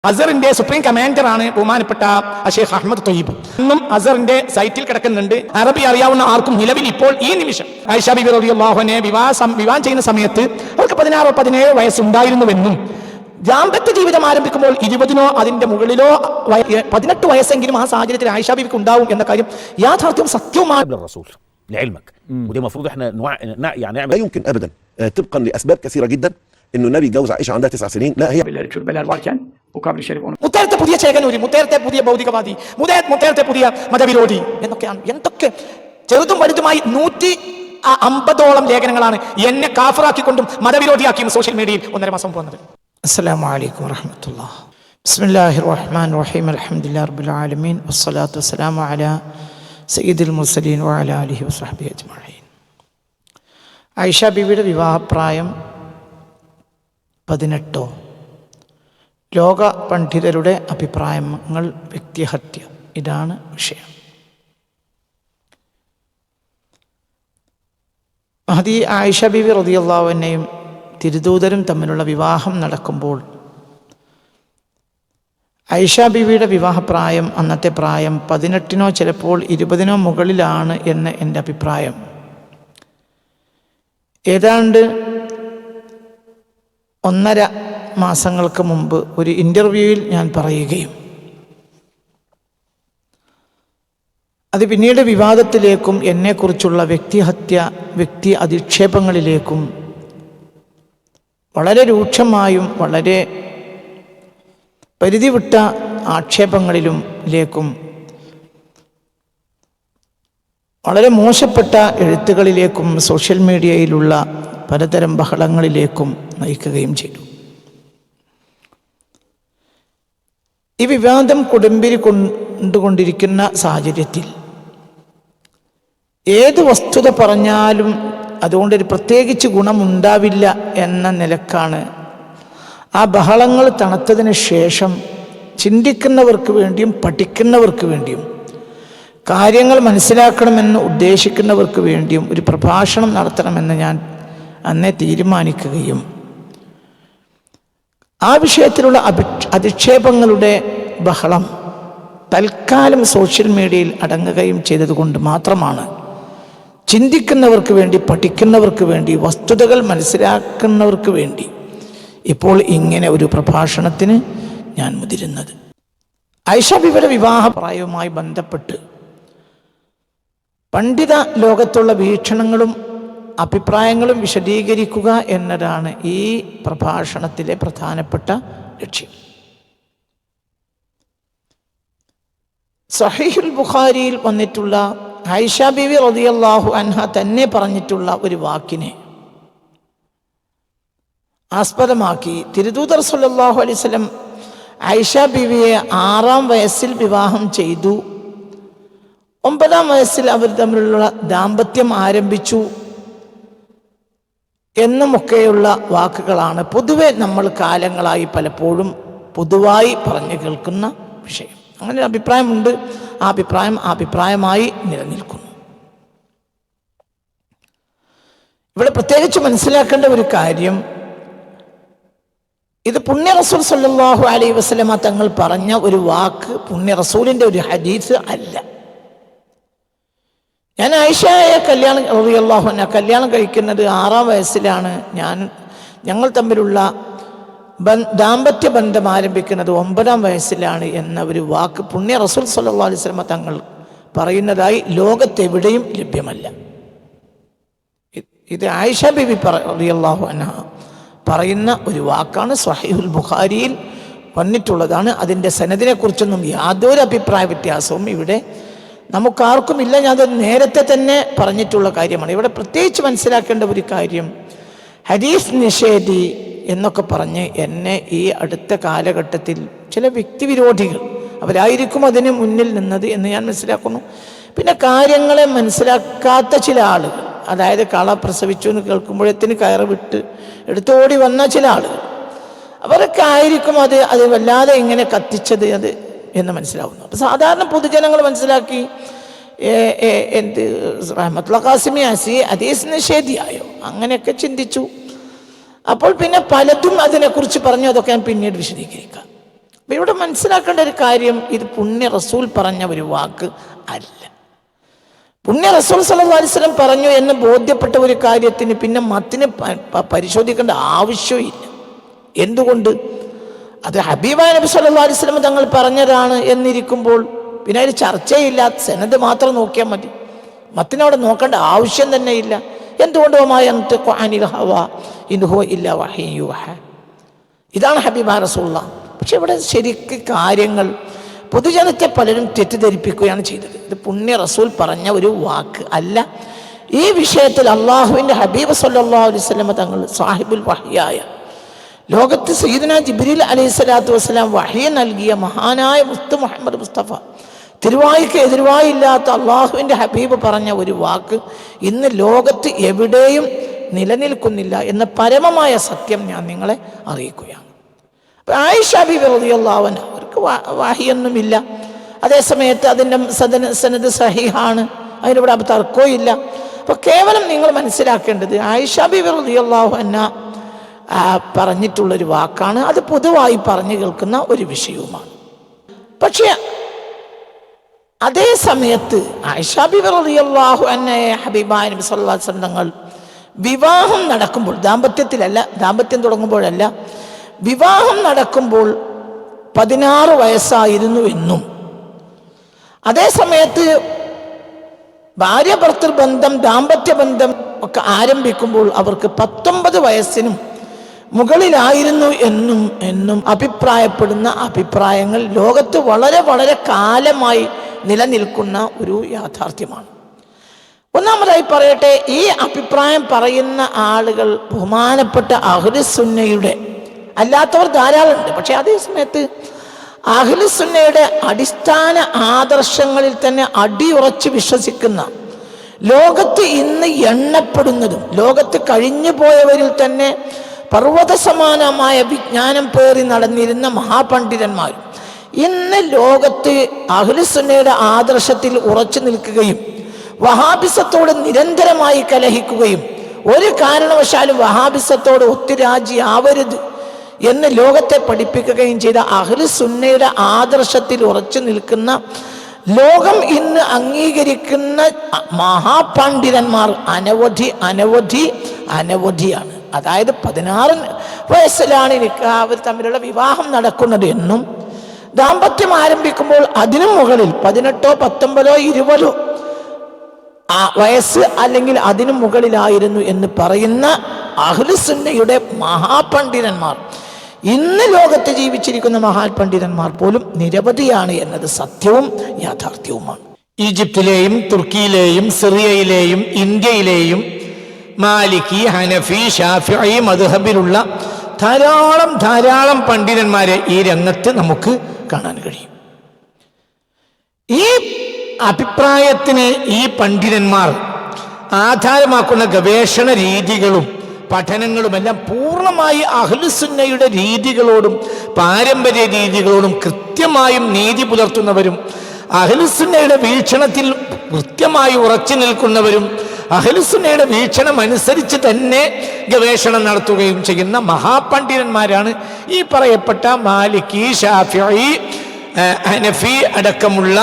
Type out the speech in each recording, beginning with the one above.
അസറിന്റെ supreme കമാൻഡറാണ് ബഹുമാനപ്പെട്ട Sheikh Ahmed Tayyip. ഇന്നും അസറിന്റെ സൈറ്റിൽ കിടക്കുന്നുണ്ട്. അറബി അറിയാവുന്ന ആർക്കും നിലവിൽ ഇപ്പോൾ ഈ നിമിഷം ആയിഷ ബീബി റളിയല്ലാഹു അൻഹയെ വിവാഹം ചെയ്യുന്ന സമയത്ത് അവർക്ക് 16-17 വയസ്സുണ്ടായിരുന്നുവെന്നും ദാമ്പത്യ ജീവിതം ആരംഭിക്കുമ്പോൾ 20-നോ അതിന്റെ മുകളിലോ 18 വയസ്സെങ്കിലും ആ സാഹചര്യത്തിൽ ആയിഷ ബീബിക്ക് ഉണ്ടാവും എന്ന കാര്യം യാഥാർത്ഥ്യവും സത്യവുമാണ്. لعلمك ودي المفروض احنا يعني لا يمكن ابدا طبقا لاسباب كثيره جدا انه النبي جوز عائشه عندها 9 سنين. لا هي മുത്തേരത്തെ പുതിയ ചേകനൂരി, മുത്തേരത്തെ പുതിയ ഭൗതികവാദി, മുത്തേരത്തെ പുതിയ മതവിരോധി എന്നൊക്കെയാണ്. എന്തൊക്കെ ചെറുതും വലുതുമായി 150ഓളം ലേഖനങ്ങളാണ് എന്നെ കാഫറാക്കിക്കൊണ്ടും മതവിരോധിയാക്കിയും സോഷ്യൽ മീഡിയയിൽ 1.5 മാസം വന്നത്. അസ്സലാമു അലൈക്കും വറഹ്മത്തുള്ളാഹി. ബിസ്മില്ലാഹിർ റഹ്മാനിർ റഹീം. അൽഹംദുലില്ലാഹി റബ്ബിൽ ആലമീൻ വസ്സലാത്തു വസ്സലാമു അലാ സയ്യിദുൽ മുർസലീൻ വഅലാ ആലിഹി വസഹ്ബിഹി അജ്മഈൻ. ആയിഷ ബീവിയുടെ വിവാഹപ്രായം 18. ലോക പണ്ഡിതരുടെ അഭിപ്രായങ്ങൾ വ്യക്തിഹത്യ, ഇതാണ് വിഷയം. മഹദി ആയിഷ ബീവി റളിയല്ലാഹു അൻഹയും തിരുദൂതരും തമ്മിലുള്ള വിവാഹം നടക്കുമ്പോൾ ആയിഷ ബീവിയുടെ വിവാഹപ്രായം, അന്നത്തെ പ്രായം 18-നോ ചിലപ്പോൾ 20-നോ മുകളിലാണ് എന്ന് എൻ്റെ അഭിപ്രായം. ഏതാണ്ട് 1.5 മാസങ്ങൾക്ക് മുമ്പ് ഒരു ഇൻ്റർവ്യൂവിൽ ഞാൻ പറയുകയും അത് പിന്നീട് വിവാദത്തിലേക്കും എന്നെക്കുറിച്ചുള്ള വ്യക്തി അധിക്ഷേപങ്ങളിലേക്കും വളരെ രൂക്ഷമായും വളരെ പരിധിവിട്ട ആക്ഷേപങ്ങളിലേക്കും വളരെ മോശപ്പെട്ട എഴുത്തുകളിലേക്കും സോഷ്യൽ മീഡിയയിലുള്ള പലതരം ബഹളങ്ങളിലേക്കും നയിക്കുകയും ചെയ്തു. ഈ വിവാദം കൊടുമ്പിരി കൊണ്ടുകൊണ്ടിരിക്കുന്ന സാഹചര്യത്തിൽ ഏത് വസ്തുത പറഞ്ഞാലും അതുകൊണ്ടൊരു പ്രത്യേകിച്ച് ഗുണമുണ്ടാവില്ല എന്ന നിലക്കാണ് ആ ബഹളങ്ങൾ തണുത്തതിന് ശേഷം ചിന്തിക്കുന്നവർക്ക് വേണ്ടിയും പഠിക്കുന്നവർക്ക് വേണ്ടിയും കാര്യങ്ങൾ മനസ്സിലാക്കണമെന്ന് ഉദ്ദേശിക്കുന്നവർക്ക് വേണ്ടിയും ഒരു പ്രഭാഷണം നടത്തണമെന്ന് ഞാൻ അന്നേ തീരുമാനിക്കുകയും ആ വിഷയത്തിലുള്ള അധിക്ഷേപങ്ങളുടെ ബഹളം തൽക്കാലം സോഷ്യൽ മീഡിയയിൽ അടങ്ങുകയും ചെയ്തതുകൊണ്ട് മാത്രമാണ് ചിന്തിക്കുന്നവർക്ക് വേണ്ടി, പഠിക്കുന്നവർക്ക് വേണ്ടി, വസ്തുതകൾ മനസ്സിലാക്കുന്നവർക്ക് വേണ്ടി ഇപ്പോൾ ഇങ്ങനെ ഒരു പ്രഭാഷണത്തിന് ഞാൻ മുതിരുന്നത്. ആയിഷ ബീവിയുടെ വിവാഹപ്രായവുമായി ബന്ധപ്പെട്ട് പണ്ഡിത ലോകത്തുള്ള വീക്ഷണങ്ങളും അഭിപ്രായങ്ങളും വിശദീകരിക്കുക എന്നതാണ് ഈ പ്രഭാഷണത്തിലെ പ്രധാനപ്പെട്ട ലക്ഷ്യം. സഹീഹുൽ ബുഖാരിയിൽ വന്നിട്ടുള്ള ആയിഷ ബീവി റളിയല്ലാഹു അൻഹ തന്നെ പറഞ്ഞിട്ടുള്ള ഒരു വാക്കിനെ ആസ്പദമാക്കി തിരുദൂതർ സല്ലല്ലാഹു അലൈഹി വസല്ലം ആയിഷ ബീവിയെ 6-ാം വയസ്സിൽ വിവാഹം ചെയ്തു, 9-ാം വയസ്സിൽ അവർ തമ്മിലുള്ള ദാമ്പത്യം ആരംഭിച്ചു എന്നുമൊക്കെയുള്ള വാക്കുകളാണ് പൊതുവെ നമ്മൾ കാലങ്ങളായി പലപ്പോഴും പൊതുവായി പറഞ്ഞു കേൾക്കുന്ന വിഷയം. അങ്ങനെ ഒരു അഭിപ്രായമുണ്ട്. ആ അഭിപ്രായമായി നിലനിൽക്കുന്നു. ഇവിടെ പ്രത്യേകിച്ച് മനസ്സിലാക്കേണ്ട ഒരു കാര്യം, ഇത് പുണ്യ റസൂൽ സല്ലല്ലാഹു അലൈഹി വസല്ലമ തങ്ങൾ പറഞ്ഞ ഒരു വാക്ക്, പുണ്യ റസൂലിൻ്റെ ഒരു ഹദീസ് അല്ല. ഞാൻ ആയിഷയെ റളിയല്ലാഹു അൻഹ കല്യാണം കഴിക്കുന്നത് 6-ാം വയസ്സിലാണ്. ഞങ്ങൾ തമ്മിലുള്ള ദാമ്പത്യ ബന്ധം ആരംഭിക്കുന്നത് 9-ാം വയസ്സിലാണ് എന്ന ഒരു വാക്ക് പുണ്യ റസൂൽ സല്ലല്ലാഹു അലൈഹി വസല്ലമ തങ്ങൾ പറയുന്നതായി ലോകത്തെവിടെയും ലഭ്യമല്ല. ഇത് ആയിഷ ബീവി റളിയല്ലാഹു അൻഹ പറയുന്ന ഒരു വാക്കാണ്. സ്വഹീഹുൽ ബുഖാരിയിൽ വന്നിട്ടുള്ളതാണ്. അതിൻ്റെ സനദിനെ കുറിച്ചൊന്നും യാതൊരു അഭിപ്രായ വ്യത്യാസവും ഇവിടെ നമുക്കാർക്കുമില്ല. ഞാനത് നേരത്തെ തന്നെ പറഞ്ഞിട്ടുള്ള കാര്യമാണ്. ഇവിടെ പ്രത്യേകിച്ച് മനസ്സിലാക്കേണ്ട ഒരു കാര്യം, ഹദീസ് നിഷേധി എന്നൊക്കെ പറഞ്ഞ് എന്നെ ഈ അടുത്ത കാലഘട്ടത്തിൽ ചില വ്യക്തിവിരോധികൾ, അവരായിരിക്കും അതിന് മുന്നിൽ നിന്നത് എന്ന് ഞാൻ മനസ്സിലാക്കുന്നു. പിന്നെ കാര്യങ്ങളെ മനസ്സിലാക്കാത്ത ചില ആളുകൾ, അതായത് കള പ്രസവിച്ചു എന്ന് കേൾക്കുമ്പോഴത്തേന് കയറ് വിട്ട് എടുത്തോടി വന്ന ചില ആളുകൾ, അവരൊക്കെ ആയിരിക്കും അത് വല്ലാതെ ഇങ്ങനെ കത്തിച്ചത് അത് എന്ന് മനസ്സിലാവുന്നു. അപ്പം സാധാരണ പൊതുജനങ്ങൾ മനസ്സിലാക്കി റഹ്മത്തുള്ള ഖാസിമി ആസി ഹദീസ് നിഷേധിയായോ അങ്ങനെയൊക്കെ ചിന്തിച്ചു. അപ്പോൾ പിന്നെ പലതും അതിനെക്കുറിച്ച് പറഞ്ഞു. അതൊക്കെ ഞാൻ പിന്നീട് വിശദീകരിക്കാം. അപ്പം ഇവിടെ മനസ്സിലാക്കേണ്ട ഒരു കാര്യം, ഇത് പുണ്യ റസൂൽ പറഞ്ഞ ഒരു വാക്ക് അല്ല. പുണ്യ റസൂൽ സല്ലല്ലാഹു അലൈഹി വസല്ലം പറഞ്ഞു എന്ന് ബോധ്യപ്പെട്ട ഒരു കാര്യത്തിന് പിന്നെ മത്തിനെ പരിശോധിക്കേണ്ട ആവശ്യമില്ല. എന്തുകൊണ്ട്? അത് ഹബീബായ നബി സല്ലല്ലാഹു അലൈഹി വസല്ലം തങ്ങൾ പറഞ്ഞതാണ് എന്നിരിക്കുമ്പോൾ പിന്നെ അതിൽ ചർച്ചയില്ല, സനദ് മാത്രം നോക്കിയാൽ മതി. മത്തിനവിടെ നോക്കേണ്ട ആവശ്യം തന്നെ ഇല്ല. എന്തുകൊണ്ട് ഇതാണ് ഹബീബായ റസൂലുള്ളാഹ്. പക്ഷെ ഇവിടെ ശരിക്ക് കാര്യങ്ങൾ പൊതുജനത്തെ പലരും തെറ്റിദ്ധരിപ്പിക്കുകയാണ് ചെയ്തത്. ഇത് പുണ്യ റസൂൽ പറഞ്ഞ ഒരു വാക്ക് അല്ല. ഈ വിഷയത്തിൽ അള്ളാഹുവിൻ്റെ ഹബീബ് സല്ലല്ലാഹു അലൈഹി വസല്ലം തങ്ങൾ സാഹിബുൽ വഹ്യായ ലോകത്ത് സയ്യിദുനാ ജിബ്രീൽ അലൈഹിസ്സലാത്തു വസ്സലാം വഹ്യ നൽകിയ മഹാനായ മുസ്തു മുഹമ്മദ് മുസ്തഫ, തിരുവായിക്ക് എതിർവായില്ലാത്ത അള്ളാഹുവിൻ്റെ ഹബീബ് പറഞ്ഞ ഒരു വാക്ക് ഇന്ന് ലോകത്ത് എവിടെയും നിലനിൽക്കുന്നില്ല എന്ന പരമമായ സത്യം ഞാൻ നിങ്ങളെ അറിയിക്കുകയാണ്. അപ്പം ആയിഷ ബീബി റളിയല്ലാഹു അൻഹ, അവർക്ക് വഹിയൊന്നുമില്ല. അതേസമയത്ത് അതിൻ്റെ സനദ് സഹീഹാണ്, അതിനിവിടെ തർക്കവും ഇല്ല. അപ്പോൾ കേവലം നിങ്ങൾ മനസ്സിലാക്കേണ്ടത് ആയിഷ ബീബി റളിയല്ലാഹു അൻഹ പറഞ്ഞിട്ടുള്ളൊരു വാക്കാണ്. അത് പൊതുവായി പറഞ്ഞു കേൾക്കുന്ന ഒരു വിഷയവുമാണ്. പക്ഷേ അതേ സമയത്ത് ആയിഷ ബീബി റളിയല്ലാഹു അൻഹയെ ഹബീബായ നബി സല്ലല്ലാഹു അലൈഹി വസല്ലം തങ്ങൾ വിവാഹം നടക്കുമ്പോൾ, ദാമ്പത്യം തുടങ്ങുമ്പോഴല്ല, വിവാഹം നടക്കുമ്പോൾ 16 വയസ്സായിരുന്നു എന്നും, അതേ സമയത്ത് ഭാര്യ ഭർത്തൃ ബന്ധം, ദാമ്പത്യ ബന്ധം ഒക്കെ ആരംഭിക്കുമ്പോൾ അവർക്ക് 19 വയസ്സിനും മുകളിലായിരുന്നു എന്നും അഭിപ്രായപ്പെടുന്ന അഭിപ്രായങ്ങൾ ലോകത്ത് വളരെ വളരെ കാലമായി നിലനിൽക്കുന്ന ഒരു യാഥാർത്ഥ്യമാണ്. ഒന്നാമതായി പറയട്ടെ, ഈ അഭിപ്രായം പറയുന്ന ആളുകൾ ബഹുമാനപ്പെട്ട അഹ്ലുസുന്നയുടെ, അല്ലാത്തവർ ധാരാളമുണ്ട്, പക്ഷെ അതേ സമയത്ത് അഹ്ലുസുന്നയുടെ അടിസ്ഥാന ആദർശങ്ങളിൽ തന്നെ അടിയുറച്ച് വിശ്വസിക്കുന്ന, ലോകത്ത് ഇന്ന് എണ്ണപ്പെടുന്നതും ലോകത്ത് കഴിഞ്ഞു പോയവരിൽ തന്നെ പർവ്വത സമാനമായ വിജ്ഞാനം പേറി നടന്നിരുന്ന മഹാപണ്ഡിതന്മാരും ഇന്ന് ലോകത്ത് അഹ്ലുസുന്നയുടെ ആദർശത്തിൽ ഉറച്ചു നിൽക്കുകയും വഹാബിസത്തോട് നിരന്തരമായി കലഹിക്കുകയും ഒരു കാരണവശാലും വഹാബിസത്തോട് ഒത്തുരാജിയാവരുത് എന്ന് ലോകത്തെ പഠിപ്പിക്കുകയും ചെയ്ത അഹ്ലുസുന്നയുടെ ആദർശത്തിൽ ഉറച്ചു നിൽക്കുന്ന, ലോകം ഇന്ന് അംഗീകരിക്കുന്ന മഹാപണ്ഡിതന്മാർ അനവധിയാണ്. അതായത് 16 വയസ്സിലാണ് അവർ തമ്മിലുള്ള വിവാഹം നടക്കുന്നത് എന്നും, ദാമ്പത്യം ആരംഭിക്കുമ്പോൾ അതിനും മുകളിൽ 18, 19, 20 വയസ്സ് അല്ലെങ്കിൽ അതിനു മുകളിലായിരുന്നു എന്ന് പറയുന്ന അഹ്ലുസുന്നയുടെ മഹാപണ്ഡിതന്മാർ, ഇന്ന് ലോകത്ത് ജീവിച്ചിരിക്കുന്ന മഹാപണ്ഡിതന്മാർ പോലും നിരവധിയാണ് എന്നത് സത്യവും യാഥാർത്ഥ്യവുമാണ്. ഈജിപ്തിലെയും തുർക്കിയിലെയും സിറിയയിലെയും ഇന്ത്യയിലെയും മാലിക്കി, ഹനഫി, ഷാഫിഈ മദ്ഹബിലുള്ള ധാരാളം പണ്ഡിതന്മാരെ ഈ രംഗത്ത് നമുക്ക് കാണാൻ കഴിയും. ഈ അഭിപ്രായത്തിന് ഈ പണ്ഡിതന്മാർ ആധാരമാക്കുന്ന ഗവേഷണ രീതികളും പഠനങ്ങളുമെല്ലാം പൂർണ്ണമായി അഹ്ലുസുന്നയുടെ രീതികളോടും പാരമ്പര്യ രീതികളോടും കൃത്യമായും നീതി പുലർത്തുന്നവരും, അഹ്ലുസുന്നയുടെ വീക്ഷണത്തിൽ കൃത്യമായി ഉറച്ചു നിൽക്കുന്നവരും, അഹ്ലുസുന്നയുടെ വീക്ഷണം അനുസരിച്ച് തന്നെ ഗവേഷണം നടത്തുകയും ചെയ്യുന്ന മഹാപണ്ഡിതന്മാരാണ് ഈ പറയപ്പെട്ട മാലിക്കി, ഷാഫിഈ, ഹനഫി അടക്കമുള്ള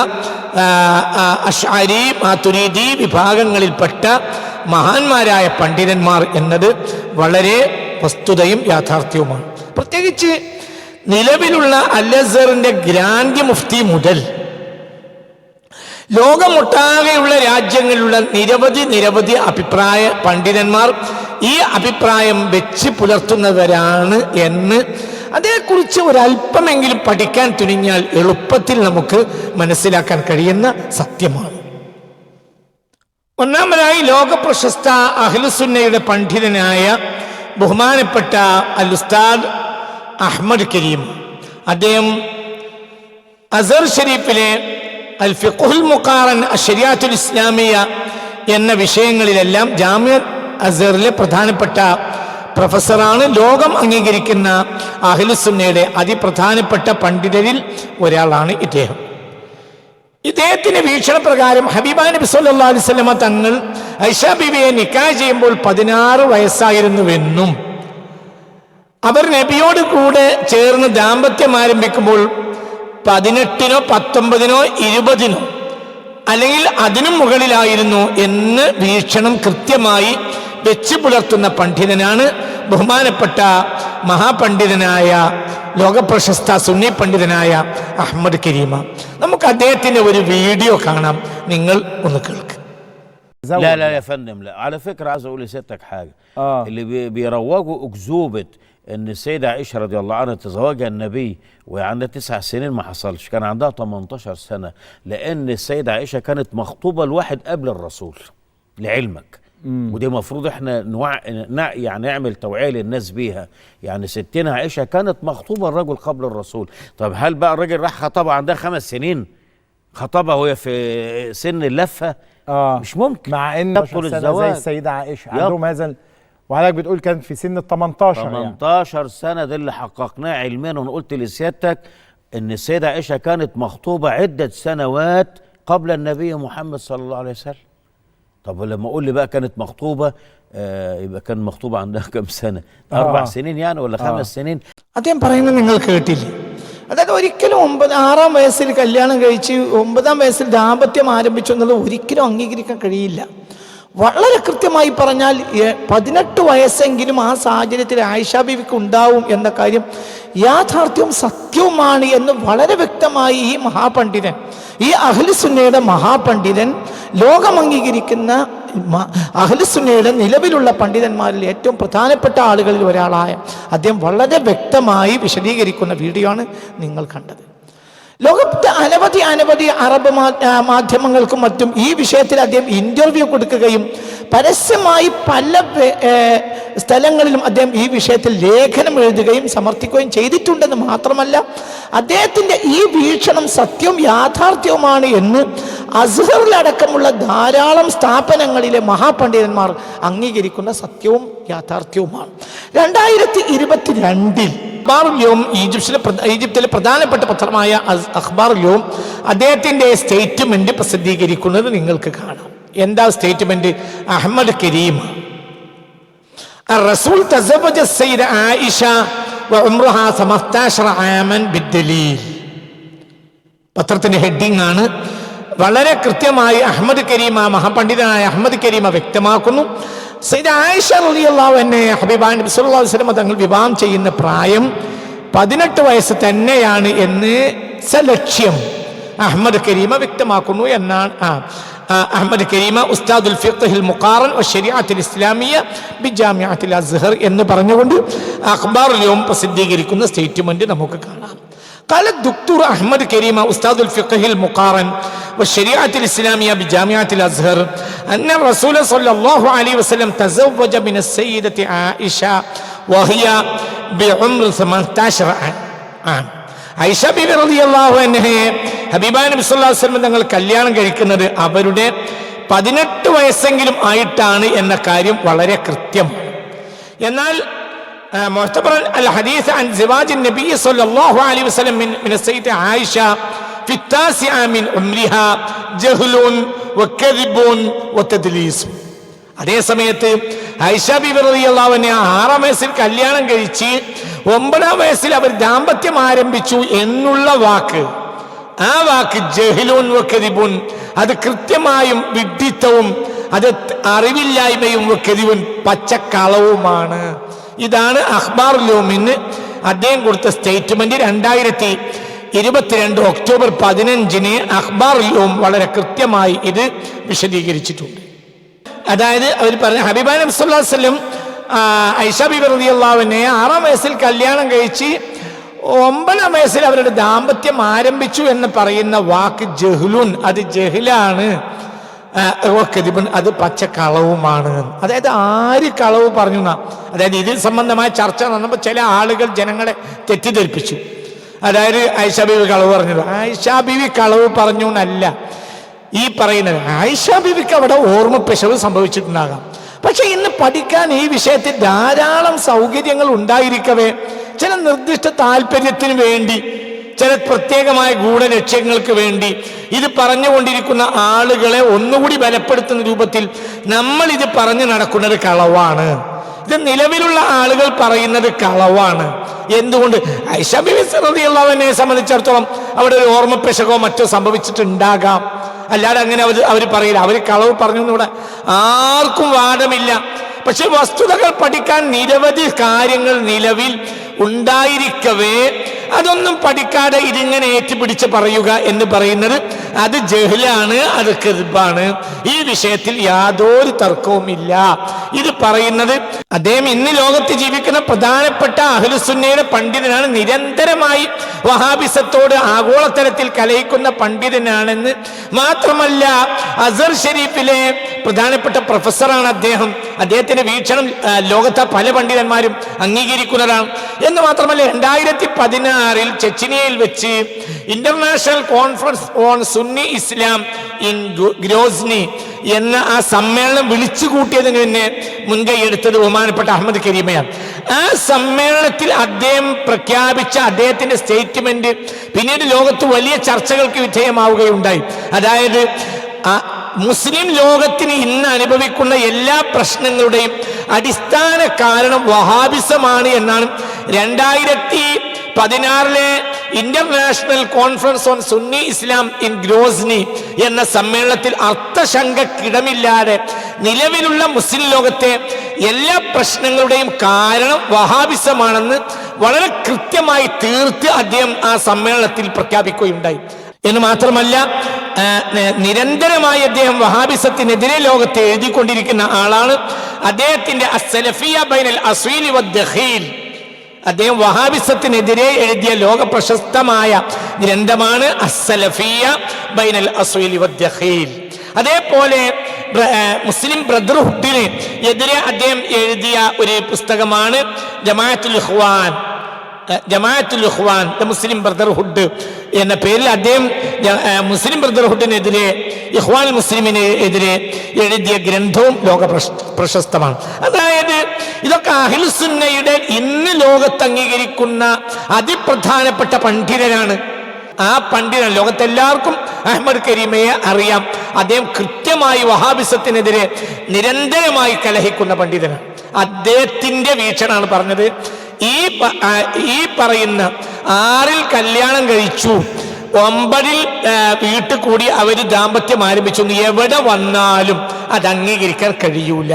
അശ്അരി, മാതുരീദി വിഭാഗങ്ങളിൽപ്പെട്ട മഹാന്മാരായ പണ്ഡിതന്മാർ എന്നത് വളരെ വസ്തുതയും യാഥാർത്ഥ്യവുമാണ്. പ്രത്യേകിച്ച് നിലവിലുള്ള അൽ-അസ്ഹറിന്റെ ഗ്രാൻഡ് മുഫ്തി മുതൽ ലോകമൊട്ടാകെയുള്ള രാജ്യങ്ങളിലുള്ള നിരവധി അഭിപ്രായ പണ്ഡിതന്മാർ ഈ അഭിപ്രായം വെച്ച് പുലർത്തുന്നവരാണ് എന്ന് അതേക്കുറിച്ച് ഒരല്പമെങ്കിലും പഠിക്കാൻ തുനിഞ്ഞാൽ എളുപ്പത്തിൽ നമുക്ക് മനസ്സിലാക്കാൻ കഴിയുന്ന സത്യമാണ്. ഒന്നാമതായി ലോകപ്രശസ്ത അഹ്ലുസുന്നയുടെ പണ്ഡിതനായ ബഹുമാനപ്പെട്ട അൽ ഉസ്താദ് അഹ്മദ് കരീം, അദ്ദേഹം അസ്ഹർ ഷരീഫിലെ അൽ ഫിഖ്ഹുൽ മുഖാറൻ അശ്ശരിയാത്തുൽ ഇസ്ലാമിയ എന്ന വിഷയങ്ങളിലെല്ലാം ജാമിഅ അസ്ഹറിലെ പ്രധാനപ്പെട്ട പ്രൊഫസറാണ്. ലോകം അംഗീകരിക്കുന്ന അഹ്ലുസുന്നയുടെ അതിപ്രധാനപ്പെട്ട പണ്ഡിതരിൽ ഒരാളാണ് ഇദ്ദേഹം. ഇദ്ദേഹത്തിന്റെ വീക്ഷണപ്രകാരം ഹബീബാ നബി സല്ലല്ലാഹു അലൈഹി വസല്ലമ തങ്ങൾ ഐഷ ബീവിയെ നിക്കാഹ് ചെയ്യുമ്പോൾ 16 വയസ്സായിരുന്നുവെന്നും അവർ നബിയോട് കൂടെ ചേർന്ന് ദാമ്പത്യം ആരംഭിക്കുമ്പോൾ 18-നോ 19-നോ 20-നോ അല്ലെങ്കിൽ അതിനും മുകളിലായിരുന്നു എന്ന് വീക്ഷണം കൃത്യമായി വെച്ച് പുലർത്തുന്ന പണ്ഡിതനാണ് ബഹുമാനപ്പെട്ട മഹാപണ്ഡിതനായ ലോകപ്രശസ്ത സുന്നി പണ്ഡിതനായ അഹ്മദ് കരീമ. നമുക്ക് അദ്ദേഹത്തിന്റെ ഒരു വീഡിയോ കാണാം, നിങ്ങൾ ഒന്ന് കേൾക്ക്. لا لا يا فندم، لا على فكرة عايز اقول لسيادتك حاجة. اللي بيروجوا اكذوبة ان السيدة عائشة رضي الله عنها تزوجها النبي وهي عندها 9 سنين، ما حصلش، كان عندها 18 سنة، لان السيدة عائشة كانت مخطوبة لواحد قبل الرسول لعلمك. ودي مفروض احنا يعني نعمل توعية للناس بيها. يعني ستنا عائشة كانت مخطوبة الرجل قبل الرسول. طب هل بقى الراجل راح خطبها عندها 5 سنين؟ خطبها وهي في سن اللفة؟ مش ممكن، مع ان تدخل الزواج زي السيده عائشه عندهم هذا وحضرتك بتقول كانت في سن ال 18 سنه. ده اللي حققناه علميا، وانا قلت لسيادتك ان السيده عائشه كانت مخطوبه عده سنوات قبل النبي محمد صلى الله عليه وسلم. طب لما اقول لي بقى كانت مخطوبه يبقى كان مخطوبه عندها كم سنه؟ 4 سنين يعني ولا 5 سنين؟ അദ്ദേഹം പറയുന്നത് നിങ്ങൾ കേട്ടില്ലേ? അതായത് ഒരിക്കലും 6-ാം വയസ്സിൽ കല്യാണം കഴിച്ച് 9-ാം വയസ്സിൽ ദാമ്പത്യം ആരംഭിച്ചു എന്നുള്ളത് ഒരിക്കലും അംഗീകരിക്കാൻ കഴിയില്ല. വളരെ കൃത്യമായി പറഞ്ഞാൽ 18 വയസ്സെങ്കിലും ആ സാഹചര്യത്തിൽ ആയിഷ ബീവിക്ക് ഉണ്ടാവും എന്ന കാര്യം യാഥാർത്ഥ്യവും സത്യവുമാണ് എന്ന് വളരെ വ്യക്തമായി ഈ മഹാപണ്ഡിതൻ, ഈ അഹ്ലുസുന്നയുടെ മഹാപണ്ഡിതൻ, ലോകം അംഗീകരിക്കുന്ന അഹ്ലുസുന്നയുടെ നിലവിലുള്ള പണ്ഡിതന്മാരിൽ ഏറ്റവും പ്രധാനപ്പെട്ട ആളുകളിൽ ഒരാളായ അദ്ദേഹം വളരെ വ്യക്തമായി വിശദീകരിക്കുന്ന വീഡിയോ ആണ് നിങ്ങൾ കണ്ടത്. ലോകത്തെ അനവധി അറബ് മാധ്യമങ്ങൾക്കും മറ്റും ഈ വിഷയത്തിൽ അദ്ദേഹം ഇന്റർവ്യൂ കൊടുക്കുകയും പരസ്യമായി പല സ്ഥലങ്ങളിലും അദ്ദേഹം ഈ വിഷയത്തിൽ ലേഖനം എഴുതുകയും സമർത്ഥിക്കുകയും ചെയ്തിട്ടുണ്ടെന്ന് മാത്രമല്ല, അദ്ദേഹത്തിൻ്റെ ഈ വീക്ഷണം സത്യവും യാഥാർത്ഥ്യവുമാണ് എന്ന് അസ്ഹറിലടക്കമുള്ള ധാരാളം സ്ഥാപനങ്ങളിലെ മഹാപണ്ഡിതന്മാർ അംഗീകരിക്കുന്ന സത്യവും യാഥാർത്ഥ്യവുമാണ്. 2022 അഖ്ബാറുൽ ഈജിപ്തിലെ പ്രധാനപ്പെട്ട പത്രമായ അഖ്ബാറുൽ യൗം അദ്ദേഹത്തിന്റെ സ്റ്റേറ്റ്മെന്റ് പ്രസിദ്ധീകരിക്കുന്നത് നിങ്ങൾക്ക് കാണാം. എന്താ സ്റ്റേറ്റ്മെന്റ്? അഹ്മദ് കരീം الرسول تزوج السيدة عائشة وعمرها 15 عاما بالدليل. പത്രത്തിന്റെ ഹെഡിങ് ആണ്. വളരെ കൃത്യമായി അഹ്മദ് കരീമ, മഹാപണ്ഡിതനായ അഹ്മദ് കരീമ വ്യക്തമാക്കുന്നു, സയ്യിദ ആയിഷ റളിയല്ലാഹു അൻഹ ഹബീബാൻ നബി സല്ലല്ലാഹു അലൈഹി വസല്ലം തങ്ങൾ വിവാഹം ചെയ്യുന്ന പ്രായം 18 വയസ്സ് തന്നെയാണ് എന്ന് സലക്ഷ്യം അഹ്മദ് കരീമ വ്യക്തമാക്കുന്നു എന്നാണ്. അഹ്മദ് കരീമ ഉസ്താദുൽ ഫിഖ്ഹിൽ മുഖാറൻ വശരീഅത്തുൽ ഇസ്ലാമിയ ബിജാമിഅത്തുൽ അസ്ഹർ എന്ന് പറഞ്ഞുകൊണ്ട് അഖ്ബാറുൽ യൗം പ്രസിദ്ധീകരിക്കുന്ന സ്റ്റേറ്റ്മെന്റ് നമുക്ക് കാണാം. قال الدكتور أحمد كريمة أستاذ الفقه المقارن والشريعة الإسلامية بجامعة الأزهر أن الرسول صلى الله عليه وسلم تزوج من السيدة عائشة وهي بعمر 18 عام. ആയിഷ ബീബി റളിയല്ലാഹു അൻഹയെ ഹബീബായ നബി സല്ലല്ലാഹു അലൈഹി വസല്ലം തങ്ങൾ കല്യാണം കഴിക്കുന്നത് അവരുടെ 18 വയസ്സെങ്കിലും ആയിട്ടാണ് എന്ന കാര്യം വളരെ കൃത്യമാണ്. എന്നാൽ معتبر الحديث عن زواج النبي صلى الله عليه وسلم من السيدة عائشة في 9 من عمرها جهل وكذب وتدليس. അതേ സമയത്ത് ആയിഷ ബീബി റളിയല്ലാഹു അൻഹ 6-ാം വയസ്സിൽ കല്യാണം കഴിച്ച് 9-ാം വയസ്സിൽ അവർ ദാമ്പത്യം ആരംഭിച്ചു എന്നുള്ള വാക്ക്, ആ വാക്ക് ജഹ്ലുൻ വകദിബുൻ, അത് കൃത്യമായും വിഡ്ഢിത്തവും അത് അറിവില്ലായ്മയും വകദിബുൻ പച്ചക്കളവുമാണ്. ഇതാണ് അഖ്ബാറുൽ യൗമിന് അദ്ദേഹം കൊടുത്ത സ്റ്റേറ്റ്മെന്റ്. 2022 ഒക്ടോബർ 15 അഖ്ബാറുൽ യൗം വളരെ കൃത്യമായി ഇത് വിശദീകരിച്ചിട്ടുണ്ട്. അതായത് അവർ പറഞ്ഞ ഹബീബായ നബി സല്ലല്ലാഹു അലൈഹി വസല്ലം ആയിഷ ബീബി റളിയല്ലാഹു അൻഹയെ 6-ാം വയസ്സിൽ കല്യാണം കഴിച്ച് 9-ാം വയസ്സിൽ അവരുടെ ദാമ്പത്യം ആരംഭിച്ചു എന്ന് പറയുന്ന വാക്ക് ജഹ്ലുൻ, അത് ജഹ്ലാണ്, അത് പച്ചക്കളവുമാണ്. അതായത് ആര് കളവ് പറഞ്ഞു? അതായത് ഇതിൽ സംബന്ധമായ ചർച്ച നടന്നപ്പോൾ ചില ആളുകൾ ജനങ്ങളെ തെറ്റിദ്ധരിപ്പിച്ചു. അതായത് ആയിഷ ബീവി കളവ് പറഞ്ഞത്. ആയിഷ ബീവി കളവ് പറഞ്ഞു എന്നല്ല ഈ പറയുന്നത്. ആയിഷ ബീവിക്ക് അവിടെ ഓർമ്മ പിശവ് സംഭവിച്ചിട്ടുണ്ടാകാം. പക്ഷെ ഇന്ന് പഠിക്കാൻ ഈ വിഷയത്തിൽ ധാരാളം സൗകര്യങ്ങൾ ഉണ്ടായിരിക്കവേ ചില നിർദ്ദിഷ്ട താല്പര്യത്തിന് വേണ്ടി, ചില പ്രത്യേകമായ ഗൂഢലക്ഷ്യങ്ങൾക്ക് വേണ്ടി ഇത് പറഞ്ഞുകൊണ്ടിരിക്കുന്ന ആളുകളെ ഒന്നുകൂടി ബലപ്പെടുത്തുന്ന രൂപത്തിൽ നമ്മൾ ഇത് പറഞ്ഞു നടക്കുന്നത് കളവാണ് ഇത് നിലവിലുള്ള ആളുകൾ പറയുന്നത് കളവാണ്. എന്തുകൊണ്ട്? ആയിഷ ബിബി റളിയല്ലാഹു അൻഹയെ സംബന്ധിച്ചിടത്തോളം അവിടെ ഒരു ഓർമ്മപ്പിശകോ മറ്റോ സംഭവിച്ചിട്ടുണ്ടാകാം. അല്ലാതെ അങ്ങനെ അവർ പറയില്ല. അവർ കളവ് പറഞ്ഞു ഇവിടെ ആർക്കും വാദമില്ല. പക്ഷെ വസ്തുതകൾ പഠിക്കാൻ നിരവധി കാര്യങ്ങൾ നിലവിൽ ഉണ്ടായിരിക്കവേ അതൊന്നും പഠിക്കാതെ ഇതിങ്ങനെ ഏറ്റുപിടിച്ച് പറയുക എന്ന് പറയുന്നത് അത് ജഹ്ലാണ്, അത് കിർബാണ്. ഈ വിഷയത്തിൽ യാതൊരു തർക്കവുമില്ല. ഇത് പറയുന്നത് അദ്ദേഹം ഇന്ന് ലോകത്ത് ജീവിക്കുന്ന പ്രധാനപ്പെട്ട അഹ്ലുസുന്നയുടെ പണ്ഡിതനാണ്, നിരന്തരമായി വഹാബിസത്തോട് ആഗോളതലത്തിൽ കലയിക്കുന്ന പണ്ഡിതനാണെന്ന് മാത്രമല്ല അസർ ഷരീഫിലെ പ്രധാനപ്പെട്ട പ്രൊഫസറാണ് അദ്ദേഹം. അദ്ദേഹത്തിന്റെ വീക്ഷണം ലോകത്തെ പല പണ്ഡിതന്മാരും അംഗീകരിക്കുന്നതാണ് എന്ന് മാത്രമല്ല 2016 ചെച്ചിനിയയിൽ വെച്ച് international conference on Sunni Islam in Grossi എന്ന ആ സമ്മേളനം വിളിച്ചു കൂട്ടിയതിന് മുൻകൈയെടുത്തത് ബഹുമാനപ്പെട്ട അഹമ്മദ് കരീമയാണ്. ആ സമ്മേളനത്തിൽ അദ്ദേഹം പ്രഖ്യാപിച്ച അദ്ദേഹത്തിന്റെ സ്റ്റേറ്റ്മെന്റ് പിന്നീട് ലോകത്ത് വലിയ ചർച്ചകൾക്ക് വിധേയമാവുകയുണ്ടായി. അതായത് മുസ്ലിം ലോകത്തിന് ഇന്ന് അനുഭവിക്കുന്ന എല്ലാ പ്രശ്നങ്ങളുടെയും അടിസ്ഥാന കാരണം വഹാബിസമാണ് എന്നാണ് 2016 international conference on Sunni Islam in Grossi എന്ന സമ്മേളനത്തിൽ അർത്ഥശങ്കക്കിടമില്ലാതെ നിലവിലുള്ള മുസ്ലിം ലോകത്തെ എല്ലാ പ്രശ്നങ്ങളുടെയും കാരണം വഹാബിസമാണെന്ന് വളരെ കൃത്യമായി തീർത്ത് അദ്ദേഹം ആ സമ്മേളനത്തിൽ പ്രഖ്യാപിക്കുകയുണ്ടായി. എന്ന് മാത്രമല്ല നിരന്തരമായി അദ്ദേഹം വഹാബിസത്തിനെതിരെ ലോകത്തെ എഴുതിക്കൊണ്ടിരിക്കുന്ന ആളാണ്. അദ്ദേഹത്തിന്റെ അസ്സലഫിയ ബൈനൽ അസ്വീലി വദ്ദഖീൽ, അദ്ദേഹം വഹാബിസത്തിനെതിരെ എഴുതിയ ലോക പ്രശസ്തമായ ഗ്രന്ഥമാണ് അസ്സലഫിയ ബൈനൽ അസ്വീലി വദ്ദഖീൽ. അതേപോലെ മുസ്ലിം ബ്രദർഹുഡിന് എതിരെ അദ്ദേഹം എഴുതിയ ഒരു പുസ്തകമാണ് Jamaatul Ikhwan, the Muslim Brotherhood എന്ന പേരിൽ അദ്ദേഹം മുസ്ലിം ബ്രദർഹുഡിനെതിരെ ഇഖ്വാൻ മുസ്ലിമിനെതിരെ എഴുതിയ ഗ്രന്ഥവും ലോക പ്രശസ്തമാണ്. അതായത് ഇതൊക്കെ അഹ്ലുസുന്നയുടെ ഇന്ന് ലോകത്ത് അംഗീകരിക്കുന്ന അതിപ്രധാനപ്പെട്ട പണ്ഡിതനാണ്. ആ പണ്ഡിതൻ ലോകത്തെല്ലാവർക്കും അഹ്മദ് കരീമയെ അറിയാം. അദ്ദേഹം കൃത്യമായി വഹാബിസത്തിനെതിരെ നിരന്തരമായി കലഹിക്കുന്ന പണ്ഡിതനാണ്. അദ്ദേഹത്തിന്റെ വീക്ഷണമാണ് പറഞ്ഞത്. ഈ പറയുന്ന 6 കല്യാണം കഴിച്ചു, 9 വീട്ടിൽ കൂടി അവര് ദാമ്പത്യം ആരംഭിച്ചു, എവിടെ വന്നാലും അത് അംഗീകരിക്കാൻ കഴിയൂല.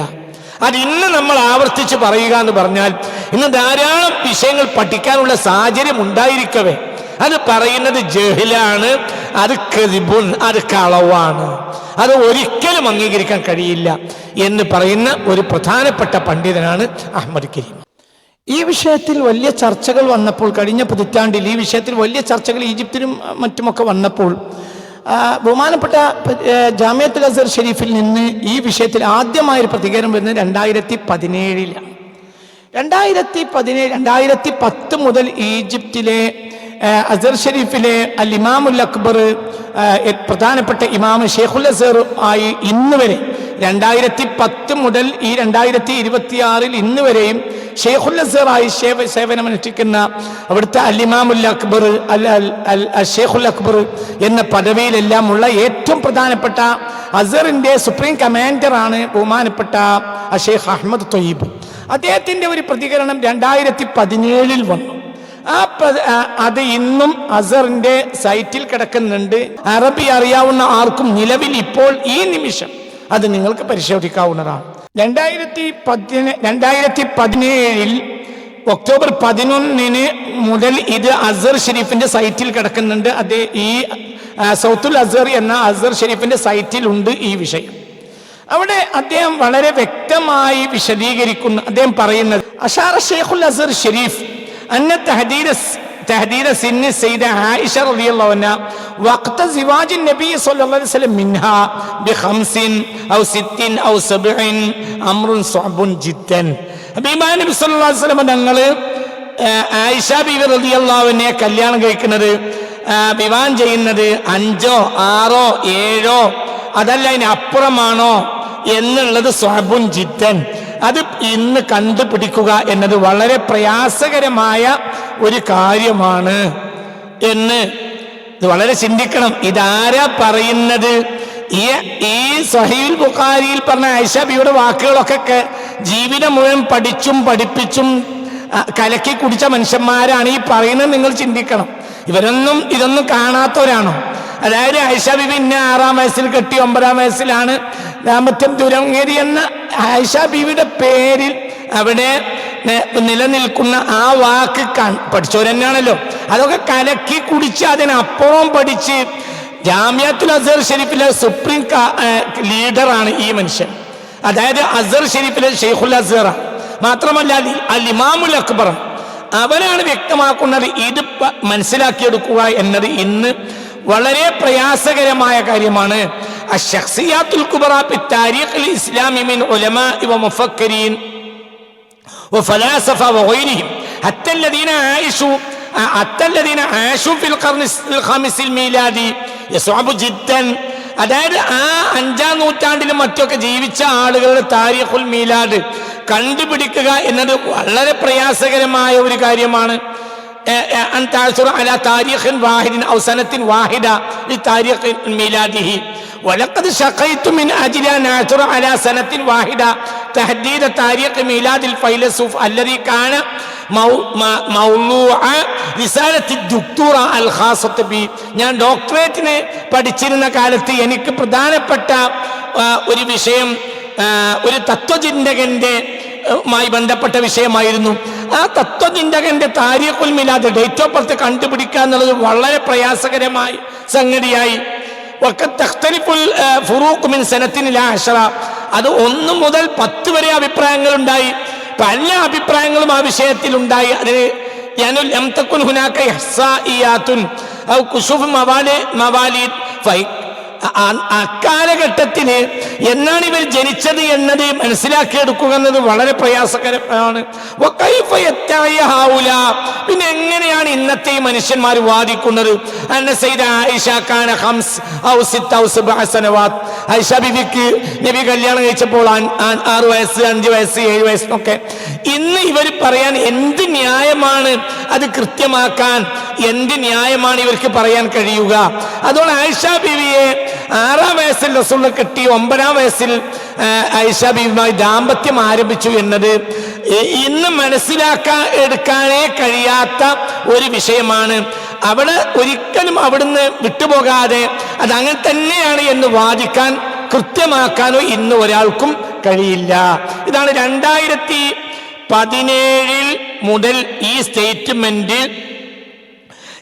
അത് ഇന്ന് നമ്മൾ ആവർത്തിച്ച് പറയുക എന്ന് പറഞ്ഞാൽ ഇന്ന് ധാരാളം വിഷയങ്ങൾ പഠിക്കാനുള്ള സാഹചര്യം ഉണ്ടായിരിക്കവേ അത് പറയുന്നത് ജഹ്ലാണ്, അത് കദിബുൻ, അത് കളവാണ്, അത് ഒരിക്കലും അംഗീകരിക്കാൻ കഴിയില്ല എന്ന് പറയുന്ന ഒരു പ്രധാനപ്പെട്ട പണ്ഡിതനാണ് അഹ്മദ് കരീം. ഈ വിഷയത്തിൽ വലിയ ചർച്ചകൾ വന്നപ്പോൾ, കഴിഞ്ഞ പതിറ്റാണ്ടിൽ ഈ വിഷയത്തിൽ വലിയ ചർച്ചകൾ ഈജിപ്തിലും മറ്റുമൊക്കെ വന്നപ്പോൾ ബഹുമാനപ്പെട്ട ജാമിഅത്തുൽ അസ്ഹർ ഷരീഫിൽ നിന്ന് ഈ വിഷയത്തിൽ ആദ്യമായൊരു പ്രതികരണം വരുന്നത് 2017-ലാണ്. 2010 മുതൽ ഈജിപ്തിലെ അസ്ഹർ ഷരീഫിലെ അൽ ഇമാമുൽ അക്ബർ പ്രധാനപ്പെട്ട ഇമാം ഷെയ്ഖുൽ അസ്ഹർ ആയി ഇന്ന് വരെ 2010 മുതൽ ഈ 2026 ഇന്ന് വരെയും ഷെയ്ഖുൽ അസ്ഹർ ആയി സേവനമനുഷ്ഠിക്കുന്ന അവിടുത്തെ അൽ ഇമാമുൽ അക്ബർ ഷെയ്ഖുൽ അക്ബർ എന്ന പദവിയിലെല്ലാമുള്ള ഏറ്റവും പ്രധാനപ്പെട്ട അസ്ഹറിന്റെ സുപ്രീം കമാൻഡറാണ് ബഹുമാനപ്പെട്ട ഷെയ്ഖ് അഹ്മദ് ത്വയ്യിബ്. അദ്ദേഹത്തിന്റെ ഒരു പ്രതികരണം 2017 വന്നു. അത് ഇന്നും അസ്ഹറിന്റെ സൈറ്റിൽ കിടക്കുന്നുണ്ട്. അറബി അറിയാവുന്ന ആർക്കും നിലവിൽ ഇപ്പോൾ ഈ നിമിഷം അത് നിങ്ങൾക്ക് പരിശോധിക്കാവുന്നതാണ്. 2017 ഒക്ടോബർ 11 മുതൽ ഇത് അസ്ഹർ ഷരീഫിന്റെ സൈറ്റിൽ കിടക്കുന്നുണ്ട്. അത് ഈ സൗത്തുൽ അസ്ഹർ എന്ന അസ്ഹർ ഷരീഫിന്റെ സൈറ്റിലുണ്ട് ഈ വിഷയം. അവിടെ അദ്ദേഹം വളരെ വ്യക്തമായി വിശദീകരിക്കുന്നു. അദ്ദേഹം പറയുന്നത് അഷാറ ഷെയ്ഖുൽ അസ്ഹർ ഷരീഫ് أن تهديد سن السيدة عائشة رضي الله عنها وقت زواج النبي صلى الله عليه وسلم منها ب5 أو 6 أو 7 أمر صعب جدا. അബീബാൻ നബി സല്ലല്ലാഹു അലൈഹി വസല്ലം തങ്ങൾ ആയിഷ ബീവി റളിയല്ലാഹു അൻഹയെ കല്യാണം കഴിക്കുന്നത് വിവാഹം ചെയ്യുന്നത് 5 6 7 അതല്ല അതിനപ്പുറമാണോ എന്നുള്ളത് സ്വഅബുൻ ജിദ്ദൻ, അത് ഇന്ന് കണ്ടുപിടിക്കുക എന്നത് വളരെ പ്രയാസകരമായ ഒരു കാര്യമാണ് എന്ന് ഇത് വളരെ ചിന്തിക്കണം. ഇതാരാ പറയുന്നത്? ഈ സ്വഹീഹുൽ ബുഖാരിയിൽ പറഞ്ഞ ആയിഷ ബിയുടെ വാക്കുകളൊക്കെ ജീവിതം മുഴുവൻ പഠിച്ചും പഠിപ്പിച്ചും കലക്കി കുടിച്ച മനുഷ്യന്മാരാണ് ഈ പറയുന്നത്. നിങ്ങൾ ചിന്തിക്കണം, ഇതൊന്നും കാണാത്തവരാണോ? അതായത് ആയിഷ ബീവി ഇന്ന 6-ാം വയസ്സിൽ കെട്ടി 9-ാം വയസ്സിലാണ് ദാമ്പത്യം ദുരങ്കേരി എന്ന ആയിഷ ബീവിയുടെ പേരിൽ അവിടെ നിലനിൽക്കുന്ന ആ വാക്ക് പഠിച്ചവരെന്നാണല്ലോ. അതൊക്കെ കലക്കി കുടിച്ച് അതിനപ്പുറം പഠിച്ച് ജാമിയത്തുൽ അസ്ഹർ ഷെരീഫിലെ സുപ്രീം ലീഡറാണ് ഈ മനുഷ്യൻ. അതായത് അസ്ഹർ ഷെരീഫിലെ ഷെയ്ഖുൽ അസ്ഹർ മാത്രമല്ല അൽ ഇമാമുൽ അക്ബർ. അവരാണ് വ്യക്തമാക്കുന്നത് ഇത് മനസ്സിലാക്കിയെടുക്കുക എന്നത് ഇന്ന് വളരെ പ്രയാസകരമായ കാര്യമാണ്. അശ്ശഖ്സിയാത്തുൽ കുബ്റ ഫി താരീഖിൽ ഇസ്ലാമി മിൻ ഉലമാഇ വമുഫക്കരീൻ വഫലാസഫ വഗൈരിഹിം ഹത്ത الذين عاشوا في القرن الخامس الميلادي يصعب جدا. അതായത് ആ 5-ാം നൂറ്റാണ്ടിലും മറ്റൊക്കെ ജീവിച്ച ആളുകളുടെ താരീഖുൽ മീലാദ് കണ്ടുപിടിക്കുക എന്നത് വളരെ പ്രയാസകരമായ ഒരു കാര്യമാണ്. أن تعثر على تاريخ واحد أو سنة واحدة لتاريخ ميلاده ولقد شقيت من أجل أن أعثر على سنة واحدة تحديد تاريخ ميلاد الفيلسوف الذي كان موضوع رسالة الدكتورة الخاصة بي. ഞാൻ ഡോക്ടറേറ്റിന് പഠിച്ചിരുന്ന കാലത്ത് എനിക്ക് പ്രധാനപ്പെട്ട ഒരു വിഷയം ഒരു തത്വചിന്തകന്റെ മായി ബന്ധപ്പെട്ട വിഷയമായിരുന്നു. ആ തത്വചിന്തകന്റെ താരീഖുൽ മീലാദ് ഡേറ്റ് ഓഫ് ബർത്ത് കണ്ടുപിടിക്കുക എന്നുള്ളത് വളരെ പ്രയാസകരമായ സംഗതിയായി. അത് 1 മുതൽ 10 വരെ അഭിപ്രായങ്ങൾ ഉണ്ടായി. പല അഭിപ്രായങ്ങളും ആ വിഷയത്തിൽ ഉണ്ടായി. അതിന് അക്കാലഘട്ടത്തിന് എന്നാണ് ഇവർ ജനിച്ചത് എന്നത് മനസ്സിലാക്കിയെടുക്കുക എന്നത് വളരെ പ്രയാസകരമാണ്. പിന്നെ എങ്ങനെയാണ് ഇന്നത്തെ ഈ മനുഷ്യന്മാർ വാദിക്കുന്നത്? ആയിഷ ബീവിക്ക് നബി കല്യാണം കഴിച്ചപ്പോൾ 6 വയസ്സ് 5 വയസ്സ് 7 വയസ്സൊക്കെ. ഇന്ന് ഇവർ പറയാൻ എന്ത് ന്യായമാണ് അത് കൃത്യമാക്കാൻ? എന്ത് ന്യായമാണ് ഇവർക്ക് പറയാൻ കഴിയുക? അതുകൊണ്ട് ആയിഷ ബീവിയെ 6-ാം വയസ്സിൽ റസൂൽ കെട്ടി 9-ാം വയസ്സിൽ ആയിഷ ബീവിയുമായി ദാമ്പത്യം ആരംഭിച്ചു എന്നത് ഇന്ന് എടുക്കാനേ കഴിയാത്ത ഒരു വിഷയമാണ്. അവിടെ ഒരിക്കലും അവിടുന്ന് വിട്ടുപോകാതെ അതങ്ങനെ തന്നെയാണ് എന്ന് വാദിക്കാൻ കൃത്യമാക്കാനോ ഇന്ന് ഒരാൾക്കും കഴിയില്ല. ഇതാണ് 2017 മുതൽ ഈ സ്റ്റേറ്റ്മെന്റ്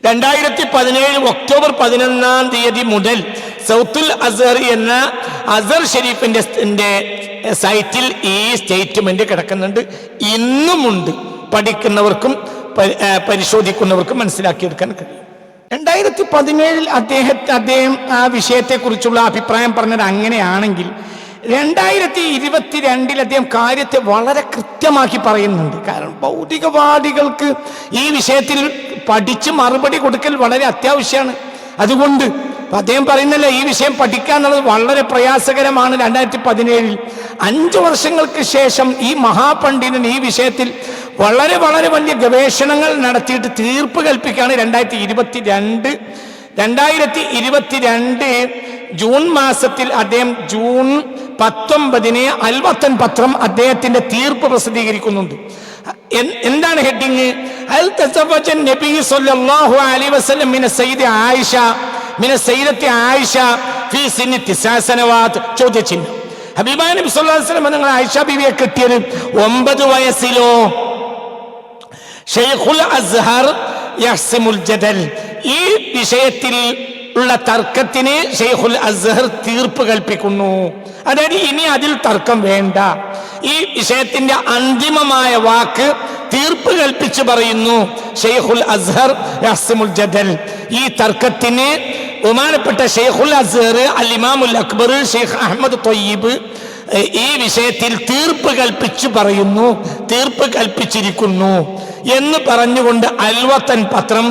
2017 ഒക്ടോബർ 11-ാം തീയതി മുതൽ സൗത്തുൽ അസ്ഹർ എന്ന അസ്ഹർ ഷെരീഫിന്റെ സൈറ്റിൽ ഈ സ്റ്റേറ്റ്മെന്റ് കിടക്കുന്നുണ്ട്. ഇന്നുമുണ്ട്. പഠിക്കുന്നവർക്കും പരിശോധിക്കുന്നവർക്കും മനസ്സിലാക്കിയെടുക്കാൻ കഴിയും. 2017 അദ്ദേഹം ആ വിഷയത്തെക്കുറിച്ചുള്ള അഭിപ്രായം പറഞ്ഞത് അങ്ങനെയാണെങ്കിൽ 2022 അദ്ദേഹം കാര്യത്തെ വളരെ കൃത്യമാക്കി പറയുന്നുണ്ട്. കാരണം ഭൗതികവാദികൾക്ക് ഈ വിഷയത്തിൽ പഠിച്ച് മറുപടി കൊടുക്കൽ വളരെ അത്യാവശ്യമാണ്. അതുകൊണ്ട് അദ്ദേഹം പറയുന്നില്ല ഈ വിഷയം പഠിക്കുക എന്നുള്ളത് വളരെ പ്രയാസകരമാണ്. 2017 5 വർഷങ്ങൾക്ക് ശേഷം ഈ മഹാപണ്ഡിതൻ ഈ വിഷയത്തിൽ വളരെ വളരെ വലിയ ഗവേഷണങ്ങൾ നടത്തിയിട്ട് തീർപ്പ് കൽപ്പിക്കുകയാണ്. 2022 ജൂൺ മാസത്തിൽ അദ്ദേഹം ജൂൺ 19 അൽവത്തൻ പത്രം അദ്ദേഹത്തിന്റെ തീർപ്പ് പ്രസിദ്ധീകരിക്കുന്നുണ്ട്. എന്താണ് ഹെഡിങ്? ഹൽ തസവ്വജ നബി സല്ലല്ലാഹു അലൈഹി വസല്ലം മിന സയ്യിദ ആയിഷ മിന സയ്യിദത്തി ആയിഷ ഫീ സിന്നി 9 സനവാത്ത്. ചോദ്യചിഹ്നം. ഹബീബായ നബി സല്ലല്ലാഹു അലൈഹി വസല്ലം നിങ്ങൾ ആയിഷ ബീവിയെ കെട്ടിയത് 9 വയസ്സിലോ? ഷെയ്ഖുൽ അസ്ഹർ യഹ്സിമുൽ ജദൽ. ഈ വിഷയത്തിൽ ഉള്ള തർക്കത്തിന് ഷെയ്ഖുൽ അസ്ഹർ തീർപ്പ് കൽപ്പിക്കുന്നു. അതായത് ഇനി അതിൽ തർക്കം വേണ്ട. ഈ വിഷയത്തിന്റെ അന്തിമമായ വാക്ക് തീർപ്പ് കൽപ്പിച്ച് പറയുന്നു ഷെയ്ഖുൽ അസ്ഹർ യഹ്സിമുൽ ജദൽ. ഈ തർക്കത്തിന് ബഹുമാനപ്പെട്ട ഷെയ്ഖുൽ അസ്ഹർ അൽ ഇമാമുൽ അക്ബർ ഷെയ്ഖ് അഹമ്മദ് ത്വയ്യിബ് ഈ വിഷയത്തിൽ തീർപ്പ് കൽപ്പിച്ചു പറയുന്നു, തീർപ്പ് കൽപ്പിച്ചിരിക്കുന്നു എന്ന് പറഞ്ഞുകൊണ്ട് അൽവത്തൻ പത്രം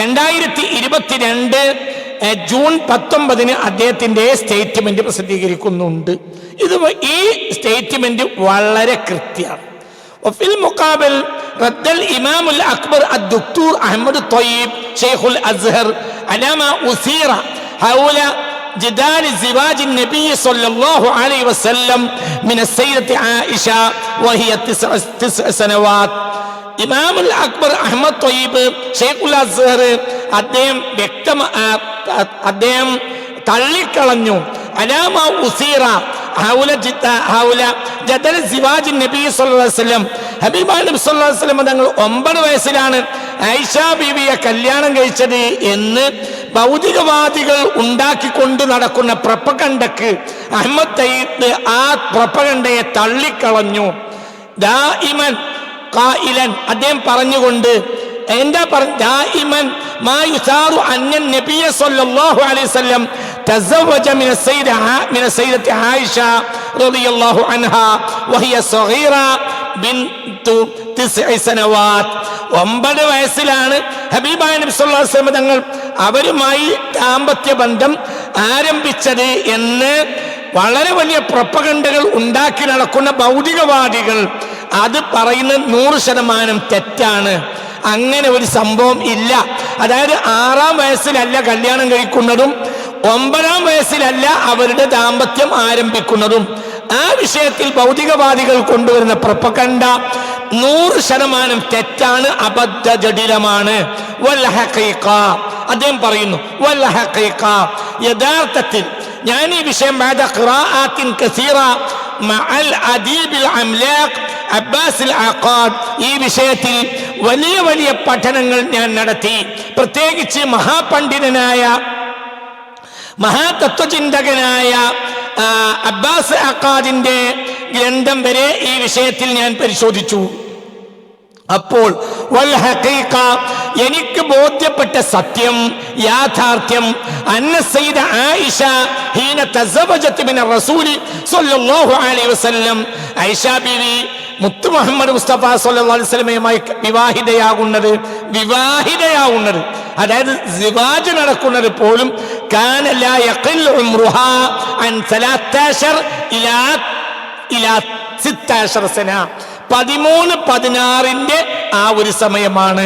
2022 ജൂൺ 19 അദ്ദേഹത്തിന്റെ സ്റ്റേറ്റ്മെന്റ് പ്രസിദ്ധീകരിക്കുന്നുണ്ട്. ഈ സ്റ്റേറ്റ്മെന്റ് വളരെ കൃത്യമാണ്. وفي المقابل رد الإمام الأكبر الدكتور أحمد الطيب شيخ الأزهر على ما أثير حول جدال زواج النبي صلى الله عليه وسلم من السيدة عائشة وهي 9 سنوات. ഇമാമുൽ അക്ബർ അഹ്മദ് ത്വയ്യിബ് ഷെയ്ഖുൽ അസ്ഹർ അദ്ദേഹം തള്ളിക്കളഞ്ഞു അലാമ ഉസീറ ഹൗല ജദൽ സിവാജ് നബി സല്ലല്ലാഹു അലൈഹി വസല്ലം. ഹബീബായ നബി സല്ലല്ലാഹു അലൈഹി വസല്ലം തങ്ങൾ 9 വയസ്സിലാണ് ആയിഷ ബീവിയെ കല്യാണം കഴിച്ചത് എന്ന് ഭൗതികവാദികൾ ഉണ്ടാക്കിക്കൊണ്ട് നടക്കുന്ന പ്രപ്പകണ്ടക്ക് അഹ്മദ് ത്വയ്യിബ് ആ പ്രപ്പകണ്ടയെ തള്ളിക്കളഞ്ഞു. ദായിമൻ ഖായിലൻ അദ്ദേഹം പറഞ്ഞുകൊണ്ട് എന്താ ദായിമൻ മാ യുസാറു അന്ന നബിയ സല്ലല്ലാഹു അലൈഹി വസല്ലം തസവ്വജ മിന സയ്യിദത്തി ആയിഷ റളിയല്ലാഹു അൻഹാ വഹിയ സഗീറ ബിൻതു 9 സനവാത്ത്. 9 വയസ്സിലാണ് ഹബീബായ നബി സല്ലല്ലാഹു അലൈഹി വസല്ലം തങ്ങൾ അവരുമായി ദാമ്പത്യ ബന്ധം ആരംഭിച്ചത് എന്ന് വളരെ വലിയ പ്രൊപ്പഗണ്ടകൾ ഉണ്ടാക്കി നടക്കുന്ന ഭൗതികവാദികൾ അത് പറയുന്നത് 100% തെറ്റാണ്. അങ്ങനെ ഒരു സംഭവം ഇല്ല. അതായത് 6-ാം വയസ്സിലല്ല കല്യാണം കഴിക്കുന്നതും 9-ാം വയസ്സിലല്ല അവരുടെ ദാമ്പത്യം ആരംഭിക്കുന്നതും. ആ വിഷയത്തിൽ ഭൗതികവാദികൾ കൊണ്ടുവരുന്ന പ്രൊപ്പഗണ്ട 100% തെറ്റാണ്, അബദ്ധ ജഡിലമാണ്. വൽ ഹഖീഖ അദ്ദേഹം പറയുന്നു വൽ ഹഖീഖ യഥാർത്ഥത്തിൽ ഞാൻ ഈ വിഷയം ബാദ ഖിറാഅത്തിൻ കസീറ മഅൽ അദീബിൽ അംലാഖ് അബ്ബാസ് അഖാദ് ഈ വിഷയത്തിൽ വലിയ വലിയ പഠനങ്ങൾ ഞാൻ നടത്തി. പ്രത്യേകിച്ച് മഹാപണ്ഡിതനായ മഹാതത്വചിന്തകനായ അബ്ബാസ് അഖാദിന്റെ ഗ്രന്ഥം വരെ ഈ വിഷയത്തിൽ ഞാൻ പരിശോധിച്ചു. അപ്പോൾ വൽ ഹഖീഖ എനിക്ക് ബോധ്യപ്പെട്ട സത്യം യാഥാർത്ഥ്യം അന്ന സയ്യിദ ആയിഷ ഹീന തസവ്വജത് മിന റസൂലി സ്വല്ലല്ലാഹു അലൈഹി വസല്ലം ആയിഷ ബീവി മുത്തു മുഹമ്മദ് മുസ്തഫ സ്വല്ലല്ലാഹു അലൈഹി വസല്ലമയുമായി വിവാഹിതയാവുന്നത് അതായത് സിവാജ് നടക്കുന്നത് പോലും കാന ലാ യഖിൽ ഉംറുഹാ അൻ 13 ഇലാ 16 സന 13-16 ആ ഒരു സമയമാണ്.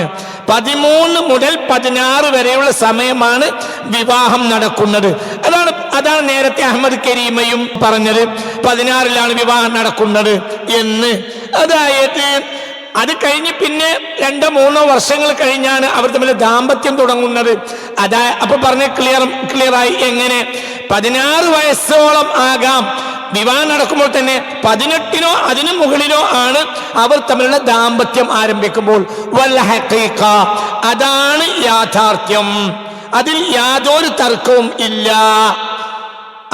13 മുതൽ 16 വരെയുള്ള സമയമാണ് വിവാഹം നടക്കുന്നത്. അതാണ് നേരത്തെ അഹമ്മദ് കരീമയും പറഞ്ഞത് 16-ലാണ് വിവാഹം നടക്കുന്നത് എന്ന്. അതായത് അത് കഴിഞ്ഞ് പിന്നെ 2-3 വർഷങ്ങൾ കഴിഞ്ഞാണ് അവർ തമ്മിൽ ദാമ്പത്യം തുടങ്ങുന്നത്. അപ്പൊ പറഞ്ഞ ക്ലിയറായി എങ്ങനെ 16 വയസ്സോളം ആകാം വിവാഹം നടക്കുമ്പോൾ തന്നെ 18-നോ അതിനു മുകളിലോ ആണ് അവർ തമ്മിലുള്ള ദാമ്പത്യം ആരംഭിക്കുമ്പോൾ. വൽ ഹഖീഖ അതാണ് യാഥാർത്ഥ്യം. അതിൽ യാതൊരു തർക്കവും ഇല്ല,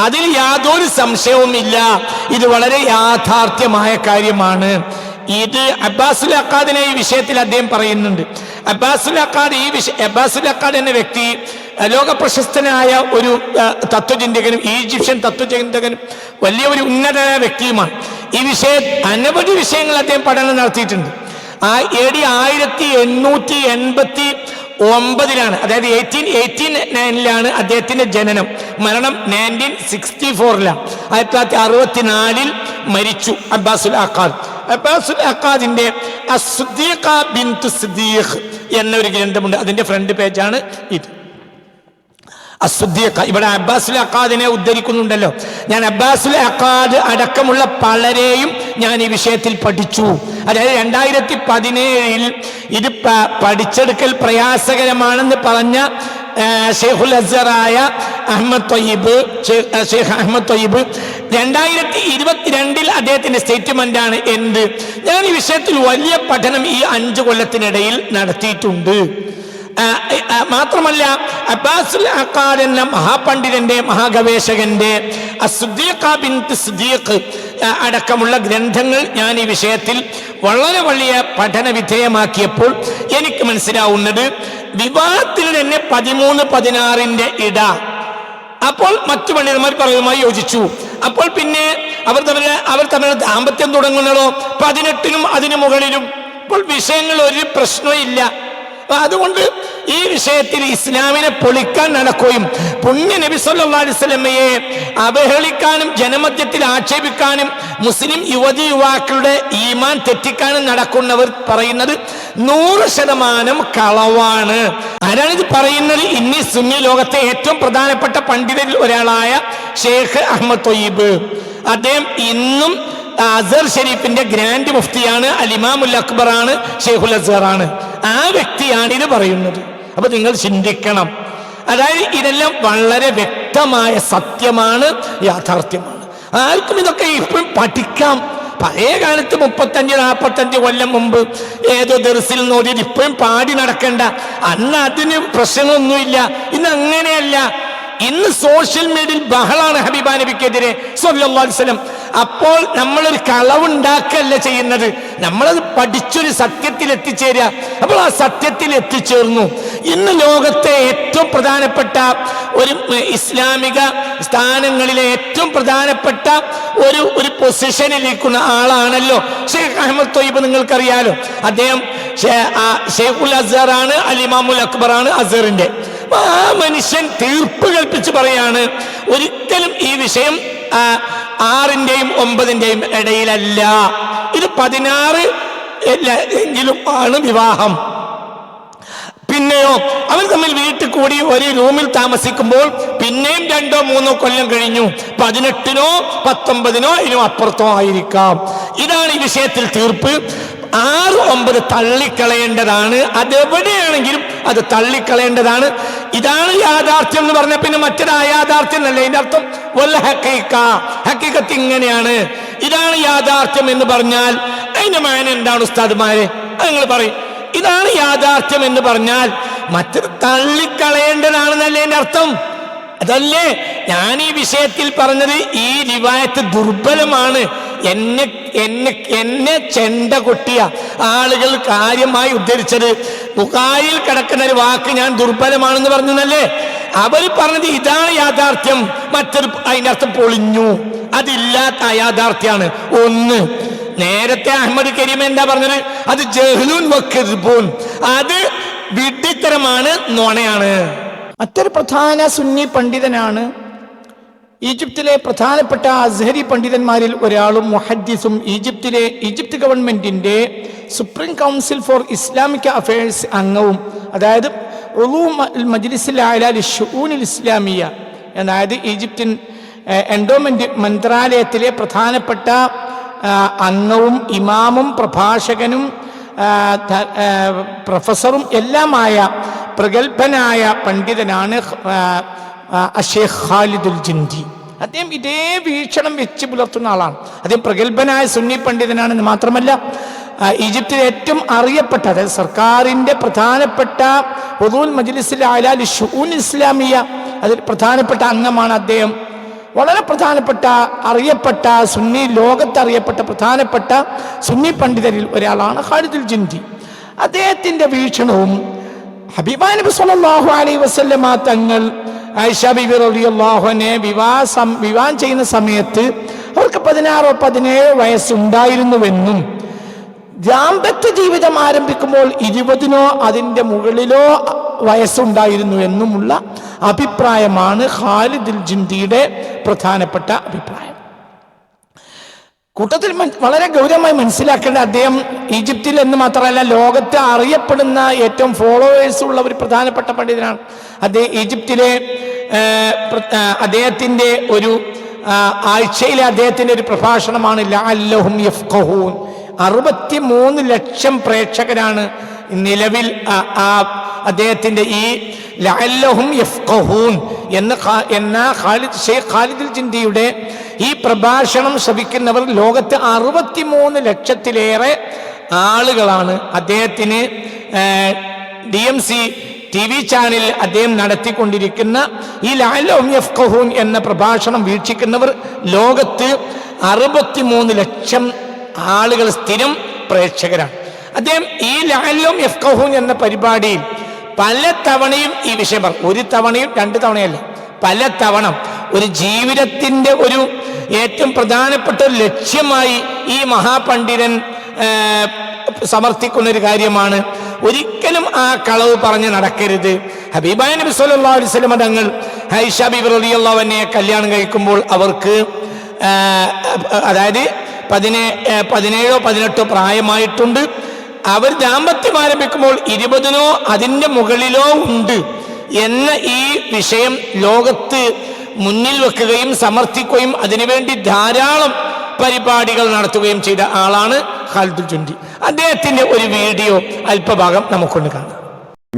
അതിൽ യാതൊരു സംശയവും ഇല്ല. ഇത് വളരെ യാഥാർത്ഥ്യമായ കാര്യമാണ്. ഇത് അബ്ബാസുൽ അഖാദിനെ ഈ വിഷയത്തിൽ അദ്ദേഹം പറയുന്നുണ്ട്. അബ്ബാസുൽ അഖാദ് എന്ന വ്യക്തി ലോക പ്രശസ്തനായ ഒരു തത്വചിന്തകനും ഈജിപ്ഷ്യൻ തത്വചിന്തകനും വലിയ ഒരു ഉന്നതനായ വ്യക്തിയുമാണ്. ഈ അനവധി വിഷയങ്ങൾ അദ്ദേഹം പഠനം നടത്തിയിട്ടുണ്ട്. AD 1889-ലാണ്, അതായത് 1889-ലാണ് അദ്ദേഹത്തിന്റെ ജനനം. മരണം 1964-ലാണ്. 1964-ൽ മരിച്ചു അബ്ബാസുൽ അഖാദ്. അബ്ബാസുൽ അഖാദിന്റെ അസ്സുദ്ദീഖ ബിൻതു സിദ്ദീഖ് എന്നൊരു ഗ്രന്ഥമുണ്ട്. അതിന്റെ ഫ്രണ്ട് പേജാണ് ഇത്. അസ്സുദ്ദീഖ ഇവിടെ അബ്ബാസുൽ അഖാദിനെ ഉദ്ധരിക്കുന്നുണ്ടല്ലോ. ഞാൻ അബ്ബാസുൽ അഖാദ് അടക്കമുള്ള പലരെയും ഞാൻ ഈ വിഷയത്തിൽ പഠിച്ചു. അതായത് 2017-ൽ ഇത് പഠിച്ചെടുക്കൽ പ്രയാസകരമാണെന്ന് പറഞ്ഞ ഷെയ്ഖുൽ അസ്ഹറായ ഷെയ്ഖ് അഹ്മദ് ത്വയ്യിബ് 2022-ൽ അദ്ദേഹത്തിന്റെ സ്റ്റേറ്റ്മെന്റ് ആണ് എന്ത്. ഞാൻ ഈ വിഷയത്തിൽ വലിയ പഠനം ഈ 5 കൊല്ലത്തിനിടയിൽ നടത്തിയിട്ടുണ്ട്. മാത്രമല്ല അബ്ബാസുൽ അഖാദ് എന്ന മഹാപണ്ഡിതന്റെ മഹാഗവേഷകന്റെ അസ്സുദ്ദീഖ ബിൻത് സിദ്ദീഖ് അടക്കമുള്ള ഗ്രന്ഥങ്ങൾ ഞാൻ ഈ വിഷയത്തിൽ വളരെ വലിയ പഠന വിധേയമാക്കിയപ്പോൾ എനിക്ക് മനസ്സിലാവുന്നത് വിവാഹത്തിൽ തന്നെ 13-16 ഇട. അപ്പോൾ മറ്റു പണ്ഡിതന്മാർ പറയുമായി യോജിച്ചു. അപ്പോൾ പിന്നെ അവർ തമ്മിൽ ദാമ്പത്യം തുടങ്ങുന്നതോ 18-നും അതിനു മുകളിലും. അപ്പോൾ വിഷയങ്ങൾ ഒരു പ്രശ്നവും ഇല്ല. അതുകൊണ്ട് ഈ വിഷയത്തിൽ ഇസ്ലാമിനെ പൊളിക്കാൻ നടക്കുകയും പുണ്യ നബി സല്ലല്ലാഹു അലൈഹി വസല്ലമയെ അവഹേളിക്കാനും ജനമധ്യത്തിൽ ആക്ഷേപിക്കാനും മുസ്ലിം യുവതിയുവാക്കളുടെ ഈമാൻ തെറ്റിക്കാനും നടക്കുന്നവർ പറയുന്നത് 100% കളവാണ്. ആരാണിത് പറയുന്നത്? ഇന്നീ സുന്നി ലോകത്തെ ഏറ്റവും പ്രധാനപ്പെട്ട പണ്ഡിതരിൽ ഒരാളായ ഷെയ്ഖ് അഹമ്മദ് ത്വയ്യിബ്. അദ്ദേഹം ഇന്നും അസർ ഷരീഫിന്റെ ഗ്രാൻഡ് മുഫ്തിയാണ്, അലിമാമുൽ അക്ബറാണ്, ഷെയ്ഖുൽ അസ്ഹറാണ്. ആ വ്യക്തിയാണ് ഇത് പറയുന്നത്. അപ്പൊ നിങ്ങൾ ചിന്തിക്കണം. അതായത് ഇതെല്ലാം വളരെ വ്യക്തമായ സത്യമാണ്, യാഥാർത്ഥ്യമാണ്. ആർക്കും ഇതൊക്കെ ഇപ്പോഴും പഠിക്കാം. പഴയ കാലത്ത് 35-45 കൊല്ലം മുമ്പ് ഏതോ ദർസിൽ നോക്കിയിട്ട് ഇപ്പോഴും പാടി നടക്കണ്ട. അന്ന് അതിന് പ്രശ്നമൊന്നുമില്ല. ഇന്ന് അങ്ങനെയല്ല. ഇന്ന് സോഷ്യൽ മീഡിയയിൽ ബഹളാണ് ഹബീബ നബിക്കെതിരെ സല്ലല്ലാഹു അലൈഹി വസല്ലം. അപ്പോൾ നമ്മളൊരു കളവുണ്ടാക്കല്ല ചെയ്യുന്നത്, നമ്മളത് പഠിച്ചൊരു സത്യത്തിൽ എത്തിച്ചേരുക. അപ്പോൾ ആ സത്യത്തിൽ എത്തിച്ചേർന്നു. ഇന്ന് ലോകത്തെ ഏറ്റവും പ്രധാനപ്പെട്ട ഒരു ഇസ്ലാമിക സ്ഥാനങ്ങളിലെ ഏറ്റവും പ്രധാനപ്പെട്ട ഒരു പൊസിഷനിലിരിക്കുന്ന ആളാണല്ലോ ഷെയ്ഖ് അഹമ്മദ് ത്വയ്യിബ്. നിങ്ങൾക്കറിയാലോ, അദ്ദേഹം ഷെയ്ഖുൽ അസ്ഹറാണ്, അലിമാമുൽ അക്ബറാണ് അസ്ഹറിന്റെ. ആ മനുഷ്യൻ തീർപ്പ് കൽപ്പിച്ച് പറയാണ്, ഒരിക്കലും ഈ വിഷയം 6-ന്റെയും 9-ന്റെയും ഇടയിലല്ല, ഇത് 16 എങ്കിലും ആണ് വിവാഹം. പിന്നെയോ അവർ തമ്മിൽ വീട്ടിൽ കൂടി ഒരു റൂമിൽ താമസിക്കുമ്പോൾ പിന്നെയും 2-3 കൊല്ലം കഴിഞ്ഞു, 18-നോ 19-നോ ഇതിനും അപ്പുറത്തോ ആയിരിക്കാം. ഇതാണ് ഈ വിഷയത്തിൽ തീർപ്പ്. 6-9 തള്ളിക്കളയേണ്ടതാണ്. അതെവിടെയാണെങ്കിലും അത് തള്ളിക്കളയേണ്ടതാണ്. ഇതാണ് യാഥാർത്ഥ്യം എന്ന് പറഞ്ഞ പിന്നെ മറ്റൊരു അയാഥാർത്ഥ്യം എന്നല്ല ഇതിന്റെ അർത്ഥം. വല്ല ഹക്കീക്കത്ത് ഇങ്ങനെയാണ്, ഇതാണ് യാഥാർത്ഥ്യം എന്ന് പറഞ്ഞാൽ അതിന്റെ മാന എന്താണ് ഉസ്താദ്മാരെ? അത് നിങ്ങൾ പറയും. ഇതാണ് യാഥാർത്ഥ്യം എന്ന് പറഞ്ഞാൽ മറ്റൊരു തള്ളിക്കളയേണ്ടതാണെന്നല്ലേ എന്റെ അർത്ഥം. അതല്ലേ ഞാൻ ഈ വിഷയത്തിൽ പറഞ്ഞത്. ഈ റിവായത്ത് ദുർബലമാണ്. എന്നെ ചെണ്ട കൊട്ടിയ ആളുകൾ കാര്യമായി ഉദ്ധരിച്ചത് ബുഖാരിയിൽ കിടക്കുന്ന ഒരു വാക്ക് ഞാൻ ദുർബലമാണെന്ന് പറഞ്ഞല്ലേ. അവർ പറഞ്ഞത് ഇതാണ് യാഥാർത്ഥ്യം, മറ്റൊരു അതിന്റെ അർത്ഥം പൊളിഞ്ഞു, അതില്ലാത്ത യാഥാർത്ഥ്യമാണ്. ഒന്ന്, നേരത്തെ അഹമ്മദ് കരീം എന്താ പറഞ്ഞത്? അത് ജഹ്ലുൻ വഖിർബുൻ, അത് വിഡ്ഢിത്തരമാണ്, നുണയാണ്. മറ്റൊരു പ്രധാന സുന്നി പണ്ഡിതനാണ്, ഈജിപ്തിലെ പ്രധാനപ്പെട്ട അസ്ഹരി പണ്ഡിതന്മാരിൽ ഒരാളും മുഹദ്ദിസും, ഈജിപ്ത് ഗവൺമെന്റിന്റെ supreme council four Islamic affairs അംഗവും, അതായത് ഉലൂം മജ്ലിസിൽ അഅ്ലാ ലിശ്ശുഊനിൽ ഇസ്ലാമിയ, അതായത് ഈജിപ്ഷ്യൻ എൻഡോമെന്റ് മന്ത്രാലയത്തിലെ പ്രധാനപ്പെട്ട അംഗവും ഇമാമും പ്രഭാഷകനും പ്രൊഫസറും എല്ലാമായ പ്രഗത്ഭനായ പണ്ഡിതനാണ് ഷെയ്ഖ് ഖാലിദുൽ ജിൻദി. അദ്ദേഹം ഇതേ വീക്ഷണം വെച്ച് പുലർത്തുന്ന ആളാണ്. അദ്ദേഹം പ്രഗത്ഭനായ സുന്നി പണ്ഡിതനാണെന്ന് മാത്രമല്ല ഈജിപ്തിലെ ഏറ്റവും അറിയപ്പെട്ട, അതായത് സർക്കാരിൻ്റെ പ്രധാനപ്പെട്ട ഉലൂൽ മജ്ലിസിൽ അഅ്ലാ ലിശ്ശുഊൻ ഇസ്ലാമിയ, അതിൽ പ്രധാനപ്പെട്ട അംഗമാണ് അദ്ദേഹം. വളരെ പ്രധാനപ്പെട്ട അറിയപ്പെട്ട സുന്നി ലോകത്തറിയപ്പെട്ട പ്രധാനപ്പെട്ട സുന്നി പണ്ഡിതരിൽ ഒരാളാണ് ഖാലിദുൽ ജിൻദി. അദ്ദേഹത്തിൻ്റെ വീക്ഷണവും ഹബീബ നബി സല്ലല്ലാഹു അലൈഹി വസല്ലമ തങ്ങൾ ആയിഷ ബിബി റളിയല്ലാഹു അൻഹയെ വിവാഹം ചെയ്യുന്ന സമയത്ത് അവർക്ക് 16-17 വയസ്സുണ്ടായിരുന്നുവെന്നും ദാമ്പത്യ ജീവിതം ആരംഭിക്കുമ്പോൾ 20-നോ അതിൻ്റെ മുകളിലോ വയസ്സുണ്ടായിരുന്നു എന്നുമുള്ള അഭിപ്രായമാണ് ഖാലിദുൽ ജിൻദിയുടെ പ്രധാനപ്പെട്ട അഭിപ്രായം. കൂട്ടത്തിൽ വളരെ ഗൗരവമായി മനസ്സിലാക്കേണ്ട, അദ്ദേഹം ഈജിപ്തിൽ എന്ന് മാത്രമല്ല ലോകത്ത് അറിയപ്പെടുന്ന ഏറ്റവും ഫോളോവേഴ്സ് ഉള്ള ഒരു പ്രധാനപ്പെട്ട പണ്ഡിതനാണ്. അദ്ദേഹം ഈജിപ്തിലെ അദ്ദേഹത്തിൻ്റെ ഒരു ആഴ്ചയിലെ അദ്ദേഹത്തിൻ്റെ ഒരു പ്രഭാഷണമാണ് ലഅല്ലഹും യഫ്ഖഹൂൻ. 63 ലക്ഷം പ്രേക്ഷകരാണ് നിലവിൽ അദ്ദേഹത്തിൻ്റെ ഈ ലഅല്ലഹും യഫ്ഖഹൂൻ എന്ന ഷെയ്ഖ് ഖാലിദുൽ ജിൻദിയുടെ ഈ പ്രഭാഷണം ശ്രവിക്കുന്നവർ ലോകത്ത് 63 ലക്ഷത്തിലേറെ ആളുകളാണ്. അദ്ദേഹത്തിന് DMC TV ചാനലിൽ അദ്ദേഹം നടത്തിക്കൊണ്ടിരിക്കുന്ന ഈ ലഅല്ലഹും യഫ്ഖഹൂൻ എന്ന പ്രഭാഷണം വീക്ഷിക്കുന്നവർ ലോകത്ത് 63 ലക്ഷം ആളുകൾ സ്ഥിരം പ്രേക്ഷകരാണ്. അദ്ദേഹം ഈ ലഅല്ലഹും യഫ്ഖഹൂൻ എന്ന പരിപാടിയിൽ പല തവണയും ഈ വിഷയം പറഞ്ഞു. ഒരു തവണയും 2 തവണയല്ല, പല തവണ ഒരു ജീവിതത്തിൻ്റെ ഒരു ഏറ്റവും പ്രധാനപ്പെട്ട ഒരു ലക്ഷ്യമായി ഈ മഹാപണ്ഡിതൻ സമർത്ഥിക്കുന്ന ഒരു കാര്യമാണ് ഒരിക്കലും ആ കളവ് പറഞ്ഞ് നടക്കരുത്. ഹബീബായ നബി സല്ലല്ലാഹു അലൈഹി വസല്ലം തങ്ങൾ ആയിഷ ബീവി റളിയല്ലാഹു അൻഹയെ കല്യാണം കഴിക്കുമ്പോൾ അവർക്ക് അതായത് 17-18 പ്രായമായിട്ടുണ്ട്. അവർ ദാമ്പത്യം ആരംഭിക്കുമ്പോൾ 20 അതിൻ്റെ മുകളിലോ ഉണ്ട് എന്ന ഈ വിഷയം ലോകത്ത് മുന്നിൽ വെക്കുകയും സമർത്ഥിക്കുകയും അതിനുവേണ്ടി ധാരാളം പരിപാടികൾ നടത്തുകയും ചെയ്ത ആളാണ് ഖാലിദുൽ ജുൻദി. അദ്ദേഹത്തിന്റെ ഒരു വീഡിയോ അല്പഭാഗം നമുക്കൊന്ന് കാണാം.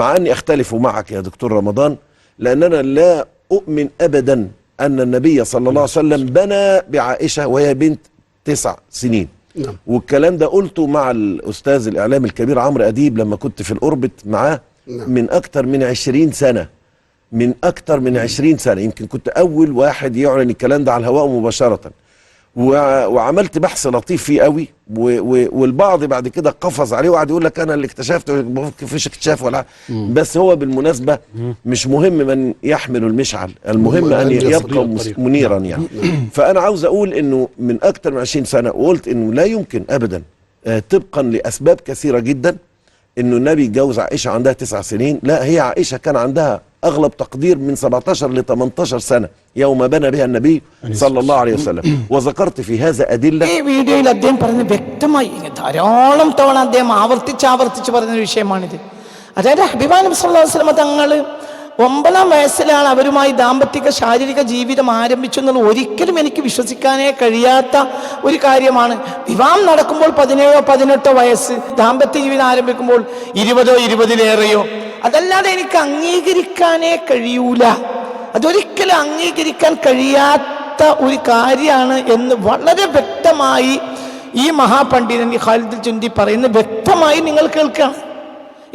مع أني أختلف معك يا دكتور رمضان لأننا لا أؤمن أبدا أن النبي صلى الله عليه وسلم بنى بعائشة وهي بنت 9 سنين. نعم. والكلام ده قلته مع الأستاذ الإعلام الكبير عمرو أديب لما كنت في الأوربت معاه. نعم. من أكتر من 20 سنة، من أكتر من 20 سنة. يمكن كنت أول واحد يعلن الكلام ده على الهواء مباشرة، وعملت بحث لطيف فيه قوي، والبعض بعد كده قفز عليه وقعد يقول لك انا اللي اكتشفته. مفيش اكتشاف ولا بس هو بالمناسبه مش مهم من يحمل المشعل، المهم ان يبقى منيرا يعني. فانا عاوز اقول انه من اكتر من 20 سنه وقلت انه لا يمكن ابدا طبقا لاسباب كثيره جدا انه النبي اتجوز عائشه عندها 9 سنين. لا، هي عائشه كان عندها اغلب تقدير من 17 ل 18 سنه يوم بنى بها النبي صلى الله عليه وسلم. وذكرت في هذا ادله. ഈ വീഡിയോയിൽ അദ്ദേഹം പറഞ്ഞ വ്യക്തമായി ധാരാളം തവണ അദ്ദേഹം ആവർത്തിച്ച് പറഞ്ഞ വിഷയമാണിത്. അതായത് ഹബീബായ നബി സല്ലല്ലാഹു അലൈഹി വസല്ലം തങ്ങൾ 9-ാം വയസ്സിലാണ് അവരുമായി ദാമ്പത്തിക ശാരീരിക ജീവിതം ആരംഭിച്ചു എന്നുള്ളത് ഒരിക്കലും എനിക്ക് വിശ്വസിക്കാനേ കഴിയാത്ത ഒരു കാര്യമാണ്. വിവാഹം നടക്കുമ്പോൾ 17-18 വയസ്സ്, ദാമ്പത്യ ജീവിതം ആരംഭിക്കുമ്പോൾ 20-20-ലേറെയോ, അതല്ലാതെ എനിക്ക് അംഗീകരിക്കാനേ കഴിയൂല. അതൊരിക്കലും അംഗീകരിക്കാൻ കഴിയാത്ത ഒരു കാര്യമാണ് എന്ന് വളരെ വ്യക്തമായി ഈ മഹാപണ്ഡിതൻ ഖാലിദുൽ ജുൻദി പറയുന്നത് വ്യക്തമായി നിങ്ങൾ കേൾക്കണം.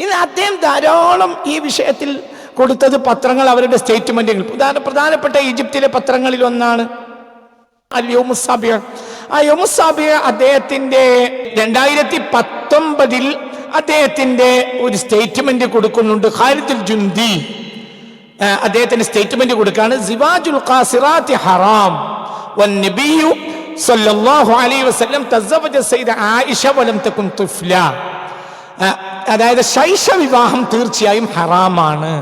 ഇനി അദ്ദേഹം ധാരാളം ഈ വിഷയത്തിൽ കൊടുത്തത് പത്രങ്ങൾ, അവരുടെ സ്റ്റേറ്റ്മെന്റുകൾ, പ്രധാനപ്പെട്ട ഈജിപ്തിലെ പത്രങ്ങളിൽ ഒന്നാണ് അൽ യൗമുസ് സാബിഅ. ആ യൗമുസ് സാബിഅ അദ്ദേഹത്തിന്റെ 2019 അദ്ദേഹത്തിന്റെ ഒരു സ്റ്റേറ്റ്മെന്റ് കൊടുക്കുന്നുണ്ട്. ഖാലിദുൽ ജുൻദി അദ്ദേഹത്തിന്റെ സ്റ്റേറ്റ്മെന്റ് കൊടുക്കാണ്. സിവാജുൽ ഖാസിറാത്തി ഹറാം വന്നബിയു സല്ലല്ലാഹു അലൈഹി വസല്ലം തസവ്വജ സയ്യിദ ആയിഷ വലം തകുൻ തുഫ്ല. അതായത് ശൈശ വിവാഹം തീർച്ചയായും ഹറാമാണ്.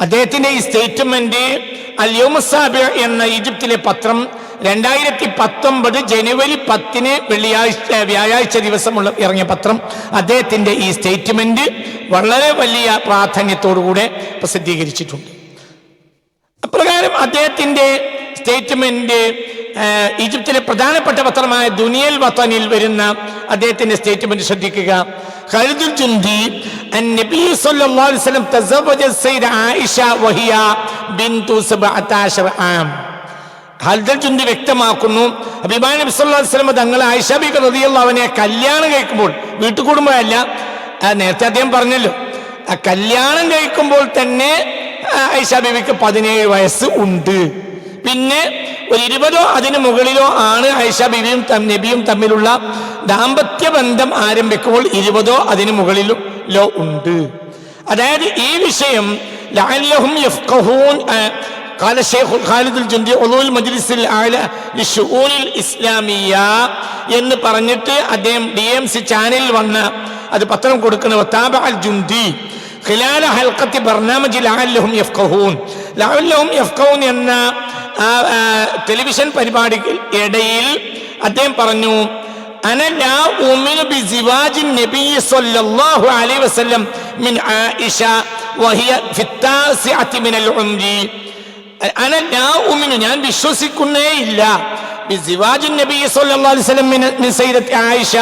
അദ്ദേഹത്തിന്റെ ഈ സ്റ്റേറ്റ്മെന്റ് അൽ യൗമുസ് സാബിഅ എന്ന ഈജിപ്തിലെ പത്രം 2019 ജനുവരി 10 വ്യാഴാഴ്ച ദിവസമുള്ള ഇറങ്ങിയ പത്രം അദ്ദേഹത്തിന്റെ ഈ സ്റ്റേറ്റ്മെന്റ് വളരെ വലിയ പ്രാധാന്യത്തോടുകൂടെ പ്രസിദ്ധീകരിച്ചിട്ടുണ്ട്. അപ്രകാരം അദ്ദേഹത്തിന്റെ സ്റ്റേറ്റ്മെന്റ് ഈജിപ്തിലെ പ്രധാനപ്പെട്ട പത്രമായ ദുനിയൽ വതനിൽ വരുന്ന അദ്ദേഹത്തിന്റെ സ്റ്റേറ്റ്മെന്റ് ശ്രദ്ധിക്കുക. ഖാലിദുൽ ജുൻദി അന്നബി സല്ലല്ലാഹു അലൈഹി വസല്ലം തസവ്വജ സയ്യിദ ആയിഷ വഹിയ ബിൻതു 17 ആം. ഖാലിദുൽ ജുൻദി വ്യക്തമാക്കുന്നു, ഹബീബായ നബി സല്ലല്ലാഹു അലൈഹി വസല്ലം തങ്ങൾ ആയിഷ ബീവി റളിയല്ലാഹു അൻഹയെ കല്യാണം കഴിക്കുമ്പോൾ, വീട്ടുകുടുംബമല്ല, നേരത്തെ അദ്ദേഹം പറഞ്ഞല്ലോ, കല്യാണം കഴിക്കുമ്പോൾ തന്നെ ആയിഷ ബീവിക്ക് 17 വയസ്സ് ഉണ്ട്. പിന്നെ ഒരു 20 അതിന് മുകളിലോ ആണ് ആയിഷ ബീവിയും നബിയും തമ്മിലുള്ള ദാമ്പത്യ ബന്ധം ആരംഭിക്കുമ്പോൾ 20 അതിന് മുകളിലോ ഉണ്ട്. അതായത് ഈ വിഷയം ലഅല്ലഹും യഫ്ഖഹൂൻ قال الشيخ خالد الجندي عضو المجلس الاعلى للشؤون الاسلاميه എന്ന് പറഞ്ഞിട്ട് അദ്ദേഹം DMC ചാനലിൽ വന്ന അത് പത്രം കൊടുക്കുന്ന വതാബ അൽ ജുൻദി ഖിലാല ഹൽഖത്തി ബർനാമജി ലഅല്ലഹും യഫ്ഖഹൂൻ എന്ന ടെലിവിഷൻ പരിപാടിക്ക് ഇടയിൽ അദ്ദേഹം പറഞ്ഞു, അന ലാ ഉമിനു ബിസിവാജി നബി സല്ലല്ലാഹു അലൈഹി വസല്ലം മിൻ ആയിഷ വഹിയ ഫിത്താസിഅതി മിനൽ ഉംരി. അന ലാ ഉമിനു, ഞാൻ വിശ്വസിക്കുന്നേ ഇല്ല, ബിസിവാജി നബി സല്ലല്ലാഹു അലൈഹി വസല്ലം മിൻ സയ്യിദത്തി ആയിഷ,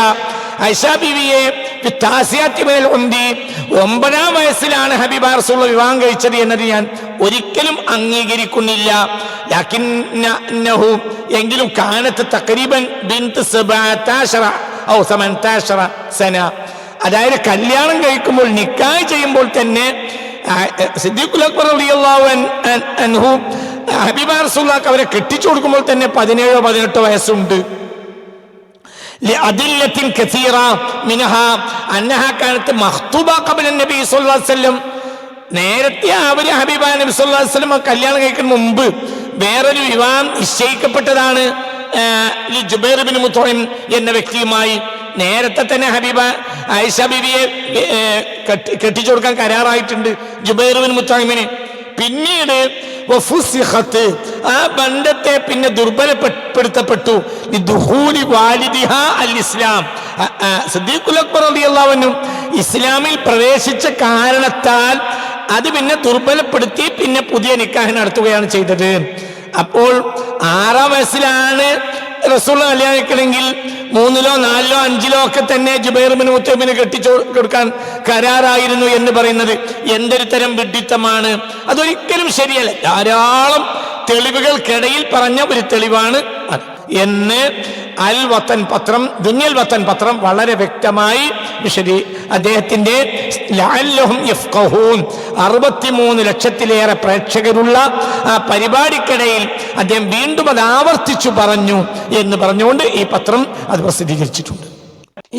ആയിഷ ബീവിയെ ഫിത്താസിഅതി മിനൽ ഉംരി 9-ാം വയസ്സിലാണ് ഹബീബ റസൂലുള്ളാഹി വിവാഹം കഴിച്ചത് എന്നത് ഞാൻ ഒരിക്കലും അംഗീകരിക്കുന്നില്ല. എങ്കിലും കാനത്ത് തഖരീബൻ ബിൻത് 17 ഔ 18 സന. അതായത് കല്യാണം കഴിക്കുമ്പോൾ നിക്കാഹ് ചെയ്യുമ്പോൾ തന്നെ സിദ്ദീഖുൽ അക്ബർ റളിയല്ലാഹു അൻഹു ഹബീബ റസൂലുള്ളാഹിക്ക് അവരെ കെട്ടിച്ചു കൊടുക്കുമ്പോൾ തന്നെ 17-18 വയസ്സുണ്ട്. لأدلة كثيرة منها أنها كانت مخطوبة قبل النبي صلى الله عليه وسلم. നേരത്തെ അവർ ഹബീബായ നബി സല്ലല്ലാഹു അലൈഹി വസല്ലം കല്യാണം കഴിക്കുന്ന മുമ്പ് വേറൊരു വിവാഹം നിശ്ചയിക്കപ്പെട്ടതാണ് ജുബൈർ ഇബ്നു മുത്ഇം എന്ന വ്യക്തിയുമായി. നേരത്തെ തന്നെ ഹബീബ ആയിഷ ബീവിയെ കെട്ടിച്ചു കൊടുക്കാൻ കരാറായിട്ടുണ്ട് ജുബൈർ ബിൻ മുത്തഇമിന്. പിന്നീട് ആ ബന്ധത്തെ പിന്നെ ദുർബലപ്പെടുത്തപ്പെട്ടു. സിദ്ദീഖുൽ അക്ബർ റളിയല്ലാഹു അൻഹു ഇസ്ലാമിൽ പ്രവേശിച്ച കാരണത്താൽ അത് പിന്നെ ദുർബലപ്പെടുത്തി പിന്നെ പുതിയ നിക്കാഹ് നടത്തുകയാണ് ചെയ്തത്. അപ്പോൾ 6-ാം വയസ്സിലാണ് റസൂൽ കല്യാണം കഴിക്കണമെങ്കിൽ 3-ലോ 4-ലോ 5-ലോ ഒക്കെ തന്നെ ജുബൈർ ബിൻ മുത്തഇമിന് കെട്ടിച്ചു കൊടുക്കാൻ കരാറായിരുന്നു എന്ന് പറയുന്നത് എന്തൊരു തരം വിഡ്ഢിത്തമാണ്! അതൊരിക്കലും ശരിയല്ല. ധാരാളം തെളിവുകൾക്കിടയിൽ പറഞ്ഞ ഒരു തെളിവാണ് അത് എന്ന് അൽ വത്തൻ പത്രം, ദുനിയൽ വത്തൻ പത്രം വളരെ വ്യക്തമായി അദ്ദേഹത്തിന്റെ ലഅല്ലഹും യഫ്ഖഹൂൻ 63 ലക്ഷത്തിലേറെ പ്രേക്ഷകരുള്ള ആ പരിപാടിക്കിടയിൽ അദ്ദേഹം വീണ്ടും അത് ആവർത്തിച്ചു പറഞ്ഞു എന്ന് പറഞ്ഞുകൊണ്ട് ഈ പത്രം അത് പ്രസിദ്ധീകരിച്ചിട്ടുണ്ട്.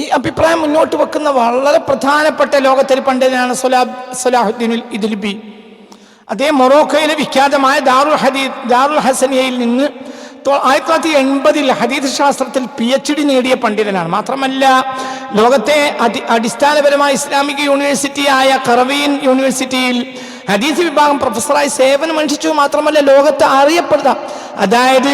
ഈ അഭിപ്രായം മുന്നോട്ട് വെക്കുന്ന വളരെ പ്രധാനപ്പെട്ട ലോകത്തിലെ പണ്ഡിതനാണ് സലാഹുദ്ദീനുൽ ഇദ്ലിബി. അദ്ദേഹം മൊറോക്കോയിലെ വിഖ്യാതമായ ദാറുൽ ഹസനിയയിൽ നിന്ന് 1980 ഹദീസ് ശാസ്ത്രത്തിൽ PhD നേടിയ പണ്ഡിതനാണ്. മാത്രമല്ല ലോകത്തെ അടിസ്ഥാനപരമായ ഇസ്ലാമിക യൂണിവേഴ്സിറ്റിയായ ഖറവീൻ യൂണിവേഴ്സിറ്റിയിൽ ഹദീസ് വിഭാഗം പ്രൊഫസറായി സേവനമനുഷ്ഠിച്ചു. മാത്രമല്ല ലോകത്തെ അറിയപ്പെടുന്ന, അതായത്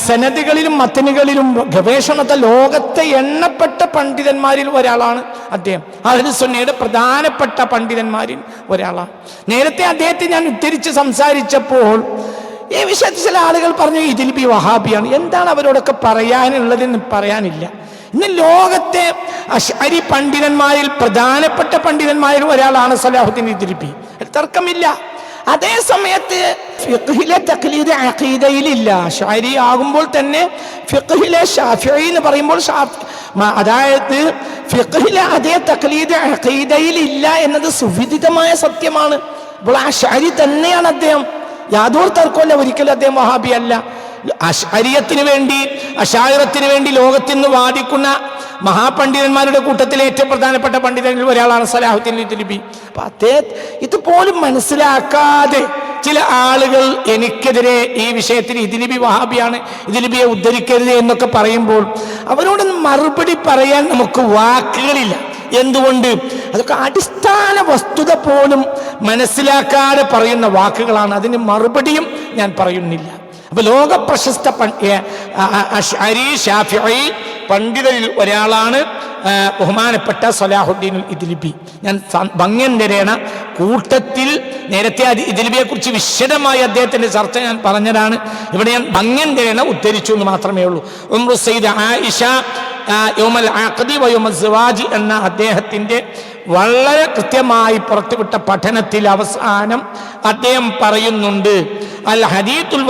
സനദുകളിലും മത്തനുകളിലും ഗവേഷണത്തെ ലോകത്തെ എണ്ണപ്പെട്ട പണ്ഡിതന്മാരിൽ ഒരാളാണ് അദ്ദേഹം. അഹ്ലു സുന്നയുടെ പ്രധാനപ്പെട്ട പണ്ഡിതന്മാരിൽ ഒരാളാണ്. നേരത്തെ അദ്ദേഹത്തെ ഞാൻ ഉദ്ധരിച്ച് സംസാരിച്ചപ്പോൾ ഈ വിഷയത്തിൽ ചില ആളുകൾ പറഞ്ഞു ഇദ്ലിബി വഹാബിയാണ്. എന്താണ് അവരോടൊക്കെ പറയാനുള്ളതെന്ന് പറയാനില്ല. ഇന്ന് ലോകത്തെ അശ്അരി പണ്ഡിതന്മാരിൽ പ്രധാനപ്പെട്ട പണ്ഡിതന്മാരിൽ ഒരാളാണ് സലാഹുദ്ദീൻ ഇദ്ലിബി, തർക്കമില്ല. അതേ സമയത്ത് ഫിഖ്ഹിലെ തഖ്ലീദ് അഖീദയിലില്ല. അശ്അരി ആകുമ്പോൾ തന്നെ ഫിഖ്ഹിലെ ശാഫിഈ എന്ന് പറയുമ്പോൾ അതായത് ഫിഖ്ഹിലെ അതേ തഖ്ലീദ് അഖീദയിലില്ല എന്നത് സുവിദിതമായ സത്യമാണ്. അപ്പോൾ അശ്അരി തന്നെയാണ് അദ്ദേഹം, യാതൊരു തർക്കമല്ല. ഒരിക്കലും അദ്ദേഹം വഹാബി അല്ല. അശ്അരിയത്തിന് വേണ്ടി, അശാഇറത്തിന് വേണ്ടി ലോകത്തിന്ന് വാദിക്കുന്ന മഹാപണ്ഡിതന്മാരുടെ കൂട്ടത്തിലെ ഏറ്റവും പ്രധാനപ്പെട്ട പണ്ഡിതനിൽ ഒരാളാണ് സലാഹുദ്ദീൻ ഇദ്ലിബി. അപ്പൊ അദ്ദേഹം ഇതുപോലും മനസ്സിലാക്കാതെ ചില ആളുകൾ എനിക്കെതിരെ ഈ വിഷയത്തിൽ ഇദ്ലിബി വഹാബിയാണ്, ഇദ്ലിബിയെ ഉദ്ധരിക്കരുത് എന്നൊക്കെ പറയുമ്പോൾ അവരോടൊന്നും മറുപടി പറയാൻ നമുക്ക് വാക്കുകളില്ല. എന്തുകൊണ്ട്? അതൊക്കെ അടിസ്ഥാന വസ്തുത പോലും മനസ്സിലാക്കാതെ പറയുന്ന വാക്കുകളാണ്. അതിന് മറുപടിയും ഞാൻ പറയുന്നില്ല. അപ്പൊ ലോക പ്രശസ്ത അശ്അരി ശാഫിഈ പണ്ഡിതരിൽ ഒരാളാണ് ബഹുമാനപ്പെട്ട സലാഹുദ്ദീനുൽ ഇദ്ലിബി. ഞാൻ ഭംഗ്യം തരേണ കൂട്ടത്തിൽ നേരത്തെ ഇദ്ലിബിയെ കുറിച്ച് വിശദമായി അദ്ദേഹത്തിന്റെ ചർച്ച ഞാൻ പറഞ്ഞതാണ്. ഇവിടെ ഞാൻ ഭംഗ്യം തരേണ ഉദ്ധരിച്ചു എന്ന് മാത്രമേ ഉള്ളൂ. ഉംറു സയ്യിദ ആയിഷ യൗമൽ അഖദി വ യൗമൽ സിവാജി എന്ന അദ്ദേഹത്തിന്റെ വളരെ കൃത്യമായി പുറത്തുവിട്ട പഠനത്തിൽ അവസാനം അദ്ദേഹം പറയുന്നുണ്ട്, അൽ ഹദീത്തുൽ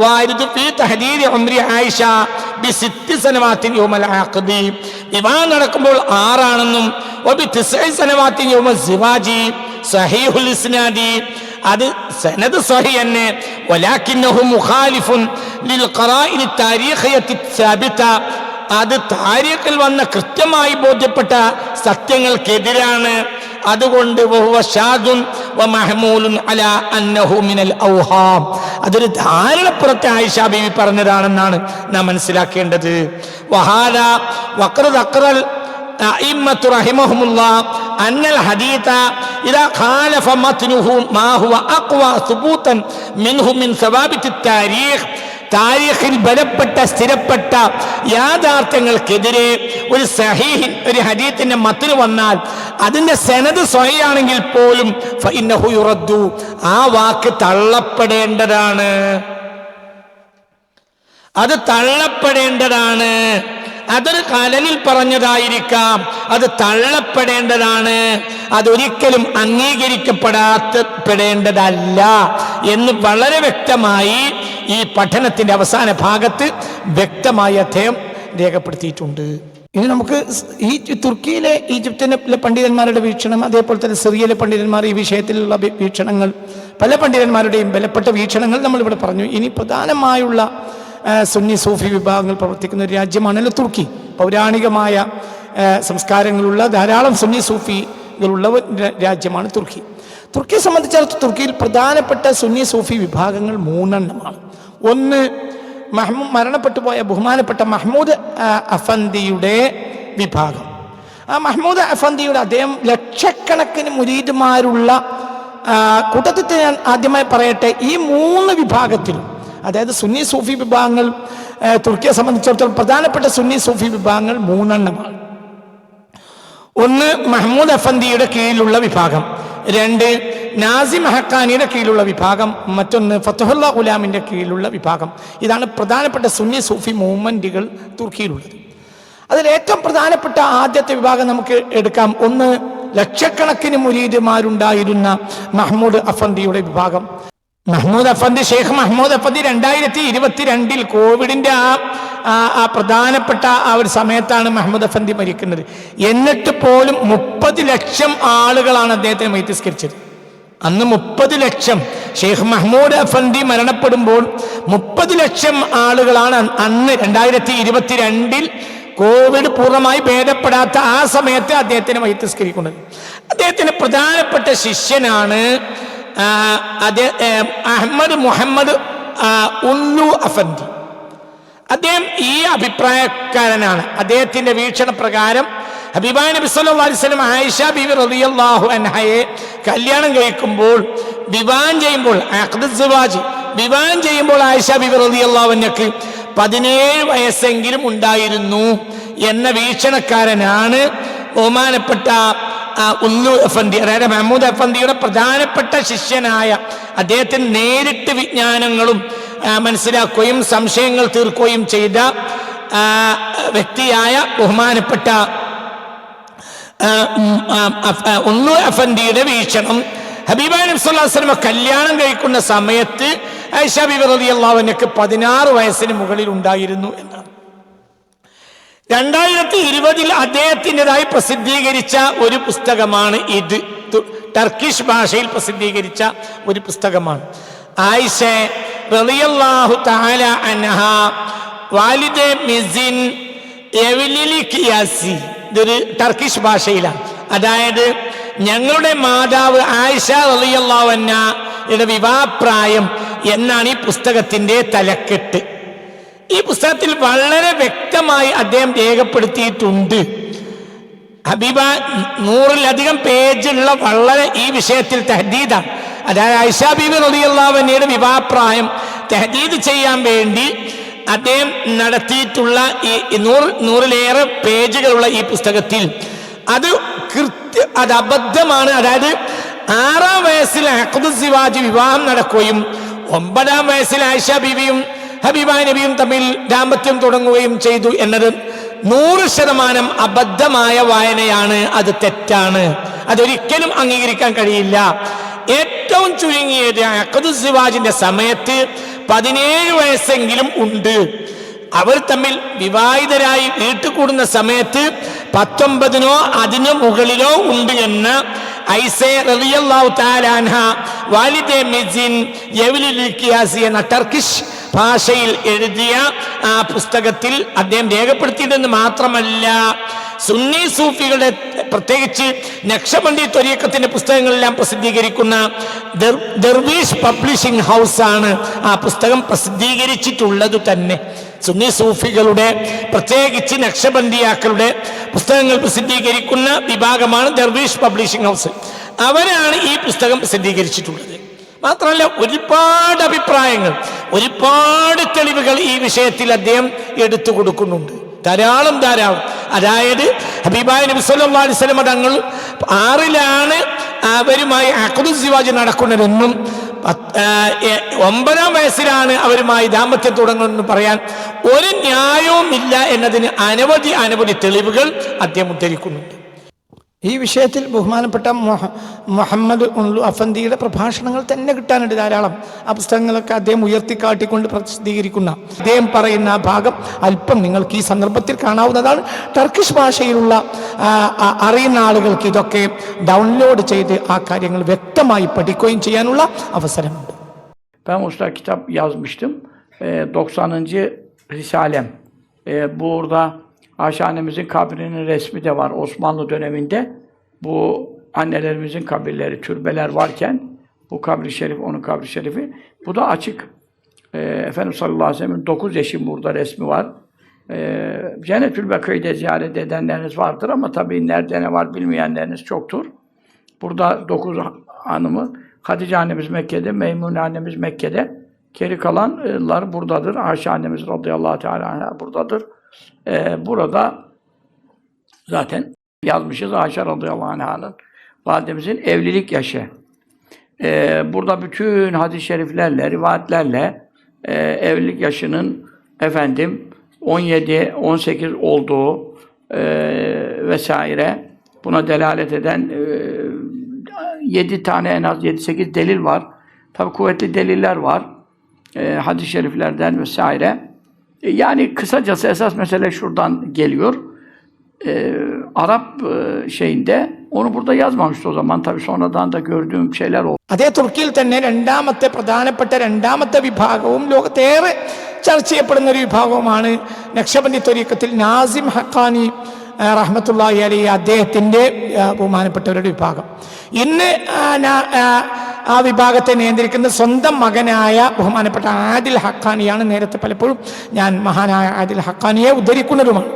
വാരിദു ഫീ തഹദീദി ഉംരി ആയിഷ ബി 6 സനവാത്തിൻ യൗമൽ അഖദി, വിവാഹം നടക്കുമ്പോൾ 6 ആണെന്നും വബി 9 സനവാത്തിൻ യൗമൽ സിവാജി സഹീഹുൽ ഇസ്നാദി, അത് സനദ് സഹീഹ് തന്നെ. വലാകിന്നഹു മുഖാലിഫുൻ ലിൽ ഖറാഇൻ താരീഖിയത്തി സാബിത, അത് താരീഖിൽ വന്ന കൃത്യമായി ബോധ്യപ്പെട്ട സത്യങ്ങൾക്കെതിരാണ്. അതുകൊണ്ട് അതൊരു ധാരണപ്പുറത്തെ ആയിഷ ബീവി പറഞ്ഞതാണെന്നാണ് നാം മനസ്സിലാക്കേണ്ടത്. താരീഖിൽ ബലപ്പെട്ട സ്ഥിരപ്പെട്ട യാഥാർത്ഥ്യങ്ങൾക്കെതിരെ ഒരു സഹീഹ് ഒരു ഹദീത്തിന്റെ മത്ന് വന്നാൽ അതിന്റെ സനദ് സ്വഹീഹാണെങ്കിൽ പോലും ഫഇന്നഹു യുറദ്ദു, ആ വാക്ക് തള്ളപ്പെടേണ്ടതാണ്. അത് തള്ളപ്പെടേണ്ടതാണ്. അതൊരു കലനിൽ പറഞ്ഞതായിരിക്കാം, അത് തള്ളപ്പെടേണ്ടതാണ്. അതൊരിക്കലും അംഗീകരിക്കപ്പെടേണ്ടതല്ല എന്ന് വളരെ വ്യക്തമായി ഈ പഠനത്തിന്റെ അവസാന ഭാഗത്ത് വ്യക്തമായി അദ്ദേഹം രേഖപ്പെടുത്തിയിട്ടുണ്ട്. ഇനി നമുക്ക് ഈ തുർക്കിയിലെ ഈജിപ്തിലെ പണ്ഡിതന്മാരുടെ വീക്ഷണം, അതേപോലെ തന്നെ സിറിയയിലെ പണ്ഡിതന്മാർ ഈ വിഷയത്തിലുള്ള വീക്ഷണങ്ങൾ, പല പണ്ഡിതന്മാരുടെയും ബലപ്പെട്ട വീക്ഷണങ്ങൾ നമ്മളിവിടെ പറഞ്ഞു. ഇനി പ്രധാനമായുള്ള സുന്നി സൂഫി വിഭാഗങ്ങൾ പ്രവർത്തിക്കുന്ന ഒരു രാജ്യമാണല്ലോ തുർക്കി. പൗരാണികമായ സംസ്കാരങ്ങളുള്ള ധാരാളം സുന്നി സൂഫികളുള്ള രാജ്യമാണ് തുർക്കി. തുർക്കിയെ സംബന്ധിച്ചിടത്തോളം തുർക്കിയിൽ പ്രധാനപ്പെട്ട സുന്നി സൂഫി വിഭാഗങ്ങൾ 3 എണ്ണമാണ്. ഒന്ന് മരണപ്പെട്ടു പോയ ബഹുമാനപ്പെട്ട മഹ്മൂദ് അഫന്ദിയുടെ വിഭാഗം. ആ മഹ്മൂദ് അഫന്ദിയുടെ അദ്ദേഹം ലക്ഷക്കണക്കിന് മുരീദുമാരുള്ള കൂട്ടത്തിൽ ഞാൻ ആദ്യമായി പറയട്ടെ, ഈ 3 വിഭാഗത്തിലും, അതായത് സുന്നി സൂഫി വിഭാഗങ്ങൾ തുർക്കിയെ സംബന്ധിച്ചിടത്തോളം പ്രധാനപ്പെട്ട സുന്നി സൂഫി വിഭാഗങ്ങൾ 3 എണ്ണമാണ്. ഒന്ന് മഹ്മൂദ് അഫന്ദിയുടെ കീഴിലുള്ള വിഭാഗം, 2 നാസിം ഹക്കാനിയുടെ കീഴിലുള്ള വിഭാഗം, മറ്റൊന്ന് ഫതഹുല്ല ഗുലാമിന്റെ കീഴിലുള്ള വിഭാഗം. ഇതാണ് പ്രധാനപ്പെട്ട സുന്നി സൂഫി മൂവ്മെന്റുകൾ തുർക്കിയിലുള്ളത്. അതിൽ ഏറ്റവും പ്രധാനപ്പെട്ട ആദ്യത്തെ വിഭാഗം നമുക്ക് എടുക്കാം. ഒന്ന് ലക്ഷക്കണക്കിന് മുരീദുമാരുണ്ടായിരുന്ന മഹ്മൂദ് അഫന്ദിയുടെ വിഭാഗം. മഹ്മൂദ് അഫന്ദി, ഷെയ്ഖ് മഹ്മൂദ് അഫന്ദി 2022 കോവിഡിന്റെ ആ പ്രധാനപ്പെട്ട ആ ഒരു സമയത്താണ് മഹ്മൂദ് അഫന്ദി മരിക്കുന്നത്. എന്നിട്ട് പോലും 30 ലക്ഷം ആളുകളാണ് അദ്ദേഹത്തിന് മൈത്തിസ്കരിച്ചത്. അന്ന് 30 ലക്ഷം, ഷെയ്ഖ് മഹ്മൂദ് അഫന്ദി മരണപ്പെടുമ്പോൾ 30 ലക്ഷം ആളുകളാണ് അന്ന് 2022 കോവിഡ് പൂർണ്ണമായി ഭേദപ്പെടാത്ത ആ സമയത്ത് അദ്ദേഹത്തിന് മൈത്തിസ്കരിക്കുന്നത്. അദ്ദേഹത്തിന്റെ പ്രധാനപ്പെട്ട ശിഷ്യനാണ് അഹ്മദ് മുഹമ്മദ് ഉല്ലു അഫന്ദി. അദ്ദേഹം ഈ അഭിപ്രായക്കാരനാണ്. അദ്ദേഹത്തിന്റെ വീക്ഷണ പ്രകാരം ഹബീബായ നബി സല്ലല്ലാഹു അലൈഹി വസല്ലം ആയിഷ ബീവി റളിയല്ലാഹു അൻഹയെ കല്യാണം കഴിക്കുമ്പോൾ, വിവാഹം ചെയ്യുമ്പോൾ, വിവാഹം ചെയ്യുമ്പോൾ ആയിഷ ബീവി റളിയല്ലാഹു അൻഹയ്ക്ക് 17 വയസ്സെങ്കിലും ഉണ്ടായിരുന്നു എന്ന വീക്ഷണക്കാരനാണ് ബഹുമാനപ്പെട്ട ഉല്ലു അഫന്ദി. അതായത് മഹ്മൂദ് അഫന്ദിയുടെ പ്രധാനപ്പെട്ട ശിഷ്യനായ, അദ്ദേഹത്തിന് നേരിട്ട് വിജ്ഞാനങ്ങളും മനസ്സിലാക്കുകയും സംശയങ്ങൾ തീർക്കുകയും ചെയ്ത വ്യക്തിയായ ബഹുമാനപ്പെട്ട ഉല്ലു അഫന്ദിയുടെ വീക്ഷണം, ഹബീബായ നബി സല്ലല്ലാഹു അലൈഹി വസല്ലം കല്യാണം കഴിക്കുന്ന സമയത്ത് ആയിഷ ബീവി റളിയല്ലാഹു അൻഹയ്ക്ക് 16 വയസ്സിന് മുകളിൽ ഉണ്ടായിരുന്നു എന്നാണ്. 2020 അദ്ദേഹത്തിൻ്റെതായി പ്രസിദ്ധീകരിച്ച ഒരു പുസ്തകമാണ് ഇത്. ടർക്കിഷ് ഭാഷയിൽ പ്രസിദ്ധീകരിച്ച ഒരു പുസ്തകമാണ്. ആയിഷ റളിയല്ലാഹു തആല അൻഹ വാലിദെ മിസിൻ എവിലിലി കിയാസി, ഇതൊരു ടർക്കിഷ് ഭാഷയിലാണ്. അതായത് ഞങ്ങളുടെ മാതാവ് ആയിഷ റളിയല്ലാഹു അൻഹയുടെ വിവാഹപ്രായം എന്നാണ് ഈ പുസ്തകത്തിന്റെ തലക്കെട്ട്. ഈ പുസ്തകത്തിൽ വളരെ വ്യക്തമായി അദ്ദേഹം രേഖപ്പെടുത്തിയിട്ടുണ്ട്. ഹബീബ 100-ലധികം പേജുള്ള വളരെ ഈ വിഷയത്തിൽ തഹദീദാണ്. അതായത് ആയിഷ ബീവി റളിയല്ലാഹു അൻഹയുടെ വിവാഹപ്രായം തഹദീദ് ചെയ്യാൻ വേണ്ടി അദ്ദേഹം നടത്തിയിട്ടുള്ള ഈ 100-ലേറെ പേജുകളുള്ള ഈ പുസ്തകത്തിൽ അത് അബദ്ധമാണ്. അതായത് 6-ാം വയസ്സിൽ അഖ്ദു സിവാജ് വിവാഹം നടക്കുകയും 9-ാം വയസ്സിൽ ആയിഷ ബീവിയും ഹബീബായ നബിയും തമ്മിൽ ദാമ്പത്യം തുടങ്ങുകയും ചെയ്തു എന്നത് 100% അബദ്ധമായ വായനയാണ്. അത് തെറ്റാണ്. അതൊരിക്കലും അംഗീകരിക്കാൻ കഴിയില്ല. ഏറ്റവും ചുരുങ്ങിയത് അഖ്ദു സിവാജിന്റെ സമയത്ത് 17 വയസ്സെങ്കിലും ഉണ്ട്. അവർ തമ്മിൽ വിവാഹിതരായി വീട്ടിൽ കൂടുന്ന സമയത്ത് 19-നോ അതിനു മുകളിലോ ഉണ്ട് എന്ന് ഐസ റളിയല്ലാഹു തആല അൻഹ വാലിദെ മിസിൻ യവ്ലിൽ കിയാസി എന്ന ടർക്കിഷ് ഭാഷയിൽ എഴുതിയ ആ പുസ്തകത്തിൽ അദ്ദേഹം രേഖപ്പെടുത്തിയതെന്ന് മാത്രമല്ല, സുന്നി സൂഫികളുടെ പ്രത്യേകിച്ച് നക്ഷബന്ദി ത്വരീഖത്തിന്റെ പുസ്തകങ്ങളെല്ലാം പ്രസിദ്ധീകരിക്കുന്ന ദർവീഷ് പബ്ലിഷിംഗ് ഹൗസ് ആണ് ആ പുസ്തകം പ്രസിദ്ധീകരിച്ചിട്ടുള്ളത് തന്നെ. സുന്നി സൂഫികളുടെ പ്രത്യേകിച്ച് നക്ഷബന്ദിയാക്കളുടെ പുസ്തകങ്ങൾ പ്രസിദ്ധീകരിക്കുന്ന വിഭാഗമാണ് ദർവീഷ് പബ്ലിഷിംഗ് ഹൗസ്. അവരാണ് ഈ പുസ്തകം പ്രസിദ്ധീകരിച്ചിട്ടുള്ളത്. മാത്രമല്ല, ഒരുപാട് അഭിപ്രായങ്ങൾ, ഒരുപാട് തെളിവുകൾ ഈ വിഷയത്തിൽ അദ്ദേഹം എടുത്തു കൊടുക്കുന്നുണ്ട്. ധാരാളം. അതായത് ഹബീബായ നബി സല്ലല്ലാഹു അലൈഹി വസല്ലം തങ്ങൾ 6-ലാണ് അവരുമായി അഖ്ദു സിവാജ് നടക്കുന്നതെന്നും 9-ാം വയസ്സിലാണ് അവരുമായി ദാമ്പത്യം തുടങ്ങുന്നതെന്ന് പറയാൻ ഒരു ന്യായവും ഇല്ല എന്നതിന് അനവധി തെളിവുകൾ അദ്ദേഹം ഉദ്ധരിക്കുന്നുണ്ട്. ഈ വിഷയത്തിൽ ബഹുമാനപ്പെട്ട മുഹമ്മദ് ഉല്ലു അഫന്ദിയുടെ പ്രഭാഷണങ്ങൾ തന്നെ കിട്ടാനുണ്ട് ധാരാളം. ആ പുസ്തകങ്ങളൊക്കെ അദ്ദേഹം ഉയർത്തിക്കാട്ടിക്കൊണ്ട് പ്രസിദ്ധീകരിക്കുന്ന അദ്ദേഹം പറയുന്ന ഭാഗം അല്പം നിങ്ങൾക്ക് ഈ സന്ദർഭത്തിൽ കാണാവുന്നതാണ്. ടർക്കിഷ് ഭാഷയിലുള്ള അറിയുന്ന ആളുകൾക്ക് ഇതൊക്കെ ഡൗൺലോഡ് ചെയ്ത് ആ കാര്യങ്ങൾ വ്യക്തമായി പഠിക്കുകയും ചെയ്യാനുള്ള അവസരമുണ്ട്. Ben usta kitap yazmıştım. 90. Risalem. Burada Ayşe annemizin kabrinin resmi de var Osmanlı döneminde. Bu annelerimizin kabirleri, türbeler varken bu kabri şerif, onun kabri şerifi. Bu da açık. Efendimiz sallallahu aleyhi ve sellem'in 9 eşim burada resmi var. Cennetül Bekî'de ziyaret edenleriniz vardır ama tabii nerede ne var bilmeyenleriniz çoktur. Burada 9 hanımı, Hatice annemiz Mekke'de, Meymune annemiz Mekke'de. Geri kalanlar buradadır. Ayşe annemiz radıyallahu teala anha buradadır. Burada zaten yazmışız Ayşe radıyallahu anh'ın validemizin evlilik yaşı. Burada bütün hadis-i şeriflerle, rivayetlerle evlilik yaşının 17, 18 olduğu vesaire buna delalet eden 7 tane en az 7-8 delil var. Tabi kuvvetli deliller var. Hadis-i şeriflerden vesaire. Yani kısacası esas mesele şuradan geliyor. Arap şeyinde onu burada yazmamıştı o zaman. Tabi sonradan da gördüğüm şeyler oldu. അതേ തുർക്കിയിൽ തന്നെ പ്രധാനപ്പെട്ട രണ്ടാമത്തെ വിഭാഗവും ലോകത്തേറെ ചർച്ച ചെയ്യപ്പെടുന്ന ഒരു വിഭാഗവുമാണ് Naqshbandi ത്വരീഖത്തിൽ Nazim Haqqani റഹ്മത്തുള്ളാഹി അലൈഹി അദ്ദേഹത്തിൻ്റെ ബഹുമാനപ്പെട്ടവരുടെ വിഭാഗം. ഇന്ന് ആ വിഭാഗത്തെ നിയന്ത്രിക്കുന്ന സ്വന്തം മകനായ ബഹുമാനപ്പെട്ട ആദിൽ ഹഖാനിയാണ്. നേരത്തെ പലപ്പോഴും ഞാൻ മഹാനായ ആദിൽ ഹഖാനിയെ ഉദ്ധരിക്കുന്നതുമാണ്.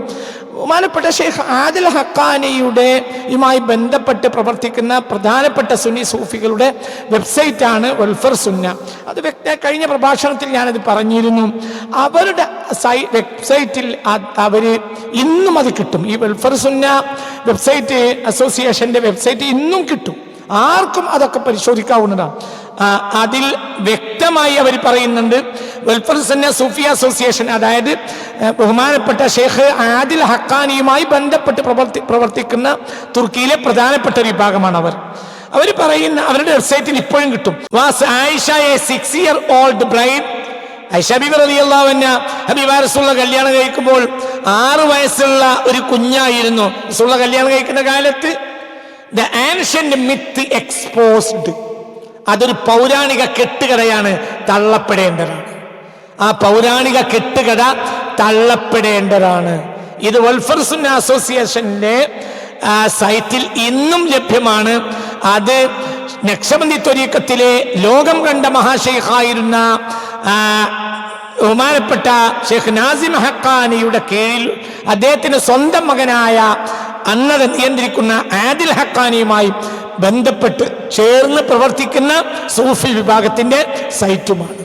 ബഹുമാനപ്പെട്ട ഷെയ്ഖ് ആദിൽ ഹഖാനിയുമായി ബന്ധപ്പെട്ട് പ്രവർത്തിക്കുന്ന പ്രധാനപ്പെട്ട സുന്നി സൂഫികളുടെ വെബ്സൈറ്റാണ് വെൽഫർ സുന്ന. അത് കഴിഞ്ഞ പ്രഭാഷണത്തിൽ ഞാനത് പറഞ്ഞിരുന്നു. അവരുടെ വെബ്സൈറ്റിൽ അവർ ഇന്നും അത് കിട്ടും. ഈ വെൽഫർ സുന്ന വെബ്സൈറ്റ് അസോസിയേഷന്റെ വെബ്സൈറ്റ് ഇന്നും കിട്ടും. ആർക്കും അതൊക്കെ പരിശോധിക്കാവുന്നതാണ്. അതിൽ വ്യക്തമായി അവർ പറയുന്നുണ്ട്, വെൽഫർ സുന്ന സൂഫി അസോസിയേഷൻ, അതായത് ബഹുമാനപ്പെട്ട ഷെയ്ഖ് ആദിൽ ഹഖാനിയുമായി ബന്ധപ്പെട്ട് പ്രവർത്തിക്കുന്ന തുർക്കിയിലെ പ്രധാനപ്പെട്ട ഒരു വിഭാഗമാണ് അവർ. അവർ പറയുന്ന അവരുടെ വെബ്സൈറ്റിൽ ഇപ്പോഴും കിട്ടും. Was Ayesha a 6-year-old bride. Ayesha Bibi റളിയല്ലാഹു അൻഹ ഹബീബായ റസൂലുള്ളാഹി കല്യാണം കഴിക്കുമ്പോൾ 6 വയസ്സുള്ള ഒരു കുഞ്ഞായിരുന്നു. റസൂലുള്ളാഹി കല്യാണം കഴിക്കുന്ന കാലത്ത് ദ ആൻഷ്യന്റ് മിത്ത് എക്സ്പോസ്ഡ്. അതൊരു പൗരാണിക കെട്ടുകഥയാണ്, തള്ളപ്പെടേണ്ടതാണ്. ആ പൗരാണിക കെട്ടുകഥ തള്ളപ്പെടേണ്ടതാണ്. ഇത് വെൽഫർ സുന്ന അസോസിയേഷന്റെ സൈറ്റിൽ ഇന്നും ലഭ്യമാണ്. അത് നക്ഷബന്ദി ത്വരീഖത്തിലെ ലോകം കണ്ട മഹാശൈഖായിരുന്ന ബഹുമാനപ്പെട്ട ഷെയ്ഖ് നാസിം ഹഖാനിയുടെ കീഴിൽ അദ്ദേഹത്തിന് സ്വന്തം മകനായ അന്നത് നിയന്ത്രിക്കുന്ന ആദിൽ ഹഖാനിയുമായി ബന്ധപ്പെട്ട് ചേർന്ന് പ്രവർത്തിക്കുന്ന സൂഫി വിഭാഗത്തിന്റെ സൈറ്റുമാണ്.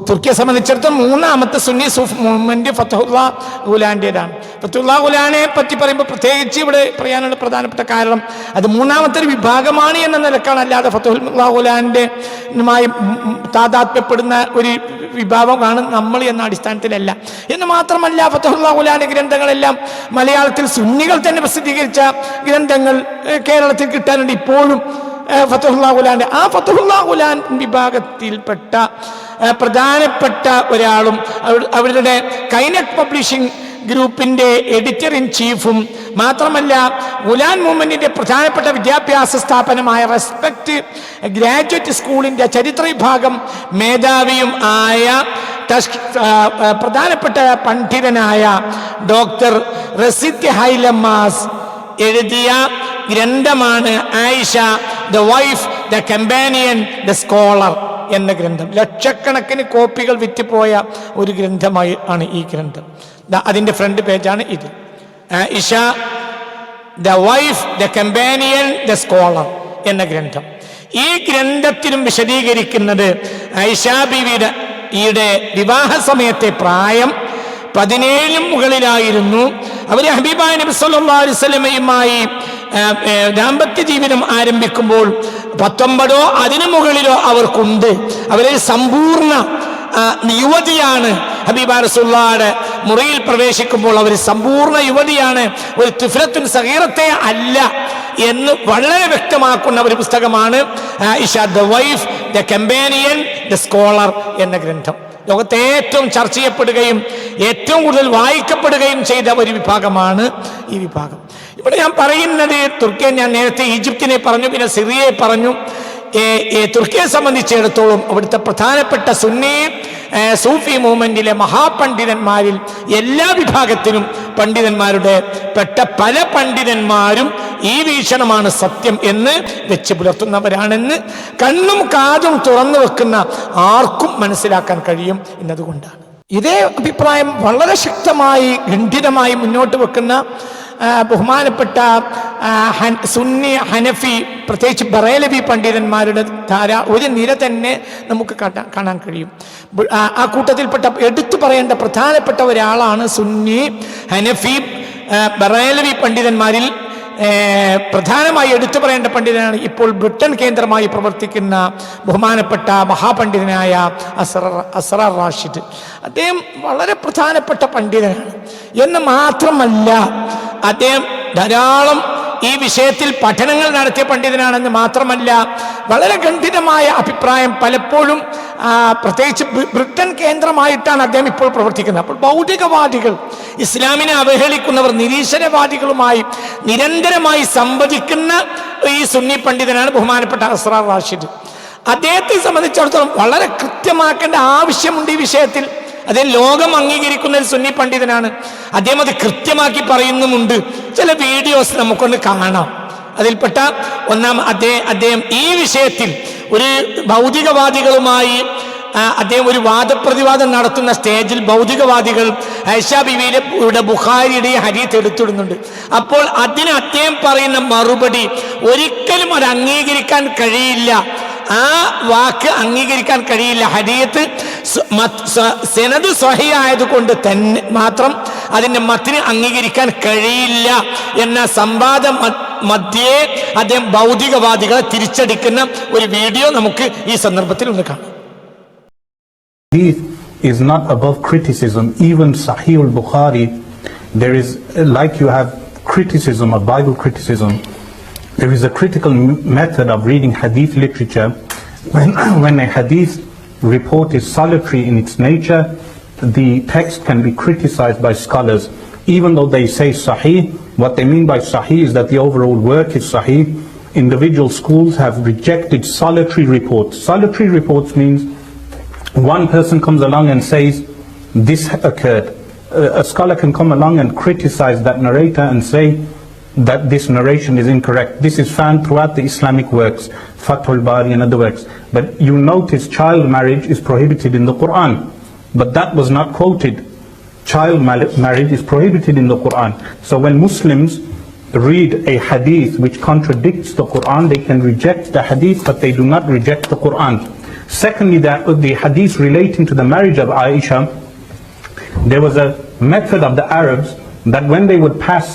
തുർക്കിയെ സംബന്ധിച്ചിടത്തോളം മൂന്നാമത്തെ സുന്നി സൂഫ് മൂവ്മെന്റ് ഫത്ഹുല്ലാഹ് ഗുലാന്റേതാണ്. ഫത്ഹുല്ലാഹ് ഗുലാനെ പറ്റി പറയുമ്പോൾ പ്രത്യേകിച്ച് ഇവിടെ പറയാനുള്ള പ്രധാനപ്പെട്ട കാരണം അത് മൂന്നാമത്തെ ഒരു വിഭാഗമാണ് എന്ന നിലക്കാണ്. അല്ലാതെ ഫത്ഹുല്ലാഹ് ഗുലാന്റെ താദാത്മ്യപ്പെടുന്ന ഒരു വിഭാഗമാണ് നമ്മൾ എന്ന അടിസ്ഥാനത്തിലല്ല. എന്ന് മാത്രമല്ല, ഫത്ഹുല്ലാഹ് ഗുലാന്റെ ഗ്രന്ഥങ്ങളെല്ലാം മലയാളത്തിൽ സുന്നികൾ തന്നെ പ്രസിദ്ധീകരിച്ച ഗ്രന്ഥങ്ങൾ കേരളത്തിൽ കിട്ടാനുണ്ട് ഇപ്പോഴും. ഫത്ഹുല്ലാഹ് ഗുലാന്റെ ആ ഫത്ഹുല്ലാഹ് ഗുലാൻ വിഭാഗത്തിൽപ്പെട്ട പ്രധാനപ്പെട്ട ഒരാളും അവരുടെ കൈനക് പബ്ലിഷിംഗ് ഗ്രൂപ്പിന്റെ എഡിറ്റർ ഇൻ ചീഫും മാത്രമല്ല ഗുലാൻ മൂവ്മെന്റിന്റെ പ്രധാനപ്പെട്ട വിദ്യാഭ്യാസ സ്ഥാപനമായ റെസ്പെക്ട് ഗ്രാജുവേറ്റ് സ്കൂളിന്റെ ചരിത്ര വിഭാഗം മേധാവിയും ആയ പ്രധാനപ്പെട്ട പണ്ഡിതനായ ഡോക്ടർ റസിദ് ഹൈലമാസ് എഴുതിയ ഗ്രന്ഥമാണ് Aisha the wife the companion the scholar എന്ന ഗ്രന്ഥം. ലക്ഷക്കണക്കിന് കോപ്പികൾ വിറ്റുപോയ ഒരു ഗ്രന്ഥമായി ആണ് ഈ ഗ്രന്ഥം. അതിന്റെ ഫ്രണ്ട് പേജാണ് ഇത്. Aisha the wife the companion the scholar എന്ന ഗ്രന്ഥം. ഈ ഗ്രന്ഥത്തിലും വിശദീകരിക്കുന്നത് ആയിഷ ബീവിയുടെ വിവാഹ സമയത്തെ പ്രായം 17 മുകളിലായിരുന്നു. അവർ ഹബീബായ നബി സല്ലല്ലാഹു അലൈഹി വസല്ലമയുമായി ദാമ്പത്യ ജീവിതം ആരംഭിക്കുമ്പോൾ 19 അതിനു മുകളിലോ അവർക്കുണ്ട്. അവരൊരു സമ്പൂർണ്ണ യുവതിയാണ്. ഹബീബായ റസൂലുള്ളാഹിയുടെ മുറിയിൽ പ്രവേശിക്കുമ്പോൾ അവർ സമ്പൂർണ്ണ യുവതിയാണ്, ഒരു തുഫ്ലത്തുൻ സഗീറത്തെ അല്ല എന്ന് വളരെ വ്യക്തമാക്കുന്ന ഒരു പുസ്തകമാണ് Aisha the wife the companion the scholar എന്ന ഗ്രന്ഥം. ലോകത്തെ ഏറ്റവും ചർച്ച ചെയ്യപ്പെടുകയും ഏറ്റവും കൂടുതൽ വായിക്കപ്പെടുകയും ചെയ്ത ഒരു വിഭാഗമാണ് ഈ വിഭാഗം. ഇവിടെ ഞാൻ പറയുന്നത് തുർക്കിയെ, ഞാൻ നേരത്തെ ഈജിപ്തിനെ പറഞ്ഞു, പിന്നെ സിറിയയെ പറഞ്ഞു. തുർക്കിയെ സംബന്ധിച്ചിടത്തോളം അവിടുത്തെ പ്രധാനപ്പെട്ട സുന്നി സൂഫി മൂവ്മെന്റിലെ മഹാപണ്ഡിതന്മാരിൽ എല്ലാ വിഭാഗത്തിലും പണ്ഡിതന്മാരുടെ പല പണ്ഡിതന്മാരും ഈ വീക്ഷണമാണ് സത്യം എന്ന് വെച്ച് പുലർത്തുന്നവരാണെന്ന് കണ്ണും കാതും തുറന്നു വെക്കുന്ന ആർക്കും മനസ്സിലാക്കാൻ കഴിയും എന്നതുകൊണ്ടാണ്. ഇതേ അഭിപ്രായം വളരെ ശക്തമായി ഗംഭീരമായി മുന്നോട്ട് വെക്കുന്ന ബഹുമാനപ്പെട്ട സുന്നി, ഹനഫി, പ്രത്യേകിച്ച് ബറേലവി പണ്ഡിതന്മാരുടെ ഒരു നിര തന്നെ നമുക്ക് കാണാൻ കഴിയും. ആ കൂട്ടത്തിൽപ്പെട്ട എടുത്തു പറയേണ്ട പ്രധാനപ്പെട്ട ഒരാളാണ് സുന്നി, ഹനഫി, ബറേലവി പണ്ഡിതന്മാരിൽ പ്രധാനമായി എടുത്തു പറയേണ്ട പണ്ഡിതനാണ് ഇപ്പോൾ ബ്രിട്ടൻ കേന്ദ്രമായി പ്രവർത്തിക്കുന്ന ബഹുമാനപ്പെട്ട മഹാപണ്ഡിതനായ അസ്റാർ റാഷിദ്. അദ്ദേഹം വളരെ പ്രധാനപ്പെട്ട പണ്ഡിതനാണ് എന്ന് മാത്രമല്ല, അദ്ദേഹം ധാരാളം ഈ വിഷയത്തിൽ പഠനങ്ങൾ നടത്തിയ പണ്ഡിതനാണെന്ന് മാത്രമല്ല, വളരെ ഗംഭീരമായ അഭിപ്രായം പലപ്പോഴും പ്രത്യേകിച്ച് ബ്രിട്ടൻ കേന്ദ്രമായിട്ടാണ് അദ്ദേഹം ഇപ്പോൾ പ്രവർത്തിക്കുന്നത്. അപ്പോൾ ഭൗതികവാദികൾ, ഇസ്ലാമിനെ അവഹേളിക്കുന്നവർ, നിരീശ്വരവാദികളുമായി നിരന്തരമായി സംവദിക്കുന്ന ഈ സുന്നി പണ്ഡിതനാണ് ബഹുമാനപ്പെട്ട അസ്റാർ റാഷിദ്. അദ്ദേഹത്തെ സംബന്ധിച്ചിടത്തോളം വളരെ കൃത്യമാക്കേണ്ട ആവശ്യമുണ്ട് ഈ വിഷയത്തിൽ. അദ്ദേഹം ലോകം അംഗീകരിക്കുന്ന ഒരു സുന്നി പണ്ഡിതനാണ്. അദ്ദേഹം അത് കൃത്യമാക്കി പറയുന്നുമുണ്ട്. ചില വീഡിയോസ് നമുക്കൊന്ന് കാണാം. അതിൽപ്പെട്ട അദ്ദേഹം ഈ വിഷയത്തിൽ ഒരു ഭൗതികവാദികളുമായി അദ്ദേഹം ഒരു വാദപ്രതിവാദം നടത്തുന്ന സ്റ്റേജിൽ ഭൗതികവാദികൾ ആയിഷ ബീവിയുടെ ബുഖാരിയുടെ ഹദീസ് എടുത്തിടുന്നുണ്ട്. അപ്പോൾ അതിന് അദ്ദേഹം പറയുന്ന മറുപടി, ഒരിക്കലും അത് അംഗീകരിക്കാൻ കഴിയില്ല, ആ വാക്ക് അംഗീകരിക്കാൻ കഴിയില്ല, ഹദീത്ത് സനദ് സ്വഹീഹായതുകൊണ്ട് തന്നെ മാത്രം അതിന്റെ മത്തിന് അംഗീകരിക്കാൻ കഴിയില്ല എന്ന സംവാദ മധ്യേ അദ്ദേഹം ഭൗതികവാദികളെ തിരിച്ചടിക്കുന്ന ഒരു വീഡിയോ നമുക്ക് ഈ സന്ദർഭത്തിൽ ഒന്ന് കാണാം. Hadith is not above criticism. Even Sahih al-Bukhari, there is, like you have criticism of Bible criticism, there is a critical method of reading hadith literature. When a hadith report is solitary in its nature, the text can be criticized by scholars. Even though they say Sahih, what they mean by Sahih is that the overall work is Sahih. Individual schools have rejected solitary reports. Solitary reports means one person comes along and says, this occurred. A scholar can come along and criticize that narrator and say that this narration is incorrect. This is found throughout the Islamic works, Fathul Bari and other works. But you notice child marriage is prohibited in the Quran. But that was not quoted. Child marriage is prohibited in the Quran. So when Muslims read a hadith which contradicts the Quran, they can reject the hadith, but they do not reject the Quran. Secondly, the hadith relating to the marriage of Aisha, there was a method of the Arabs that when they would pass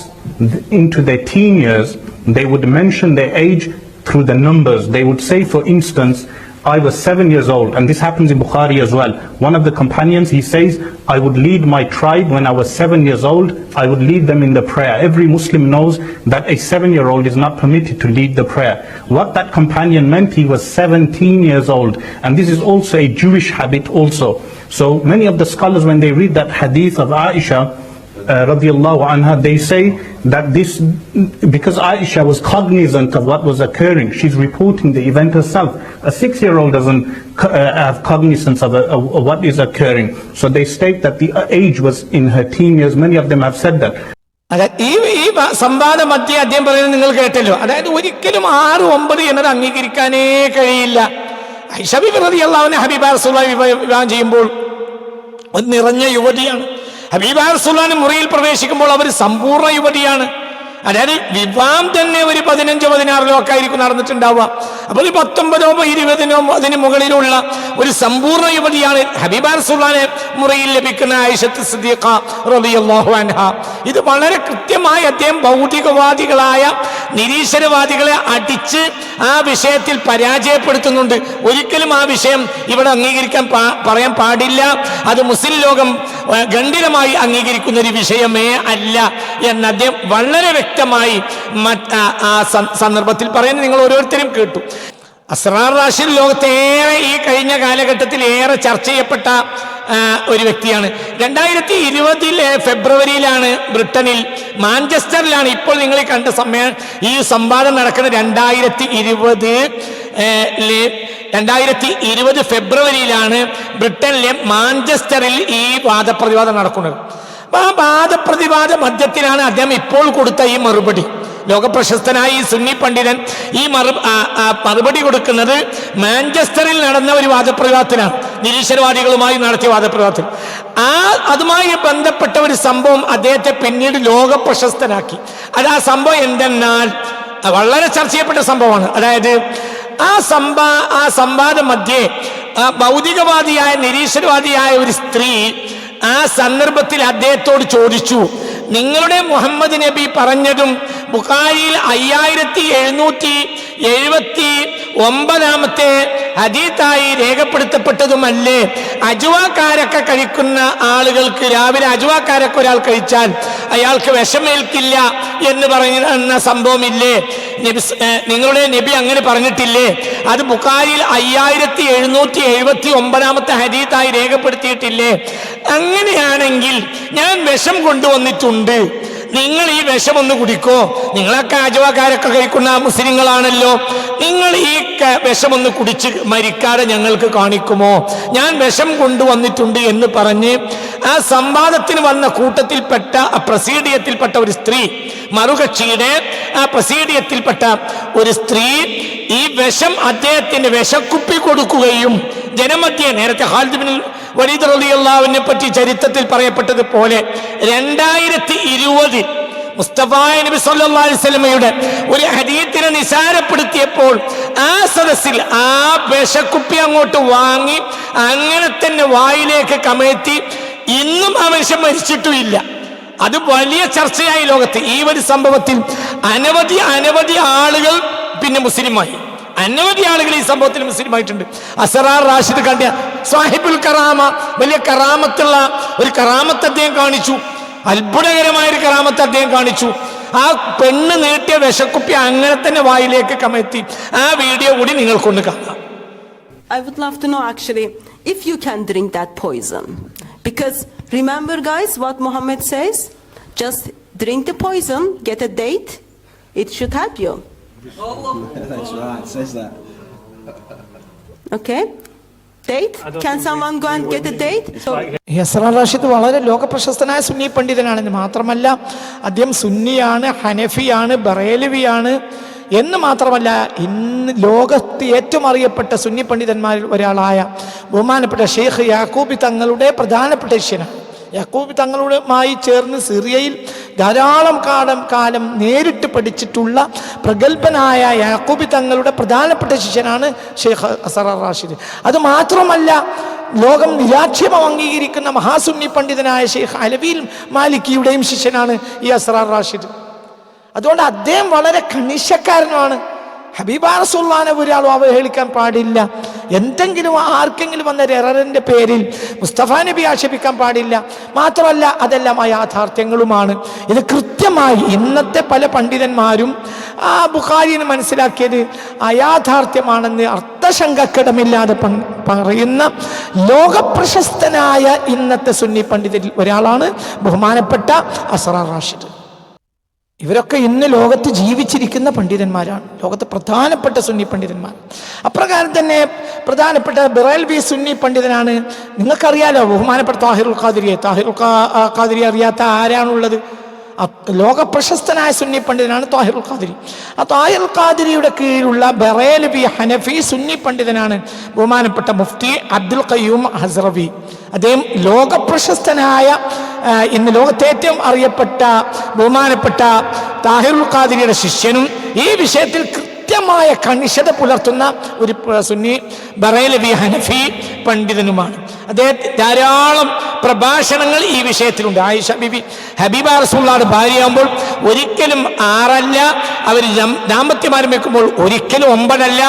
into their teen years, they would mention their age through the numbers. They would say, for instance, I was 7 years old, and this happens in Bukhari as well. One of the companions, he says, I would lead my tribe when I was 7 years old, I would lead them in the prayer. Every Muslim knows that a 7-year-old is not permitted to lead the prayer. What that companion meant, he was 17 years old, and this is also a Jewish habit also. So many of the scholars, when they read that hadith of Aisha, radiallahu anha, they say that this, because Aisha was cognizant of what was occurring, she's reporting the event herself. A 6-year-old doesn't have cognizance of what is occurring. So they state that the age was in her teen years. Many of them have said that. ഈ സംവാദ മധ്യ അദ്ദേഹം പറയുന്നത് നിങ്ങൾ കേട്ടല്ലോ. അതായത് ഒരിക്കലും 6-9 എന്നത് അംഗീകരിക്കാനേ കഴിയില്ല. ആയിഷ ബീവി റളിയല്ലാഹു അൻഹ ഹബീബ റസൂലുള്ളാഹി വിവാഹം ചെയ്യുമ്പോൾ ഒരു നിറഞ്ഞ യുവതിയാണ്. ഹബീബ റസൂലുള്ളാഹിന്റെ മുറിയിൽ പ്രവേശിക്കുമ്പോൾ അവർ സമ്പൂർണ്ണ യുവതിയാണ്. അതായത് വിവാഹം തന്നെ ഒരു 15-16 ഒക്കെ ആയിരിക്കും നടന്നിട്ടുണ്ടാവുക. അപ്പോൾ ഒരു 19-20 അതിന് മുകളിലുള്ള ഒരു സമ്പൂർണ്ണ യുവതിയാണ് ഹബീബ റസൂലുള്ളാഹിന്റെ മുറിയിൽ ലഭിക്കുന്ന ആയിഷത്ത് സിദ്ദീഖ റളിയല്ലാഹു അൻഹ. ഇത് വളരെ കൃത്യമായി അദ്ദേഹം ഭൗതികവാദികളായ നിരീശ്വരവാദികളെ അടിച്ച് ആ വിഷയത്തിൽ പരാജയപ്പെടുത്തുന്നുണ്ട്. ഒരിക്കലും ആ വിഷയം ഇവിടെ അംഗീകരിക്കാൻ പറയാൻ പാടില്ല, അത് മുസ്ലിം ലോകം ഗണ്ഡിതമായി അംഗീകരിക്കുന്ന ഒരു വിഷയമേ അല്ല എന്ന് അദ്ദേഹം വളരെ വ്യക്തമായി ആ സന്ദർഭത്തിൽ പറയുന്നത് നിങ്ങൾ ഓരോരുത്തരും കേട്ടു. അസ്റാർ റാഷിദ് ലോകത്തേറെ ഈ കഴിഞ്ഞ കാലഘട്ടത്തിൽ ഏറെ ചർച്ച ചെയ്യപ്പെട്ട ഒരു വ്യക്തിയാണ്. 2020 ഫെബ്രുവരിയിലാണ് ബ്രിട്ടനിൽ മാഞ്ചസ്റ്ററിലാണ് ഇപ്പോൾ നിങ്ങൾ കണ്ട ഈ സംവാദം നടക്കുന്നത്. 2020 ഫെബ്രുവരിയിലാണ് ബ്രിട്ടനിലെ മാഞ്ചസ്റ്ററിൽ ഈ വാദപ്രതിവാദം നടക്കുന്നത്. അപ്പൊ ആ വാദപ്രതിവാദ മധ്യത്തിലാണ് അദ്ദേഹം ഇപ്പോൾ കൊടുത്ത ഈ മറുപടി. ലോകപ്രശസ്തനായ ഈ സുന്നി പണ്ഡിതൻ ഈ മറുപടി കൊടുക്കുന്നത് മാഞ്ചസ്റ്ററിൽ നടന്ന ഒരു വാദപ്രതിവാദത്തിനാണ്, നിരീശ്വരവാദികളുമായി നടത്തിയ വാദപ്രതിവാദത്തിൽ. അതുമായി ബന്ധപ്പെട്ട ഒരു സംഭവം അദ്ദേഹത്തെ പിന്നീട് ലോകപ്രശസ്തനാക്കി. ആ സംഭവം എന്തെന്നാൽ വളരെ ചർച്ച ചെയ്യപ്പെട്ട സംഭവമാണ്. അതായത് ആ സംവാദ മധ്യേ ഭൗതികവാദിയായ നിരീശ്വരവാദിയായ ഒരു സ്ത്രീ ആ സന്ദർഭത്തിൽ അദ്ദേഹത്തോട് ചോദിച്ചു, നിങ്ങളുടെ മുഹമ്മദ് നബി പറഞ്ഞതും ബുഖാരിയിൽ 5779 ഹദീത്തായി രേഖപ്പെടുത്തപ്പെട്ടതുമല്ലേ അജുവാക്കാരൊക്കെ കഴിക്കുന്ന ആളുകൾക്ക് രാവിലെ അജുവാക്കാരൊക്കെ ഒരാൾ കഴിച്ചാൽ അയാൾക്ക് വിഷമേൽക്കില്ല എന്ന് പറയുന്ന സംഭവമില്ലേ? നിങ്ങളുടെ നബി അങ്ങനെ പറഞ്ഞിട്ടില്ലേ? അത് ബുഖാരിയിൽ 5779 ഹദീത്തായി രേഖപ്പെടുത്തിയിട്ടില്ലേ? അങ്ങനെയാണെങ്കിൽ ഞാൻ വിഷം കൊണ്ടുവന്നിട്ടുണ്ട്, നിങ്ങൾ ഈ വിഷം ഒന്ന് കുടിക്കോ, നിങ്ങളൊക്കെ അജവാക്കാരൊക്കെ കഴിക്കുന്ന മുസ്ലിങ്ങളാണല്ലോ, നിങ്ങൾ ഈ വിഷമൊന്ന് കുടിച്ച് മരിക്കാതെ ഞങ്ങൾക്ക് കാണിക്കുമോ? ഞാൻ വിഷം കൊണ്ടുവന്നിട്ടുണ്ട് എന്ന് പറഞ്ഞ് ആ സംവാദത്തിന് വന്ന കൂട്ടത്തിൽപ്പെട്ട പ്രസീഡിയത്തിൽപ്പെട്ട ഒരു സ്ത്രീ, മറുകക്ഷിയുടെ ആ പ്രസീഡിയത്തിൽപ്പെട്ട ഒരു സ്ത്രീ ഈ വിഷം അദ്ദേഹത്തിന് വിഷക്കുപ്പി കൊടുക്കുകയും ജനമധ്യേ, നേരത്തെ ഖാലിദ് ബിൻ വലീദ് റളിയല്ലാഹുവിനെ പറ്റി ചരിത്രത്തിൽ പറയപ്പെട്ടതുപോലെ 2020 മുസ്തഫ നബി സല്ലല്ലാഹു അലൈഹി വസല്ലമയുടെ ഒരു ഹദീത്തിനെ നിസാരപ്പെടുത്തിയപ്പോൾ ആ സദസ്സിൽ ആ വിഷക്കുപ്പി അങ്ങോട്ട് വാങ്ങി അങ്ങനെ തന്നെ വായിലേക്ക് കമഴ്ത്തി ഇന്നും ആ വിഷം മരിച്ചിട്ടുമില്ല. അത് വലിയ ചർച്ചയായി ലോകത്ത്. ഈ ഒരു സംഭവത്തിൽ അനവധി ആളുകൾ പിന്നെ മുസ്ലിമായി. അനവധി ആളുകൾ ഈ സംഭവത്തിൽ മുസ്ലിമായിട്ടുണ്ട്. അസറാർ റാഷിദ് കണ്ട സാഹിബുൽ കറാമ, വലിയ കറാമത്തുള്ള ഒരു കറാമത്ത് അദ്ദേഹം കാണിച്ചു. അത്ഭുതകരമായ ഒരു കറാമത്ത് അദ്ദേഹം കാണിച്ചു. ആ പെണ്ണ് നീട്ടിയ വിഷക്കുപ്പി അങ്ങനെ തന്നെ വായിലേക്ക് കമഴ്ത്തി. ആ വീഡിയോ കൂടി നിങ്ങൾക്കൊന്ന് കാണാം. I would love to know actually if you can drink that poison, because remember guys what Muhammad says, just drink the poison, get a date, it should help you. That's right, says that. Okay, date, can someone go and get a date? So അസറാർ Rashid വളരെ ലോകപ്രശസ്തനായ സുന്നി പണ്ഡിതനാണെന്ന് മാത്രമല്ല, അദ്ദേഹം സുന്നിയാണ്, ഹനഫിയാണ്, ബറേലവിയാണ് എന്ന് മാത്രമല്ല, ഇന്ന് ലോകത്ത് ഏറ്റവും അറിയപ്പെട്ട സുന്നി പണ്ഡിതന്മാരിൽ ഒരാളായ ബഹുമാനപ്പെട്ട ഷെയ്ഖ് യാക്കൂബി തങ്ങളുടെ പ്രധാനപ്പെട്ട ശിഷ്യനാണ്. യാക്കൂബി തങ്ങളുമായി ചേർന്ന് സിറിയയിൽ ധാരാളം കാലം നേരിട്ട് പഠിച്ചിട്ടുള്ള പ്രഗത്ഭനായ യാക്കൂബി തങ്ങളുടെ പ്രധാനപ്പെട്ട ശിഷ്യനാണ് ഷെയ്ഖ് അസറാർ റാഷിദ്. അതുമാത്രമല്ല, ലോകം നിരാക്ഷേപം അംഗീകരിക്കുന്ന മഹാസുന്നി പണ്ഡിതനായ ഷെയ്ഖ് അലവിൽ മാലിക്കിയുടെയും ശിഷ്യനാണ് ഈ അസറാർ റാഷിദ്. അതുകൊണ്ട് അദ്ദേഹം വളരെ കണിശക്കാരനാണ്. ഹബീബ റസൂലുള്ളാഹിനെ ഒരാളും അവഹേളിക്കാൻ പാടില്ല. എന്തെങ്കിലും ആർക്കെങ്കിലും വന്ന എററിന്റെ പേരിൽ മുസ്തഫ നബി ആക്ഷേപിക്കാൻ പാടില്ല. മാത്രമല്ല, അതെല്ലാം യാഥാർത്ഥ്യങ്ങളുമാണ്. ഇത് കൃത്യമായി ഇന്നത്തെ പല പണ്ഡിതന്മാരും ആ ബുഖാരിനെ മനസ്സിലാക്കിയത് അയാഥാർത്ഥ്യമാണെന്ന് അർത്ഥശങ്കക്കിടമില്ലാതെ പറയുന്ന ലോകപ്രശസ്തനായ ഇന്നത്തെ സുന്നി പണ്ഡിതരിൽ ഒരാളാണ് ബഹുമാനപ്പെട്ട അസറാർ റാഷിദ്. ഇവരൊക്കെ ഇന്ന് ലോകത്ത് ജീവിച്ചിരിക്കുന്ന പണ്ഡിതന്മാരാണ്, ലോകത്ത് പ്രധാനപ്പെട്ട സുന്നി പണ്ഡിതന്മാർ. അപ്രകാരം തന്നെ പ്രധാനപ്പെട്ട ബറേൽവി സുന്നി പണ്ഡിതനാണ്. നിങ്ങൾക്കറിയാലോ ബഹുമാനപ്പെട്ട താഹിറുൽ ഖാദിരി അറിയാത്ത ആരാണുള്ളത്? ലോകപ്രശസ്തനായ സുന്നി പണ്ഡിതനാണ് താഹിറുൽ ഖാദിരി. ആ താഹിറുൽ ഖാദിരിയുടെ കീഴിലുള്ള ബറേൽവി ഹനഫി സുന്നി പണ്ഡിതനാണ് ബഹുമാനപ്പെട്ട മുഫ്തി അബ്ദുൽ ഖയ്യൂം ഹസ്റവി. അദ്ദേഹം ലോകപ്രശസ്തനായ ഇന്ന് ലോകത്തെ ഏറ്റവും അറിയപ്പെട്ട ബഹുമാനപ്പെട്ട താഹിറുൽ ഖാദിരിയുടെ ശിഷ്യനും ഈ വിഷയത്തിൽ കൃത്യമായ കണിശത പുലർത്തുന്ന ഒരു സുന്നി ബറേലവി ഹനഫി പണ്ഡിതനുമാണ്. അദ്ദേഹത്തെ ധാരാളം പ്രഭാഷണങ്ങൾ ഈ വിഷയത്തിലുണ്ട്. ആയിഷ ബിബി ഹബീബ റസൂലുള്ളാഹിയുടെ ഭാര്യയാകുമ്പോൾ ഒരിക്കലും 6 അല്ല, അവർ ദാമ്പത്യം ആരംഭിക്കുമ്പോൾ ഒരിക്കലും 9 അല്ല.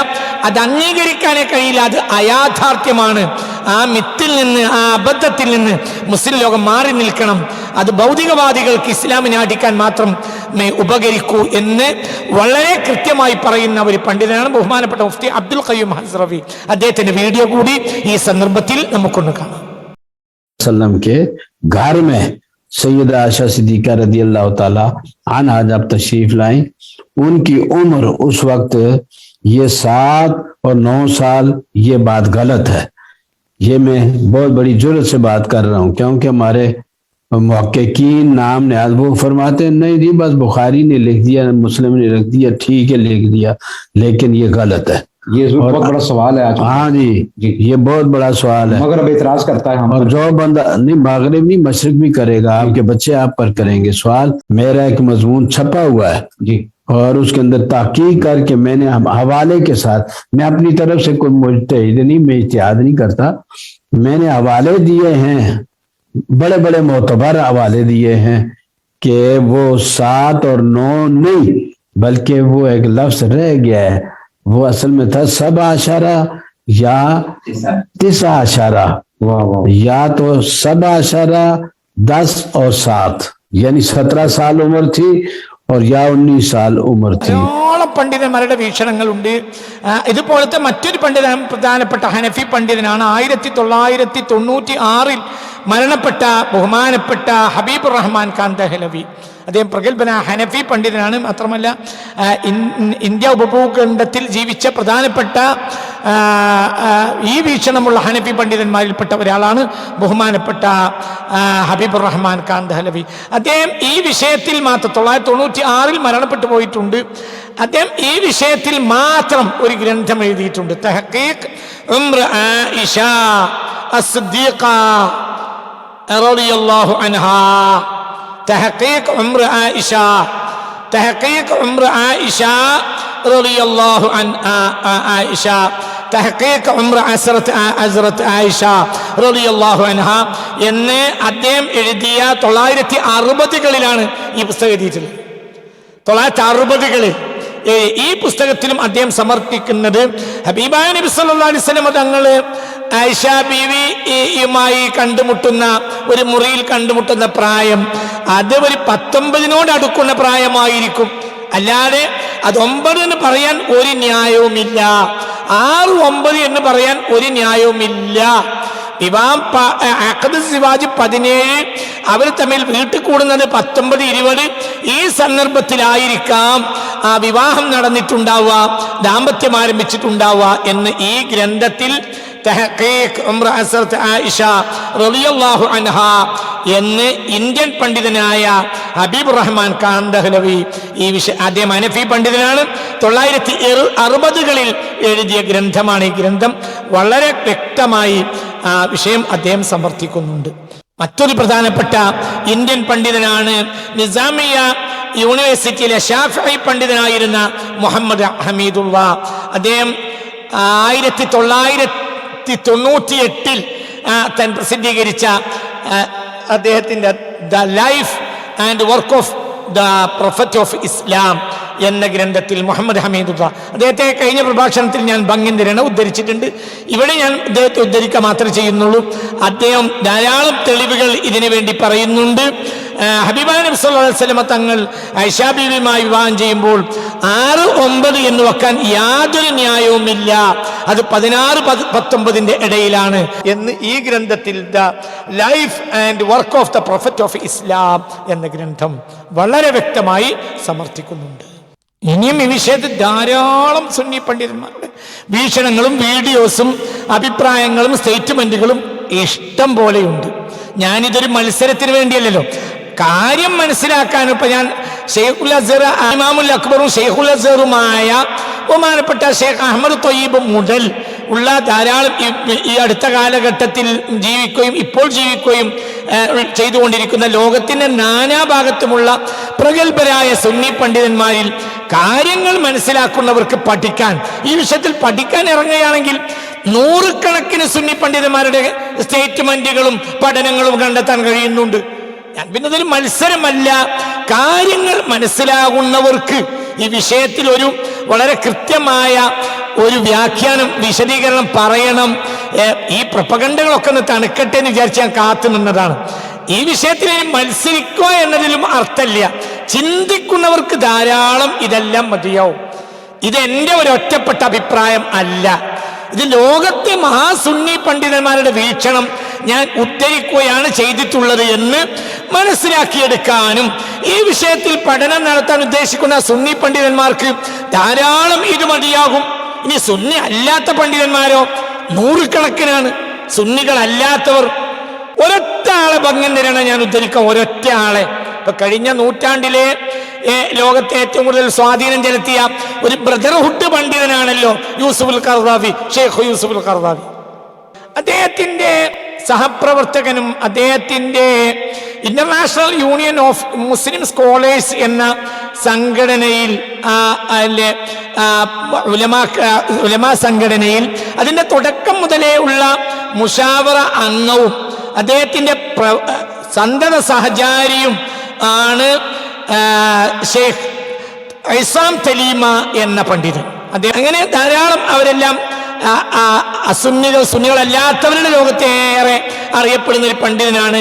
അത് അംഗീകരിക്കാനേ കഴിയില്ല, അത് അയാഥാർത്ഥ്യമാണ്. ആ മിത്തിൽ നിന്ന്, ആ അബദ്ധത്തിൽ നിന്ന് മുസ്ലിം ലോകം മാറി നിൽക്കണം. അത് ഭൗതികവാദികൾക്ക് ഇസ്ലാമിനെ അടിക്കാൻ മാത്രം ഉപകരിക്കൂ എന്ന് വളരെ കൃത്യമായി പറയുന്ന ഒരു പണ്ഡിതനാണ് ബഹുമാനപ്പെട്ട മുഫ്തി അബ്ദുൽ ഖയ്യൂം ഹസ്റവി. അദ്ദേഹത്തിന്റെ വീഡിയോ കൂടി ഈ സന്ദർഭത്തിൽ നമുക്കൊന്ന് കാണാം. के घर में सैयदा आयशा सिद्दीका रदी अल्लाह ताला अन्हा जब तशरीफ लाई, उनकी उम्र उस वक्त ये 7 और 9 साल, ये बात गलत है. ये मैं बहुत बड़ी जुर्रत से बात कर रहा हूँ, क्योंकि हमारे मुहक्किकीन नाम ने वो फरमाते हैं नहीं जी बस बुखारी ने लिख दिया, मुस्लिम ने लिख दिया, ठीक है लिख दिया, लेकिन ये गलत है। ये बहुत बड़ा सवाल है आज। हाँ जी, ये बहुत बड़ा सवाल है। मगर अब इतराज करता है हम, और जो बंदा नहीं मगरिब नहीं मशरिक भी करेगा, आपके बच्चे आप पर करेंगे सवाल। मेरा एक मजमून छपा हुआ है जी, और उसके अंदर ताकीक करके मैंने हवाले के साथ, मैं अपनी तरफ से कोई मुज्तहिद नहीं, मैं इज्तिहाद नहीं करता, मैंने हवाले दिए हैं, बड़े बड़े मोतबर हवाले दिए हैं कि वो 7 और 9 नहीं, बल्कि वो एक लफ्ज रह गया है, वो असल में था 7 या 9, या तो 7 और 7, यानी 17 साल उम्र थी और या 19 साल उम्र थी। ധാരാളം പണ്ഡിതന്മാരുടെ വീക്ഷണങ്ങളുണ്ട്. ഇതുപോലത്തെ മറ്റൊരു പ്രധാനപ്പെട്ട ഹനഫി പണ്ഡിതനാണ് 1996 മരണപ്പെട്ട ബഹുമാനപ്പെട്ട ഹബീബുർ റഹ്മാൻ ഖാൻ ദഹ്ലവി. അദ്ദേഹം പ്രഗത്ഭനായ ഹനഫി പണ്ഡിതനാണ്. മാത്രമല്ല ഇന്ത്യ ഉപഭൂഖണ്ഡത്തിൽ ജീവിച്ച പ്രധാനപ്പെട്ട ഈ വീക്ഷണമുള്ള ഹനഫി പണ്ഡിതന്മാരിൽപ്പെട്ട ഒരാളാണ് ബഹുമാനപ്പെട്ട ഹബീബുർ റഹ്മാൻ ഖാൻ ദഹ്ലവി. അദ്ദേഹം ഈ വിഷയത്തിൽ മാത്രം 1996 മരണപ്പെട്ടു പോയിട്ടുണ്ട്. അദ്ദേഹം ഈ വിഷയത്തിൽ മാത്രം ഒരു ഗ്രന്ഥം എഴുതിയിട്ടുണ്ട്. തഹ്ഖീഖ് ഉംർ ആയിഷ അസ്ദിഖ റളിയല്ലാഹു അൻഹാ. തഹ്ഖീഖ് ഉംർ ആയിഷ, തഹ്ഖീഖ് ഉംർ ആയിഷ റളിയല്ലാഹു ആയിഷ, തഹ്ഖീഖ് ഉംർ ഹസ്രത്ത് ആയിഷ റളിയല്ലാഹു അൻഹാ എന്ന് അദ്ദേഹം എഴുതിയ 1960കളിലാണ് ഈ പുസ്തകം എഴുതിയിട്ടുള്ളത്. 1960കളിൽ ഈ പുസ്തകത്തിലും അദ്ദേഹം സമർപ്പിക്കുന്നത് ഹബീബായ നബി സല്ലല്ലാഹു അലൈഹി വസല്ലം തങ്ങൾ ആയിഷ ബീവിയുമായി കണ്ടുമുട്ടുന്ന ഒരു മുറിയിൽ കണ്ടുമുട്ടുന്ന പ്രായം അത് ഒരു 19 അടുക്കുന്ന പ്രായമായിരിക്കും. അല്ലാതെ അത് 9 എന്ന് പറയാൻ ഒരു ന്യായവുമില്ല, 6, 9 എന്ന് പറയാൻ ഒരു ന്യായവുമില്ല. വിവാഹം സിവാജ് 17, അവർ തമ്മിൽ വീട്ടിൽ കൂടുന്നത് 19, 20. ഈ സന്ദർഭത്തിലായിരിക്കാം ആ വിവാഹം നടന്നിട്ടുണ്ടാവുക, ദാമ്പത്യം ആരംഭിച്ചിട്ടുണ്ടാവുക എന്ന് ഈ ഗ്രന്ഥത്തിൽ തഹ്ഖീഖ് ഉംർ ഹസ്രത്ത് ആയിഷ റളിയല്ലാഹു അൻഹാ എന്ന് ഇന്ത്യൻ പണ്ഡിതനായ ഹബീബുർ റഹ്മാൻ ഖാൻ ദഹ്ലവി ഈ വിഷയം, അദ്ദേഹം ഹനഫി പണ്ഡിതനാണ്, 1960കളിൽ എഴുതിയ ഗ്രന്ഥമാണ്. ഈ ഗ്രന്ഥം വളരെ വ്യക്തമായി വിഷയം അദ്ദേഹം സമർത്ഥിക്കുന്നുണ്ട്. മറ്റൊരു പ്രധാനപ്പെട്ട ഇന്ത്യൻ പണ്ഡിതനാണ് നിസാമിയ യൂണിവേഴ്സിറ്റിയിലെ ഷാഫിഈ പണ്ഡിതനായിരുന്ന മുഹമ്മദ് ഹമീദുള്ള. അദ്ദേഹം 1998 താൻ പ്രസിദ്ധീകരിച്ച അദ്ദേഹത്തിൻ്റെ the life and work of the prophet of Islam എന്ന ഗ്രന്ഥത്തിൽ മുഹമ്മദ് ഹമീദുള്ള, അദ്ദേഹത്തെ കഴിഞ്ഞ പ്രഭാഷണത്തിൽ ഞാൻ ഭംഗിന്ദരനെ ഉദ്ധരിച്ചിട്ടുണ്ട്. ഇവിടെ ഞാൻ അദ്ദേഹത്തെ ഉദ്ധരിക്കുക മാത്രമേ ചെയ്യുന്നുള്ളൂ. അദ്ദേഹം ധാരാളം തെളിവുകൾ ഇതിനു വേണ്ടി പറയുന്നുണ്ട്. ഹബീബായ നബി സല്ലല്ലാഹു അലൈഹി വസല്ലം തങ്ങൾ ആയിഷ ബീവിയുമായി വിവാഹം ചെയ്യുമ്പോൾ 6, 9 എന്ന് വെക്കാൻ യാതൊരു ന്യായവുമില്ല, അത് 16, 19 ഇടയിലാണ് എന്ന് ഈ ഗ്രന്ഥത്തിൽ the life and work of the prophet of Islam എന്ന ഗ്രന്ഥം വളരെ വ്യക്തമായി സമർത്ഥിക്കുന്നുണ്ട്. ഇനിയും ഈ വിഷയത്തിൽ ധാരാളം സുന്നി പണ്ഡിതന്മാരുടെ വീക്ഷണങ്ങളും വീഡിയോസും അഭിപ്രായങ്ങളും സ്റ്റേറ്റ്മെന്റുകളും ഇഷ്ടം പോലെയുണ്ട്. ഞാനിതൊരു മത്സരത്തിന് വേണ്ടിയല്ലല്ലോ, കാര്യം മനസ്സിലാക്കാനും. ഇപ്പൊ ഞാൻ ഷെയ്ഖുൽ അസ്ഹർ ഇമാമുൽ അക്ബറും ഷെയ്ഖുൽ അസ്ഹറുമായ ബഹുമാനപ്പെട്ട ഷെയ്ഖ് അഹമ്മദ് ത്വയ്യിബ് മുതൽ ഉള്ള ധാരാളം ഈ അടുത്ത കാലഘട്ടത്തിൽ ജീവിക്കുകയും ഇപ്പോൾ ജീവിക്കുകയും ചെയ്തുകൊണ്ടിരിക്കുന്ന ലോകത്തിന്റെ നാനാഭാഗത്തുമുള്ള പ്രഗത്ഭരായ സുന്നി പണ്ഡിതന്മാരിൽ കാര്യങ്ങൾ മനസ്സിലാക്കുന്നവർക്ക് പഠിക്കാൻ, ഈ വിഷയത്തിൽ പഠിക്കാൻ ഇറങ്ങുകയാണെങ്കിൽ 100 കണക്കിന് സുന്നി പണ്ഡിതന്മാരുടെ സ്റ്റേറ്റ്മെന്റുകളും പഠനങ്ങളും കണ്ടെത്താൻ കഴിയുന്നുണ്ട്. ഞാൻ പിന്നെ അതൊരു മത്സരമല്ല, കാര്യങ്ങൾ മനസ്സിലാകുന്നവർക്ക് ഈ വിഷയത്തിൽ ഒരു വളരെ കൃത്യമായ ഒരു വ്യാഖ്യാനം, വിശദീകരണം പറയണം. ഈ പ്രപകണ്ഡങ്ങളൊക്കെ ഒന്ന് തണുക്കട്ടെ എന്ന് വിചാരിച്ച് ഞാൻ കാത്തു നിന്നതാണ്. ഈ വിഷയത്തിൽ മത്സരിക്കുക എന്നതിലും അർത്ഥമില്ല. ചിന്തിക്കുന്നവർക്ക് ധാരാളം ഇതെല്ലാം മതിയാവും. ഇത് എൻ്റെ ഒരു ഒറ്റപ്പെട്ട അഭിപ്രായം അല്ല, ഇത് ലോകത്തെ മഹാസുന്നി പണ്ഡിതന്മാരുടെ വീക്ഷണം ഞാൻ ഉദ്ധരിക്കുകയാണ് ചെയ്തിട്ടുള്ളത് എന്ന് മനസ്സിലാക്കിയെടുക്കാനും ഈ വിഷയത്തിൽ പഠനം നടത്താൻ ഉദ്ദേശിക്കുന്ന സുന്നി പണ്ഡിതന്മാർക്ക് ധാരാളം ഇത് മതിയാകും. ഇനി സുന്നി അല്ലാത്ത പണ്ഡിതന്മാരോ 100 കണക്കിനാണ്. സുന്നികളല്ലാത്തവർ ഒരൊറ്റ ആളെ ഭംഗന്തരാണ് ഞാൻ ഉദ്ധരിക്കാം, ഒരൊറ്റ ആളെ. ഇപ്പൊ കഴിഞ്ഞ നൂറ്റാണ്ടിലെ ലോകത്തെ ഏറ്റവും കൂടുതൽ സ്വാധീനം ചെലുത്തിയ ഒരു ബ്രദർഹുഡ് പണ്ഡിതനാണല്ലോ യൂസുഫുൽ ഖർദാവി, ഷെയ്ഖ് യൂസുഫുൽ ഖർദാവി. അദ്ദേഹത്തിന്റെ സഹപ്രവർത്തകനും ആ international union of Muslim scholars എന്ന സംഘടനയിൽ ഉലമാ സംഘടനയിൽ അതിന്റെ തുടക്കം മുതലേ ഉള്ള മുഷാവറ അംഗവും അദ്ദേഹത്തിന്റെ സന്തത സഹചാരിയും ആണ് ഷെയ്ഖ് ഇസാം തലീമ എന്ന പണ്ഡിതൻ. അദ്ദേഹം അങ്ങനെ ധാരാളം അവരെല്ലാം സുന്നികളല്ലാത്തവരുടെ ലോകത്തേറെ അറിയപ്പെടുന്ന ഒരു പണ്ഡിതനാണ്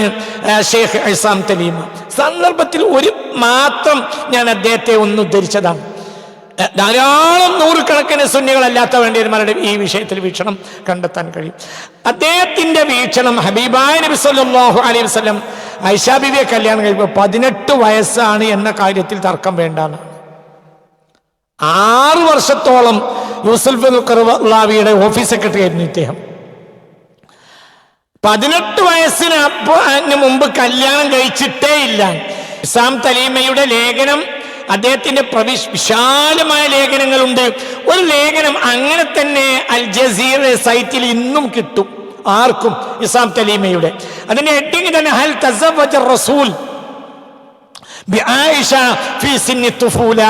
ഷെയ്ഖ് ഇസാം തലീമ. സന്ദർഭത്തിൽ ഒരു മാത്രം ഞാൻ അദ്ദേഹത്തെ ഒന്ന് ഉദ്ധരിച്ചതാണ്. ധാരാളം നൂറുകണക്കിന് സുന്നികളല്ലാത്ത പണ്ഡിതന്മാരുടെ ഈ വിഷയത്തിൽ വീക്ഷണം കണ്ടെത്താൻ കഴിയും. അദ്ദേഹത്തിന്റെ വീക്ഷണം ഹബീബായ നബി സല്ലല്ലാഹു അലൈഹി വസല്ലം ആയിഷാ ബീവിയെ കല്യാണം കഴിക്കുമ്പോൾ 18 വയസ്സാണ് എന്ന കാര്യത്തിൽ തർക്കം വേണ്ടാണ്. 6 വർഷത്തോളം യൂസുഫുൽ ഖർദാവിയുടെ ഓഫീസ് സെക്രട്ടറി ആയിരുന്നു ഇദ്ദേഹം. 18 വയസ്സിന് മുമ്പ് കല്യാണം കഴിച്ചിട്ടേ ഇല്ല. ഇസാം തലീമയുടെ ലേഖനം, അദ്ദേഹത്തിന്റെ വിശാലമായ ലേഖനങ്ങളുണ്ട്. ഒരു ലേഖനം അങ്ങനെ തന്നെ അൽ ജസീറ സൈറ്റിൽ ഇന്നും കിട്ടും ആർക്കും, ഇസാം തലീമയുടെ. അതിന്റെ ഹെഡിങ് തന്നെ ഹൽ തസവ്വജ റസൂൽ ബിആയിഷ ഫീ സിന്നി തുഫൂല.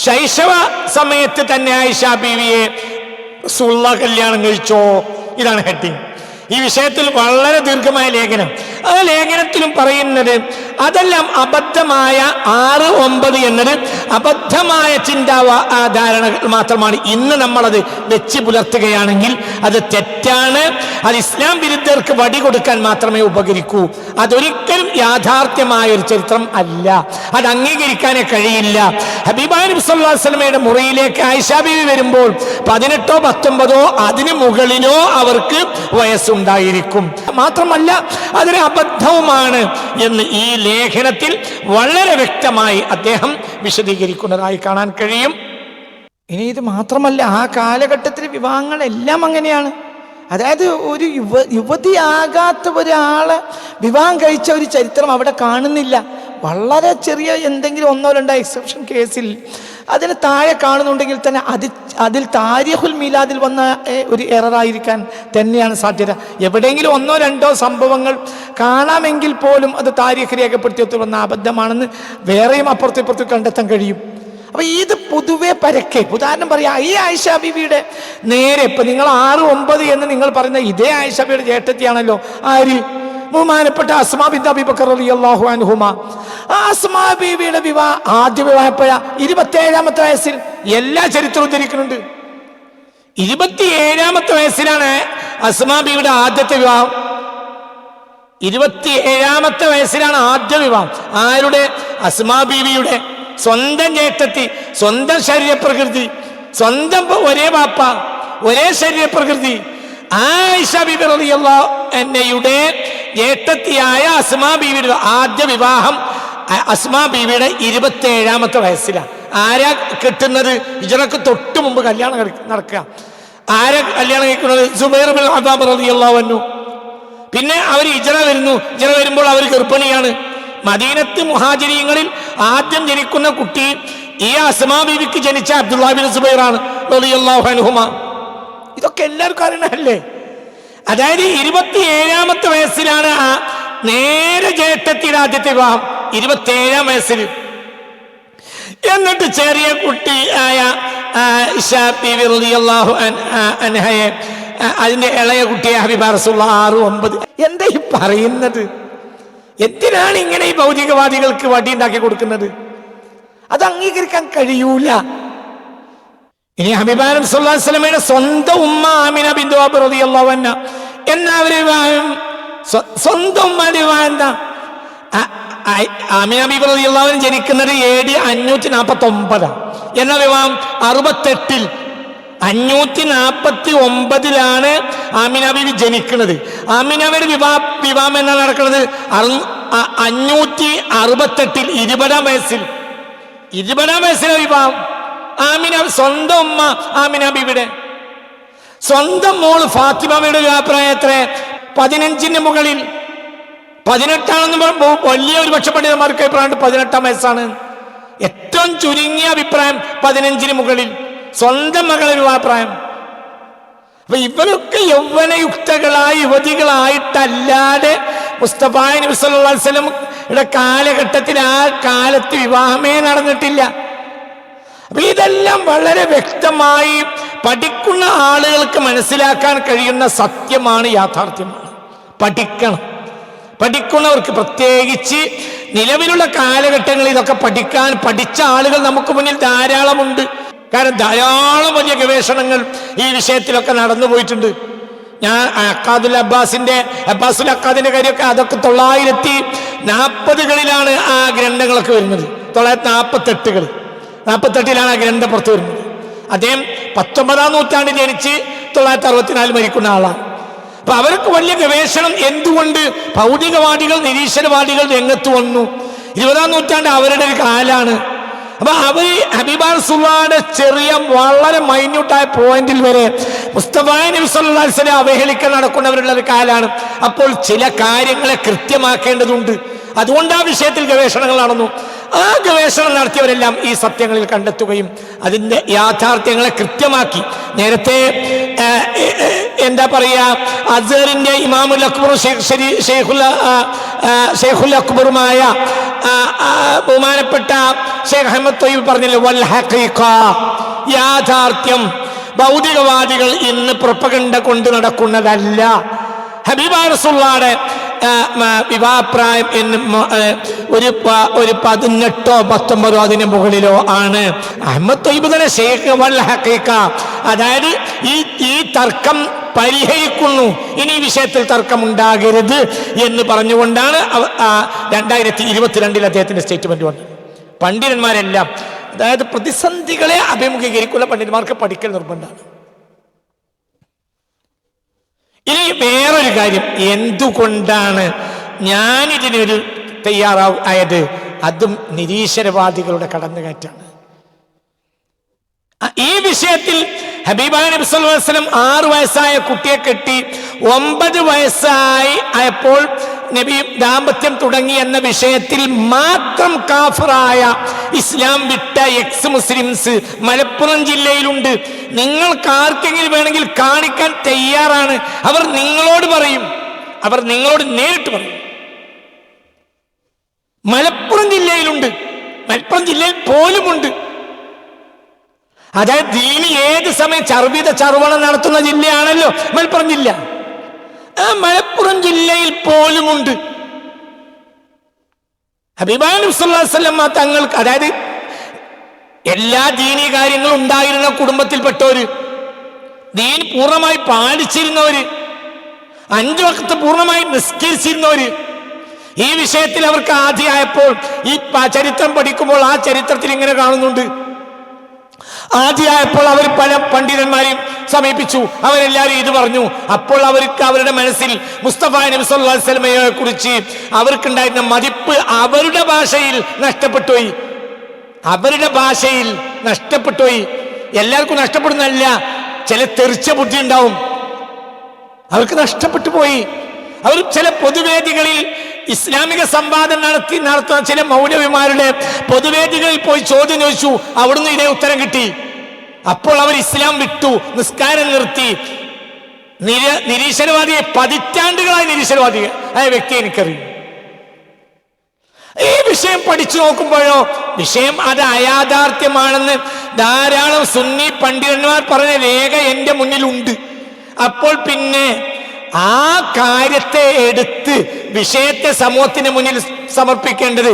ശൈശവ സമയത്ത് തന്നെ ആയിഷ ബീവിയെ റസൂലുള്ളാഹി കല്യാണം കഴിച്ചോ? ഇതാണ് ഹെഡിങ്. ഈ വിഷയത്തിൽ വളരെ ദീർഘമായ ലേഖനം. ആ ലേഖനത്തിലും പറയുന്നത് അതെല്ലാം അബദ്ധമായ 6, 9 എന്നത് അബദ്ധമായ ധാരണകൾ മാത്രമാണ്. ഇന്ന് നമ്മളത് വെച്ച് പുലർത്തുകയാണെങ്കിൽ അത് തെറ്റാണ്. അത് ഇസ്ലാം വിരുദ്ധർക്ക് വടി കൊടുക്കാൻ മാത്രമേ ഉപകരിക്കൂ. അതൊരിക്കലും യാഥാർത്ഥ്യമായ ഒരു ചരിത്രം അല്ല. അത് അംഗീകരിക്കാനേ കഴിയില്ല. ഹബീബായ നബി സല്ലല്ലാഹു അലൈഹി വസല്ലമയുടെ മുറിയിലേക്ക് ആയിഷാ ബീവി വരുമ്പോൾ 18ഓ 19ഓ അതിന് മുകളിലോ അവർക്ക് വയസ്സുണ്ടായിരിക്കും. മാത്രമല്ല അതൊരു അബദ്ധവുമാണ് എന്ന് ഈ ലേഖനത്തിൽ വളരെ വ്യക്തമായി അദ്ദേഹം വിശദീകരിക്കുന്നതായി കാണാൻ കഴിയും. ഇനി ഇത് മാത്രമല്ല, ആ കാലഘട്ടത്തിലെ വിവാഹങ്ങളെല്ലാം അങ്ങനെയാണ്. അതായത് ഒരു യുവതിയാകാത്ത ഒരാളെ വിവാഹം കഴിച്ച ഒരു ചരിത്രം അവിടെ കാണുന്നില്ല. വളരെ ചെറിയ എന്തെങ്കിലും 1-2 എക്സെപ്ഷൻ കേസിൽ അതിന് താഴെ കാണുന്നുണ്ടെങ്കിൽ തന്നെ അതിൽ താരിഖുൽ മീലാദിൽ വന്ന ഒരു എററായിരിക്കാൻ തന്നെയാണ് സാധ്യത. എവിടെയെങ്കിലും 1-2 സംഭവങ്ങൾ കാണാമെങ്കിൽ പോലും അത് താരിഖ് രേഖപ്പെടുത്തി വന്ന അബദ്ധമാണെന്ന് വേറെയും അപ്പുറത്തും കണ്ടെത്താൻ കഴിയും. അപ്പൊ ഇത് പൊതുവെ പരക്കെ ഉദാഹരണം പറയാം, ഈ ആയിഷാ ബീവിയുടെ നേരെ ഇപ്പൊ നിങ്ങൾ 6, 9 എന്ന് നിങ്ങൾ പറയുന്ന ഇതേ ആയിഷാ ബീവിയുടെ ജേഷ്ഠത്തിയാണല്ലോ ആര്? ബഹുമാനപ്പെട്ട അസ്മാ ബിൻത് അബീ ബക്കർ റളിയല്ലാഹു അൻഹുമ. ആ അസ്മാ ബീവിയുടെ ആദ്യ വിവാഹപ്പഴ 27ാമത്തെ വയസ്സിൽ എല്ലാ ചരിത്രവും ഉദ്ധരിക്കുന്നുണ്ട്. 27ാമത്തെ വയസ്സിലാണ് അസ്മാ ബീവിയുടെ ആദ്യത്തെ വിവാഹം. 27ാമത്തെ വയസ്സിലാണ് ആദ്യ വിവാഹം. ആരുടെ? അസ്മാ ബീവിയുടെ സ്വന്തം ജേഷ്ഠത്തി, സ്വന്തം ശരീരപ്രകൃതി, സ്വന്തം ഒരേ ബാപ്പ, ഒരേ ശരീരപ്രകൃതി. ആയിഷ ബീബി റളിയല്ലാഹു അൻഹയുടെ ജേഷ്ഠത്തിയായ അസ്മാ ബീവിയുടെ ആദ്യ വിവാഹം അസ്മാ ബീവിയുടെ 27ാമത്തെ വയസ്സിലാണ്. ആരാ കിട്ടുന്നത്? ഹിജ്റക്ക് തൊട്ട് മുമ്പ് കല്യാണം നടക്കുക. ആരാ കല്യാണം കഴിക്കുന്നത്? സുബൈർ ബിൻ അവാം റളിയല്ലാഹു അൻഹു. പിന്നെ അവർ ഹിജ്റ വരുമ്പോൾ അവർ ഗർഭിണിയാണ്. മദീനത്ത് മുഹാജിരീങ്ങളിൽ ആദ്യം ജനിക്കുന്ന കുട്ടി ഈ അസ്മാ ബീവിക്ക് ജനിച്ച അബ്ദുല്ലാഹ് ബിൻ സുബൈറാണ് റളിയല്ലാഹു അൻഹുമാ. ഇതൊക്കെ എല്ലാവർക്കും അറിയണല്ലേ. അതായത് 27ാമത്തെ വയസ്സിലാണ് ആ നേരെ ജേഷ്ഠത്തിയുടെ ആദ്യത്തെ വിവാഹം, 27ാം വയസ്സിൽ. എന്നിട്ട് ചെറിയ കുട്ടിയായ ആയിഷാ ബീവി റളിയല്ലാഹു അൻഹയെ, അതിന്റെ ഇളയ കുട്ടിയെ ഹബീബ റസൂലുള്ളാഹി 6, 9. എന്താ ഈ പറയുന്നത്? എന്തിനാണ് ഇങ്ങനെ ഈ ഭൗതികവാദികൾക്ക് വടി ഉണ്ടാക്കി കൊടുക്കുന്നത്? അത് അംഗീകരിക്കാൻ കഴിയൂല. ഇനി ഹബീബാ നബി സല്ലല്ലാഹു അലൈഹി വസല്ലമയുടെ സ്വന്തം ഉമ്മ ആമിന ബിൻതു വഹബ് റളിയല്ലാഹു അൻഹ എന്നവരെ വിവാഹം, സ്വന്തം ഉമ്മയുടെ വിവാഹം എന്താ? ആമിന ബിബി റളിയല്ലാഹു അൻഹ ജനിക്കുന്നത് AD 549 എന്ന വിവാഹം 68-ൽ 549-ലാണ് ആമിന ബിബി ജനിക്കുന്നത്. ആമിനയുടെ വിവാഹം എന്നാണ് നടക്കുന്നത് 568-ൽ 20ാം വയസ്സിൽ. 20ാം വയസ്സിലെ വിവാഹം. ആമിന സ്വന്തം ഉമ്മ ആമിന ബിബിയുടെ സ്വന്തം മോള് ഫാത്തിമയുടെ വിവാഹപ്രായം എത്ര? 15-ന് മുകളിൽ. 18 പറയുമ്പോൾ വലിയ ഒരു പക്ഷെ പണ്ഡിതന്മാർക്ക് അഭിപ്രായം 18 വയസ്സാണ്. ഏറ്റവും ചുരുങ്ങിയ അഭിപ്രായം 15 മുകളിൽ. സ്വന്തം മകളെ വിവാഹപ്രായം. അപ്പൊ ഇവരൊക്കെ യൗവനയുക്തകളായ യുവതികളായിട്ടല്ലാതെ മുസ്തഫ നബി സല്ലല്ലാഹു അലൈഹി വസല്ലമയുടെ കാലഘട്ടത്തിൽ ആ കാലത്ത് വിവാഹമേ നടന്നിട്ടില്ല. അപ്പൊ ഇതെല്ലാം വളരെ വ്യക്തമായി പഠിക്കുന്ന ആളുകൾക്ക് മനസ്സിലാക്കാൻ കഴിയുന്ന സത്യമാണ്, യാഥാർത്ഥ്യമാണ്. പഠിക്കുന്നവർക്ക് പ്രത്യേകിച്ച് നിലവിലുള്ള കാലഘട്ടങ്ങളിൽ ഇതൊക്കെ പഠിച്ച ആളുകൾ നമുക്ക് മുന്നിൽ ധാരാളമുണ്ട്. കാരണം ധാരാളം വലിയ ഗവേഷണങ്ങൾ ഈ വിഷയത്തിലൊക്കെ നടന്നു പോയിട്ടുണ്ട്. ഞാൻ അബ്ബാസുൽ അക്കാദിന്റെ കാര്യമൊക്കെ അതൊക്കെ 940കളിലാണ് ആ ഗ്രന്ഥങ്ങളൊക്കെ വരുന്നത്. 948 ആ ഗ്രന്ഥം പുറത്തു വരുന്നത്. അദ്ദേഹം 19-ാം നൂറ്റാണ്ടിൽ ജനിച്ച് 964 മരിക്കുന്ന ആളാണ്. അപ്പൊ അവർക്ക് വലിയ ഗവേഷണം. എന്തുകൊണ്ട് ഭൗതികവാദികൾ, നിരീശ്വരവാദികൾ രംഗത്ത് വന്നു? 20-ാം നൂറ്റാണ്ട് അവരുടെ ഒരു കാലാണ്. അപ്പൊ അവർ ഹബീബ് റസൂലുള്ളാഹിയുടെ ചെറിയ വളരെ മൈന്യൂട്ടായ പോയിന്റിൽ വരെ മുസ്തഫ നബി സല്ലല്ലാഹു അലൈഹി വസല്ലം അവഹേളിക്കാൻ നടക്കുന്നവരുള്ള ഒരു കാലാണ്. അപ്പോൾ ചില കാര്യങ്ങളെ കൃത്യമാക്കേണ്ടതുണ്ട്. അതുകൊണ്ട് ആ വിഷയത്തിൽ ഗവേഷണങ്ങൾ നടന്നു. ആ ഗവേഷണം നടത്തിയവരെല്ലാം ഈ സത്യങ്ങളിൽ കണ്ടെത്തുകയും അതിൻ്റെ യാഥാർത്ഥ്യങ്ങളെ കൃത്യമാക്കി. നേരത്തെ എന്താ പറയാ, അസ്ഹറിന്റെ ഇമാമുൽ അക്ബറും ഷെയ്ഖുൽ അക്ബറുമായ ബഹുമാനപ്പെട്ട ഷെയ്ഖ് അഹ്മദ് ത്വയ്യിബ് പറഞ്ഞില്ലേ, വൽ ഹഖീഖ, യാഥാർത്ഥ്യം ഭൗതികവാദികൾ ഇന്ന് പ്രൊപ്പഗണ്ട കൊണ്ട് നടക്കുന്നതല്ല. ഹബീബ റസൂലുള്ളാഹിയുടെ വിവാഹപ്രായം എന്ന് ഒരു 18 19 അതിന് മുകളിലോ ആണ്. അഹ്മദ് ത്വയ്യിബ് തന്നെ ഷെയ്ഖ് വൽ ഹഖീഖ, അതായത് ഈ തർക്കം പരിഹരിക്കുന്നു, ഇനി ഈ വിഷയത്തിൽ തർക്കം ഉണ്ടാകരുത് എന്ന് പറഞ്ഞുകൊണ്ടാണ് 2022 അദ്ദേഹത്തിന്റെ സ്റ്റേറ്റ്മെന്റ് വന്നത്. പണ്ഡിതന്മാരെല്ലാം, അതായത് പ്രതിസന്ധികളെ അഭിമുഖീകരിക്കുന്ന പണ്ഡിതന്മാർക്ക് പഠിക്കൽ നിർബന്ധമാണ്. ഇനി വേറൊരു കാര്യം, എന്തുകൊണ്ടാണ് ഞാനിതിനൊരു തയ്യാറായത്? അതും നിരീശ്വരവാദികളുടെ കടന്നുകയറ്റാണ്. ഈ വിഷയത്തിൽ ഹബീബായ നബി സല്ലല്ലാഹു അലൈഹി വസല്ലം 6 വയസ്സായ കുട്ടിയെ കെട്ടി 9 വയസ്സായി ആയപ്പോൾ നബി ദാമ്പത്യം തുടങ്ങി എന്ന വിഷയത്തിൽ മാത്രം കാഫിറായ ഇസ്ലാം വിട്ട എക്സ് മുസ്ലിംസ് മലപ്പുറം ജില്ലയിലുണ്ട്. നിങ്ങൾക്ക് ആർക്കെങ്കിലും വേണമെങ്കിൽ കാണിക്കാൻ തയ്യാറാണ്. അവർ നിങ്ങളോട് പറയും, അവർ നിങ്ങളോട് നേരിട്ട് പറയും. മലപ്പുറം ജില്ലയിലുണ്ട്, മലപ്പുറം ജില്ലയിൽ പോലുമുണ്ട്. അതായത് ദീനി ഏത് സമയം ചർവണം നടത്തുന്ന ജില്ലയാണല്ലോ മലപ്പുറം ജില്ല. ആ മലപ്പുറം ജില്ലയിൽ പോലുമുണ്ട്. ഹബീബായ നബി സല്ലല്ലാഹു അലൈഹി വസല്ലം തങ്ങൾക്ക്, അതായത് എല്ലാ ദീനീ കാര്യങ്ങളും ഉണ്ടായിരുന്ന കുടുംബത്തിൽപ്പെട്ടവര്, ദീൻ പൂർണ്ണമായി പാലിച്ചിരുന്നവര്, 5 വഖ്ത് പൂർണ്ണമായി നിസ്കരിച്ചിരുന്നവര്, ഈ വിഷയത്തിൽ അവർക്ക് ആദ്യമായപ്പോൾ ഈ ചരിത്രം പഠിക്കുമ്പോൾ ആ ചരിത്രത്തിൽ ഇങ്ങനെ കാണുന്നുണ്ട്. ആദ്യമായപ്പോൾ അവർ പല പണ്ഡിതന്മാരെയും സമീപിച്ചു, അവരെല്ലാവരും ഇത് പറഞ്ഞു. അപ്പോൾ അവർക്ക് അവരുടെ മനസ്സിൽ മുസ്തഫ നബി സല്ലല്ലാഹു അലൈഹി വസല്ലമയെ കുറിച്ച് അവർക്കുണ്ടായിരുന്ന മതിപ്പ് അവരുടെ ഭാഷയിൽ നഷ്ടപ്പെട്ടുപോയി. അവരുടെ ഭാഷയിൽ നഷ്ടപ്പെട്ടുപോയി. എല്ലാവർക്കും നഷ്ടപ്പെടുന്നതല്ല, ചില തെറിച്ച ബുദ്ധി ഉണ്ടാവും, അവർക്ക് നഷ്ടപ്പെട്ടു പോയി. അവർ ചില പൊതുവേദികളിൽ ഇസ്ലാമിക സംവാദം നടത്തുന്ന ചില മൗലവിമാരുടെ പൊതുവേദികളിൽ പോയി ചോദ്യം ചോദിച്ചു, അവിടുന്ന് ഇതേ ഉത്തരം കിട്ടി. അപ്പോൾ അവർ ഇസ്ലാം വിട്ടു, നിസ്കാരം നിർത്തി. നിരീശ്വരവാദിയെ പതിറ്റാണ്ടുകളായി നിരീശ്വരവാദികൾ ആയ വ്യക്തി എനിക്കറിയും. ഈ വിഷയം പഠിച്ചു നോക്കുമ്പോഴോ വിഷയം അത് അയാഥാർത്ഥ്യമാണെന്ന് ധാരാളം സുന്നി പണ്ഡിതന്മാർ പറഞ്ഞ രേഖ എന്റെ മുന്നിലുണ്ട്. അപ്പോൾ പിന്നെ ആ കാര്യത്തെ എടുത്ത് വിഷയത്തെ സമൂഹത്തിന് മുന്നിൽ സമർപ്പിക്കേണ്ടത്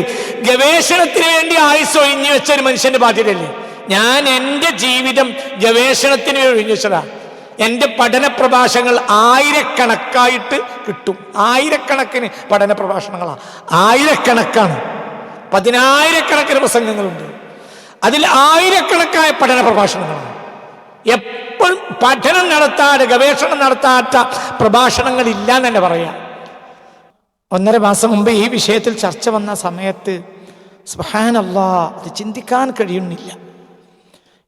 ഗവേഷണത്തിന് വേണ്ടി ആയുസ് ഒഴിഞ്ഞു വെച്ച ഒരു മനുഷ്യന്റെ ബാധ്യതയല്ലേ? ഞാൻ എൻ്റെ ജീവിതം ഗവേഷണത്തിന് ഒഴിഞ്ഞു വെച്ചതാ. എൻ്റെ പഠന പ്രഭാഷണങ്ങൾ ആയിരക്കണക്കായിട്ട് കിട്ടും. ആയിരക്കണക്കിന് പഠന പ്രഭാഷണങ്ങളാണ്, ആയിരക്കണക്കാണ്. 10,000-കണക്കിന് പ്രസംഗങ്ങളുണ്ട്. അതിൽ ആയിരക്കണക്കായ പഠന പ്രഭാഷണങ്ങളാണ്. എപ്പോഴും പഠനം നടത്താതെ ഗവേഷണം നടത്താത്ത പ്രഭാഷണങ്ങളില്ല എന്ന് തന്നെ പറയാം. 1.5 മാസം മുമ്പ് ഈ വിഷയത്തിൽ ചർച്ച വന്ന സമയത്ത് സുബ്ഹാനല്ലാഹ്, അത് ചിന്തിക്കാൻ കഴിയുന്നില്ല.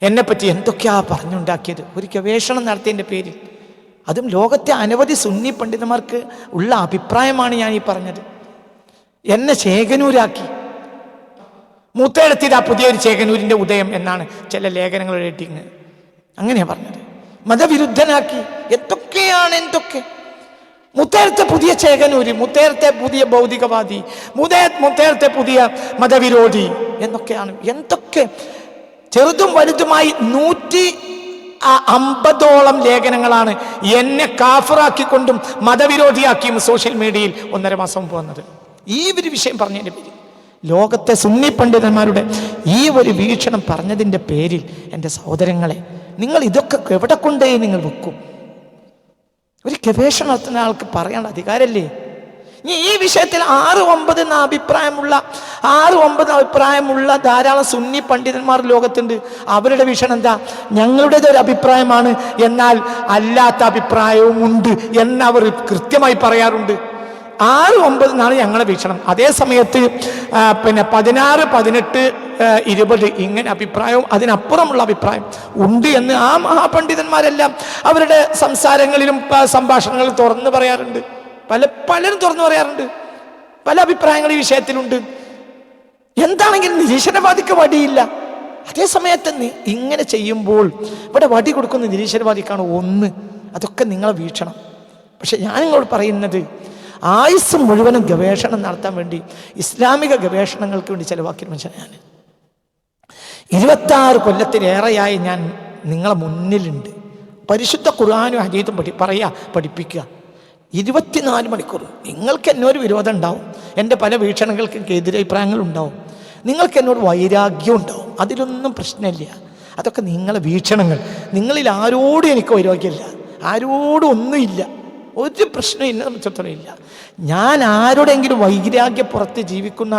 എന്നെപ്പറ്റി എന്തൊക്കെയാ പറഞ്ഞുണ്ടാക്കിയത് ഒരു ഗവേഷണം നടത്തിയതിൻ്റെ പേരിൽ. അതും ലോകത്തെ അനവധി സുന്നി പണ്ഡിതന്മാർക്ക് ഉള്ള അഭിപ്രായമാണ് ഞാൻ ഈ പറഞ്ഞത്. എന്നെ ചേകനൂരാക്കി. മൂത്തേടത്തിതാ പുതിയൊരു ചേകനൂരിൻ്റെ ഉദയം എന്നാണ് ചില ലേഖനങ്ങളുടെ റേറ്റിങ്. അങ്ങനെയാ പറഞ്ഞത്. മതവിരുദ്ധനാക്കി. എന്തൊക്കെ മുത്തേരത്തെ പുതിയ ചേകനൂര്, മുത്തേരത്തെ പുതിയ ഭൗതികവാദി, മുത്തേരത്തെ പുതിയ മതവിരോധി എന്നൊക്കെയാണ്. എന്തൊക്കെ ചെറുതും വലുതുമായി 150ഓളം ലേഖനങ്ങളാണ് എന്നെ കാഫറാക്കിക്കൊണ്ടും മതവിരോധിയാക്കിയും സോഷ്യൽ മീഡിയയിൽ 1.5 മാസം മുമ്പ് വന്നത്. ഈ ഒരു വിഷയം പറഞ്ഞതിൻ്റെ പേരിൽ, ലോകത്തെ സുന്നി പണ്ഡിതന്മാരുടെ ഈ ഒരു വീക്ഷണം പറഞ്ഞതിൻ്റെ പേരിൽ എൻ്റെ സഹോദരങ്ങളെ, നിങ്ങൾ ഇതൊക്കെ എവിടെ കൊണ്ടേ നിങ്ങൾ വെക്കും? ഒരു ഗവേഷണം നടത്തുന്ന ആൾക്ക് പറയാനുള്ള അധികാരമല്ലേ? ഇനി ഈ വിഷയത്തിൽ 6-9 അഭിപ്രായമുള്ള ധാരാളം സുന്നി പണ്ഡിതന്മാർ ലോകത്തുണ്ട്. അവരുടെ വീക്ഷണം എന്താ? ഞങ്ങളുടേതൊരു അഭിപ്രായമാണ്, എന്നാൽ അല്ലാത്ത അഭിപ്രായവും ഉണ്ട് എന്നവർ കൃത്യമായി പറയാറുണ്ട്. 6-9 ഞങ്ങളുടെ വീക്ഷണം. അതേ സമയത്ത് 16, 18, 20 ഇങ്ങനെ അഭിപ്രായവും അതിനപ്പുറമുള്ള അഭിപ്രായം ഉണ്ട് എന്ന് ആ മഹാപണ്ഡിതന്മാരെല്ലാം അവരുടെ സംസാരങ്ങളിലും സംഭാഷണങ്ങളിലും തുറന്നു പറയാറുണ്ട്. പലരും തുറന്നു പറയാറുണ്ട്. പല അഭിപ്രായങ്ങൾ ഈ വിഷയത്തിലുണ്ട്. എന്താണെങ്കിലും നിരീശ്വരവാദിക്ക് വടിയില്ല. അതേ സമയത്ത് ഇങ്ങനെ ചെയ്യുമ്പോൾ ഇവിടെ വടി കൊടുക്കുന്ന നിരീശ്വരവാദിക്കാണ് ഒന്ന്. അതൊക്കെ നിങ്ങളെ വീക്ഷണം. പക്ഷെ ഞാൻ നിങ്ങളോട് പറയുന്നത്, ആയുസ് മുഴുവനും ഗവേഷണം നടത്താൻ വേണ്ടി, ഇസ്ലാമിക ഗവേഷണങ്ങൾക്ക് വേണ്ടി ചെലവാക്കിയ മനുഷ്യനാണ്. 26 കൊല്ലത്തിലേറെയായി ഞാൻ നിങ്ങളെ മുന്നിലുണ്ട്. പരിശുദ്ധ ഖുർആനും ഹദീസും പഠിപ്പിക്കുക. 24 മണിക്കൂർ. നിങ്ങൾക്ക് എന്നോട് വിരോധം ഉണ്ടാവും, എൻ്റെ പല വീക്ഷണങ്ങൾക്ക് എതിരഭിപ്രായങ്ങളുണ്ടാവും, നിങ്ങൾക്ക് എന്നോട് വൈരാഗ്യം ഉണ്ടാവും. അതിലൊന്നും പ്രശ്നമില്ല. അതൊക്കെ നിങ്ങളെ വീക്ഷണങ്ങൾ. നിങ്ങളിൽ ആരോടും എനിക്ക് വൈരാഗ്യമില്ല, ആരോടും ഒന്നുമില്ല, ഒരു പ്രശ്നം എന്നെ സംബന്ധിച്ചിടത്തോളം ഇല്ല. ഞാൻ ആരോടെങ്കിലും വൈരാഗ്യപ്പുറത്ത് ജീവിക്കുന്ന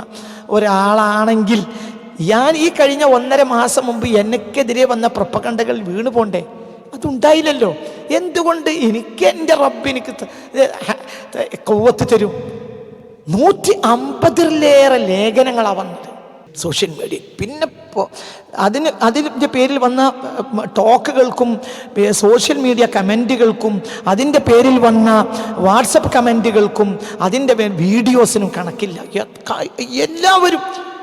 ഒരാളാണെങ്കിൽ ഞാൻ ഈ കഴിഞ്ഞ 1.5 മാസം മുമ്പ് എനിക്കെതിരെ വന്ന പ്രൊപ്പഗണ്ടകൾ വീണു പോണ്ടേ? അതുണ്ടായില്ലല്ലോ. എന്തുകൊണ്ട്? എനിക്ക് എൻ്റെ റബ്ബ് എനിക്ക് കൗവത്ത് തരും. 150-ലേറെ ലേഖനങ്ങളാണ് വന്നത് സോഷ്യൽ മീഡിയ. പിന്നെ അതിൻ്റെ പേരിൽ വന്ന ടോക്കുകൾക്കും സോഷ്യൽ മീഡിയ കമൻറ്റുകൾക്കും അതിൻ്റെ പേരിൽ വന്ന വാട്സപ്പ് കമൻറ്റുകൾക്കും അതിൻ്റെ വീഡിയോസിനും കണക്കില്ല. എല്ലാവരും,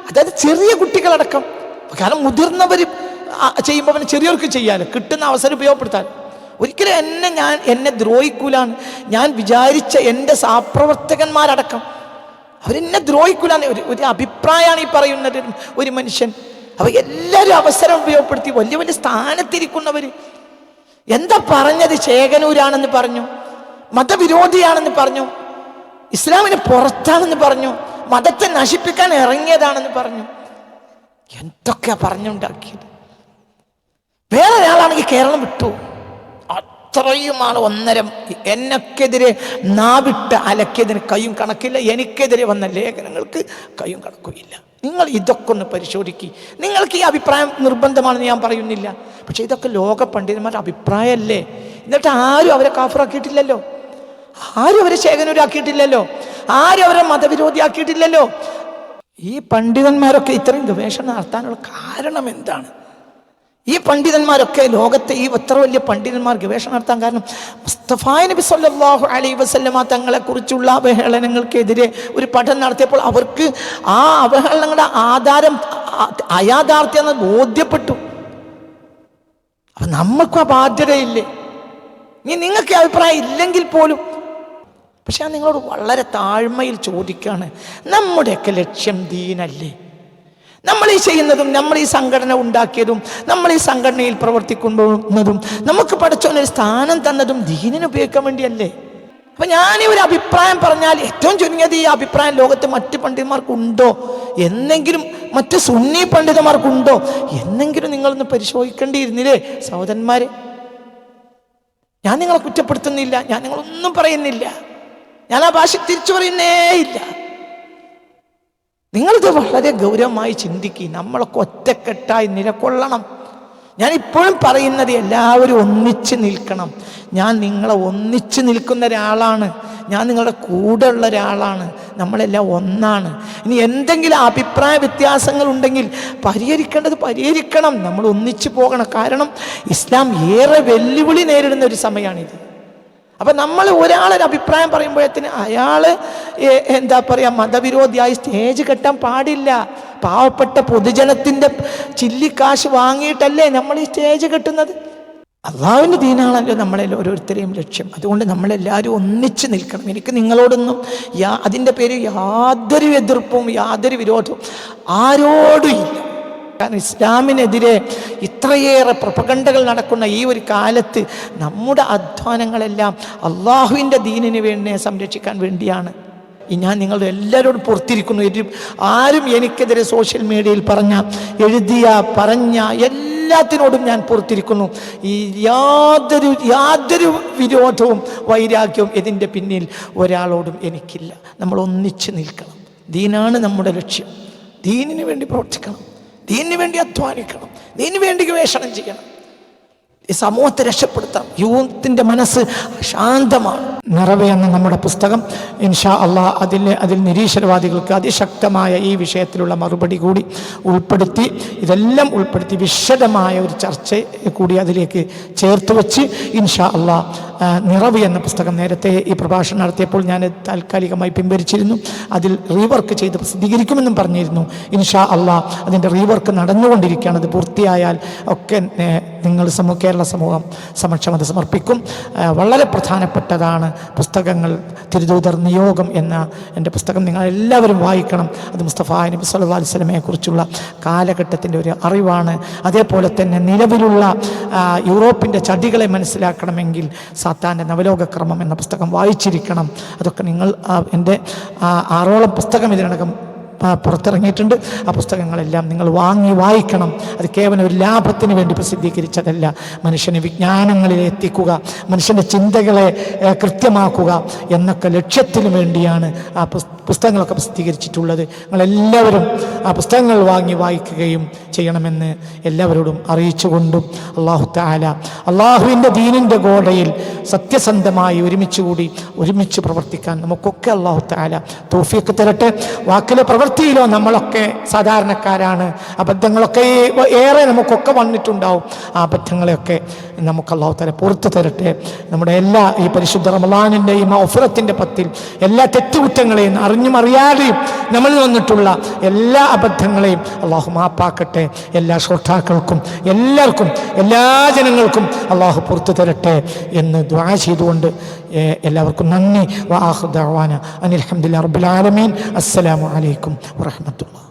അതായത് ചെറിയ കുട്ടികളടക്കം. കാരണം മുതിർന്നവർ ചെയ്യുമ്പോൾ അവന് ചെറിയവർക്ക് ചെയ്യാമല്ലോ, കിട്ടുന്ന അവസരം ഉപയോഗപ്പെടുത്താൻ. ഒരിക്കലും എന്നെ ദ്രോഹിക്കൂലാണ് ഞാൻ വിചാരിച്ച എൻ്റെ സഹപ്രവർത്തകന്മാരടക്കം. അവരെന്നെ ദ്രോഹിക്കൂലാണ്. ഒരു അഭിപ്രായമാണ് ഈ പറയുന്നത് ഒരു മനുഷ്യൻ. അപ്പോൾ എല്ലാവരും അവസരം ഉപയോഗപ്പെടുത്തി വലിയ വലിയ സ്ഥാനത്തിരിക്കുന്നവർ എന്താ പറഞ്ഞത്? ചേകനൂരാണെന്ന് പറഞ്ഞു, മതവിരോധിയാണെന്ന് പറഞ്ഞു, ഇസ്ലാമിന് പുറത്താണെന്ന് പറഞ്ഞു, മതത്തെ നശിപ്പിക്കാൻ ഇറങ്ങിയതാണെന്ന് പറഞ്ഞു. എന്തൊക്കെയാ പറഞ്ഞുണ്ടാക്കിയത്? വേറെ ഒരാളാണെങ്കിൽ കേരളം വിട്ടു. അത്രയുമാണ് 1.5 എന്നെക്കെതിരെ നാവിട്ട് അലക്കിയതിന് കയ്യും കണക്കില്ല. എനിക്കെതിരെ വന്ന ലേഖനങ്ങൾക്ക് കയ്യും കണക്കുമില്ല. നിങ്ങൾ ഇതൊക്കെ ഒന്ന് പരിശോധിക്കുക. നിങ്ങൾക്ക് ഈ അഭിപ്രായം നിർബന്ധമാണെന്ന് ഞാൻ പറയുന്നില്ല, പക്ഷെ ഇതൊക്കെ ലോക പണ്ഡിതന്മാരുടെ അഭിപ്രായമല്ലേ? എന്നിട്ട് ആരും അവരെ കാഫറാക്കിയിട്ടില്ലല്ലോ, ആരും അവരെ ചേകനൂരാക്കിയിട്ടില്ലല്ലോ, ആരും അവരെ മതവിരോധിയാക്കിയിട്ടില്ലല്ലോ. ഈ പണ്ഡിതന്മാരൊക്കെ ഇത്രയും ഗവേഷണം നടത്താനുള്ള കാരണം എന്താണ്? ഈ പണ്ഡിതന്മാരൊക്കെ ലോകത്തെ ഈ എത്ര വലിയ പണ്ഡിതന്മാർ ഗവേഷണം നടത്താൻ കാരണം മുസ്തഫായ നബി സല്ലല്ലാഹു അലൈഹി വസല്ലമ തങ്ങളെക്കുറിച്ചുള്ള അവഹേളനങ്ങൾക്കെതിരെ ഒരു പഠനം നടത്തിയപ്പോൾ അവർക്ക് ആ അവഹേളനങ്ങളുടെ ആധാരം അയാഥാർത്ഥ്യം എന്ന് ബോധ്യപ്പെട്ടു. അപ്പം നമ്മൾക്കും ആ ബാധ്യതയില്ലേ? ഇനി നിങ്ങൾക്ക് അഭിപ്രായം ഇല്ലെങ്കിൽ പോലും, പക്ഷെ ഞാൻ നിങ്ങളോട് വളരെ താഴ്മയിൽ ചോദിക്കുകയാണ്, നമ്മുടെയൊക്കെ ലക്ഷ്യം ദീനല്ലേ? നമ്മൾ ഈ ചെയ്യുന്നതും നമ്മൾ ഈ സംഘടന ഉണ്ടാക്കിയതും നമ്മൾ ഈ സംഘടനയിൽ പ്രവർത്തിക്കുന്നതും നമുക്ക് പഠിച്ചവനൊരു സ്ഥാനം തന്നതും ദീനിന് ഉപയോഗിക്കാൻ വേണ്ടിയല്ലേ? അപ്പം ഞാൻ ഒരു അഭിപ്രായം പറഞ്ഞാൽ ഏറ്റവും ചുരുങ്ങിയത് ഈ അഭിപ്രായം ലോകത്ത് മറ്റ് പണ്ഡിതന്മാർക്കുണ്ടോ എന്നെങ്കിലും, മറ്റ് സുന്നി പണ്ഡിതന്മാർക്കുണ്ടോ എന്നെങ്കിലും നിങ്ങളൊന്ന് പരിശോധിക്കേണ്ടിയിരുന്നില്ലേ സഹോദരന്മാരെ? ഞാൻ നിങ്ങളെ കുറ്റപ്പെടുത്തുന്നില്ല, ഞാൻ നിങ്ങളൊന്നും പറയുന്നില്ല, ഞാൻ ആ ഭാഷ തിരിച്ചു പറയുന്നേ ഇല്ല. നിങ്ങളിത് വളരെ ഗൗരവമായി ചിന്തിക്കുക. നമ്മളൊക്കെ ഒറ്റക്കെട്ടായി നിലകൊള്ളണം. ഞാൻ ഇപ്പോഴും പറയുന്നത് എല്ലാവരും ഒന്നിച്ച് നിൽക്കണം. ഞാൻ നിങ്ങളെ ഒന്നിച്ച് നിൽക്കുന്ന ഒരാളാണ്, ഞാൻ നിങ്ങളുടെ കൂടെ ഉള്ള ഒരാളാണ്, നമ്മളെല്ലാം ഒന്നാണ്. ഇനി എന്തെങ്കിലും അഭിപ്രായ വ്യത്യാസങ്ങൾ ഉണ്ടെങ്കിൽ പരിഹരിക്കേണ്ടത് പരിഹരിക്കണം, നമ്മൾ ഒന്നിച്ച് പോകണം. കാരണം ഇസ്ലാം ഏറെ വെല്ലുവിളി നേരിടുന്ന ഒരു സമയമാണിത്. അപ്പം നമ്മൾ ഒരാളൊരു അഭിപ്രായം പറയുമ്പോഴത്തേന് അയാൾ എന്താ പറയുക മതവിരോധിയായി സ്റ്റേജ് കെട്ടാൻ പാടില്ല. പാവപ്പെട്ട പൊതുജനത്തിൻ്റെ ചില്ലിക്കാശ് വാങ്ങിയിട്ടല്ലേ നമ്മൾ ഈ സ്റ്റേജ് കെട്ടുന്നത്? അള്ളാഹുവിൻ്റെ ദീനാണല്ലോ നമ്മളെ ഓരോരുത്തരെയും ലക്ഷ്യം. അതുകൊണ്ട് നമ്മളെല്ലാവരും ഒന്നിച്ച് നിൽക്കണം. എനിക്ക് നിങ്ങളോടൊന്നും അതിൻ്റെ പേര് യാതൊരു എതിർപ്പും യാതൊരു വിരോധവും ആരോടും ഇല്ല. കാരണം ഇസ്ലാമിനെതിരെ ഇത്രയേറെ പ്രൊപഗണ്ടകൾ നടക്കുന്ന ഈ ഒരു കാലത്ത് നമ്മുടെ അധ്വാനങ്ങളെല്ലാം അള്ളാഹുവിൻ്റെ ദീനിന് വേണ്ടി സംരക്ഷിക്കാൻ വേണ്ടിയാണ്. ഞാൻ നിങ്ങളുടെ എല്ലാവരോടും പുറത്തിരിക്കുന്നു. ആരും എനിക്കെതിരെ സോഷ്യൽ മീഡിയയിൽ എഴുതിയ പറഞ്ഞ എല്ലാത്തിനോടും ഞാൻ പുറത്തിരിക്കുന്നു. ഈ യാതൊരു വിരോധവും വൈരാഗ്യവും ഇതിൻ്റെ പിന്നിൽ ഒരാളോടും എനിക്കില്ല. നമ്മൾ ഒന്നിച്ച് നിൽക്കണം. ദീനാണ് നമ്മുടെ ലക്ഷ്യം. ദീനിന് വേണ്ടി പ്രവർത്തിക്കണം, ദീനിന് വേണ്ടി അധ്വാനിക്കണം, ദീനിന് വേണ്ടി ഗവേഷണം ചെയ്യണം. ഈ സമൂഹത്തെ രക്ഷപ്പെടുത്താം. യൂത്തിൻ്റെ മനസ്സ് ശാന്തമാണ്. നിറവേ എന്ന നമ്മുടെ പുസ്തകം ഇൻഷാ അള്ളാഹ് അതിൽ നിരീശ്വരവാദികൾക്ക് അതിശക്തമായ ഈ വിഷയത്തിലുള്ള മറുപടി കൂടി ഉൾപ്പെടുത്തി, ഇതെല്ലാം ഉൾപ്പെടുത്തി വിശദമായ ഒരു ചർച്ച കൂടി അതിലേക്ക് ചേർത്ത് വെച്ച് ഇൻഷാ അള്ളാഹ് നിറവ് എന്ന പുസ്തകം നേരത്തെ ഈ പ്രഭാഷണം നടത്തിയപ്പോൾ ഞാൻ താൽക്കാലികമായി പിൻവലിച്ചിരുന്നു. അതിൽ റീവർക്ക് ചെയ്ത് പ്രസിദ്ധീകരിക്കുമെന്നും പറഞ്ഞിരുന്നു. ഇൻഷാ അള്ളാഹ് അതിൻ്റെ റീവർക്ക് നടന്നുകൊണ്ടിരിക്കുകയാണ്. അത് പൂർത്തിയായാൽ ഒക്കെ നിങ്ങൾ കേരള സമൂഹം സമക്ഷം അത് സമർപ്പിക്കും. വളരെ പ്രധാനപ്പെട്ടതാണ് പുസ്തകങ്ങൾ. തിരുദൂതർ നിയോഗം എന്ന എൻ്റെ പുസ്തകം നിങ്ങളെല്ലാവരും വായിക്കണം. അത് മുസ്തഫ നബി സല്ലല്ലാഹു അലൈഹി വസല്ലമയെ കുറിച്ചുള്ള കാലഘട്ടത്തിൻ്റെ ഒരു അറിവാണ്. അതേപോലെ തന്നെ നിലവിലുള്ള യൂറോപ്പിൻ്റെ ചതികളെ മനസ്സിലാക്കണമെങ്കിൽ സാത്താൻ്റെ നവലോകക്രമം എന്ന പുസ്തകം വായിച്ചിരിക്കണം. അതൊക്കെ നിങ്ങൾ എൻ്റെ 6ഓളം പുസ്തകം ഇതിനകം പുറത്തിറങ്ങിയിട്ടുണ്ട്. ആ പുസ്തകങ്ങളെല്ലാം നിങ്ങൾ വാങ്ങി വായിക്കണം. അത് കേവലം ഒരു ലാഭത്തിന് വേണ്ടി പ്രസിദ്ധീകരിച്ചതല്ല. മനുഷ്യനെ വിജ്ഞാനങ്ങളിൽ എത്തിക്കുക, മനുഷ്യൻ്റെ ചിന്തകളെ കൃത്യമാക്കുക എന്നൊക്കെ ലക്ഷ്യത്തിന് വേണ്ടിയാണ് ആ പുസ്തകങ്ങളൊക്കെ പ്രസിദ്ധീകരിച്ചിട്ടുള്ളത്. നിങ്ങളെല്ലാവരും ആ പുസ്തകങ്ങൾ വാങ്ങി വായിക്കുകയും ചെയ്യണമെന്ന് എല്ലാവരോടും അറിയിച്ചുകൊണ്ടും അല്ലാഹു തആല അള്ളാഹുവിൻ്റെ ദീനിൻ്റെ ഗോഡയിൽ സത്യസന്ധമായി ഒരുമിച്ച് പ്രവർത്തിക്കാൻ നമുക്കൊക്കെ അല്ലാഹു തആല തൗഫീഖ് തരട്ടെ. വാക്കിലെ പ്രവൃത്തിയിലോ നമ്മളൊക്കെ സാധാരണക്കാരാണ്. അബദ്ധങ്ങളൊക്കെ ഏറെ നമുക്കൊക്കെ വന്നിട്ടുണ്ടാവും. ആ അബദ്ധങ്ങളെയൊക്കെ നമുക്ക് അല്ലാഹു തആല പുറത്തു തരട്ടെ. നമ്മുടെ എല്ലാ ഈ പരിശുദ്ധ റമളാനിൻ്റെ ഈ മഗ്ഫിറത്തിൻ്റെ പത്തിൽ എല്ലാ തെറ്റുകുറ്റങ്ങളെയും അറിഞ്ഞും അറിയാതെയും നമ്മൾ വന്നിട്ടുള്ള എല്ലാ അബദ്ധങ്ങളെയും അല്ലാഹു മാപ്പാക്കട്ടെ. എല്ലാ ശ്രോതാക്കൾക്കും എല്ലാവർക്കും എല്ലാ ജനങ്ങൾക്കും അല്ലാഹു പുറത്തു തരട്ടെ എന്ന് ദുആ ചെയ്തുകൊണ്ട് എല്ലാവർക്കും നന്ദി. വആഖിറു ദഅ്വാന അനിൽ ഹംദുലില്ലാഹി റബ്ബിൽ ആലമീൻ. അസ്സലാമു അലൈക്കും വറഹ്മത്തുള്ളാഹി.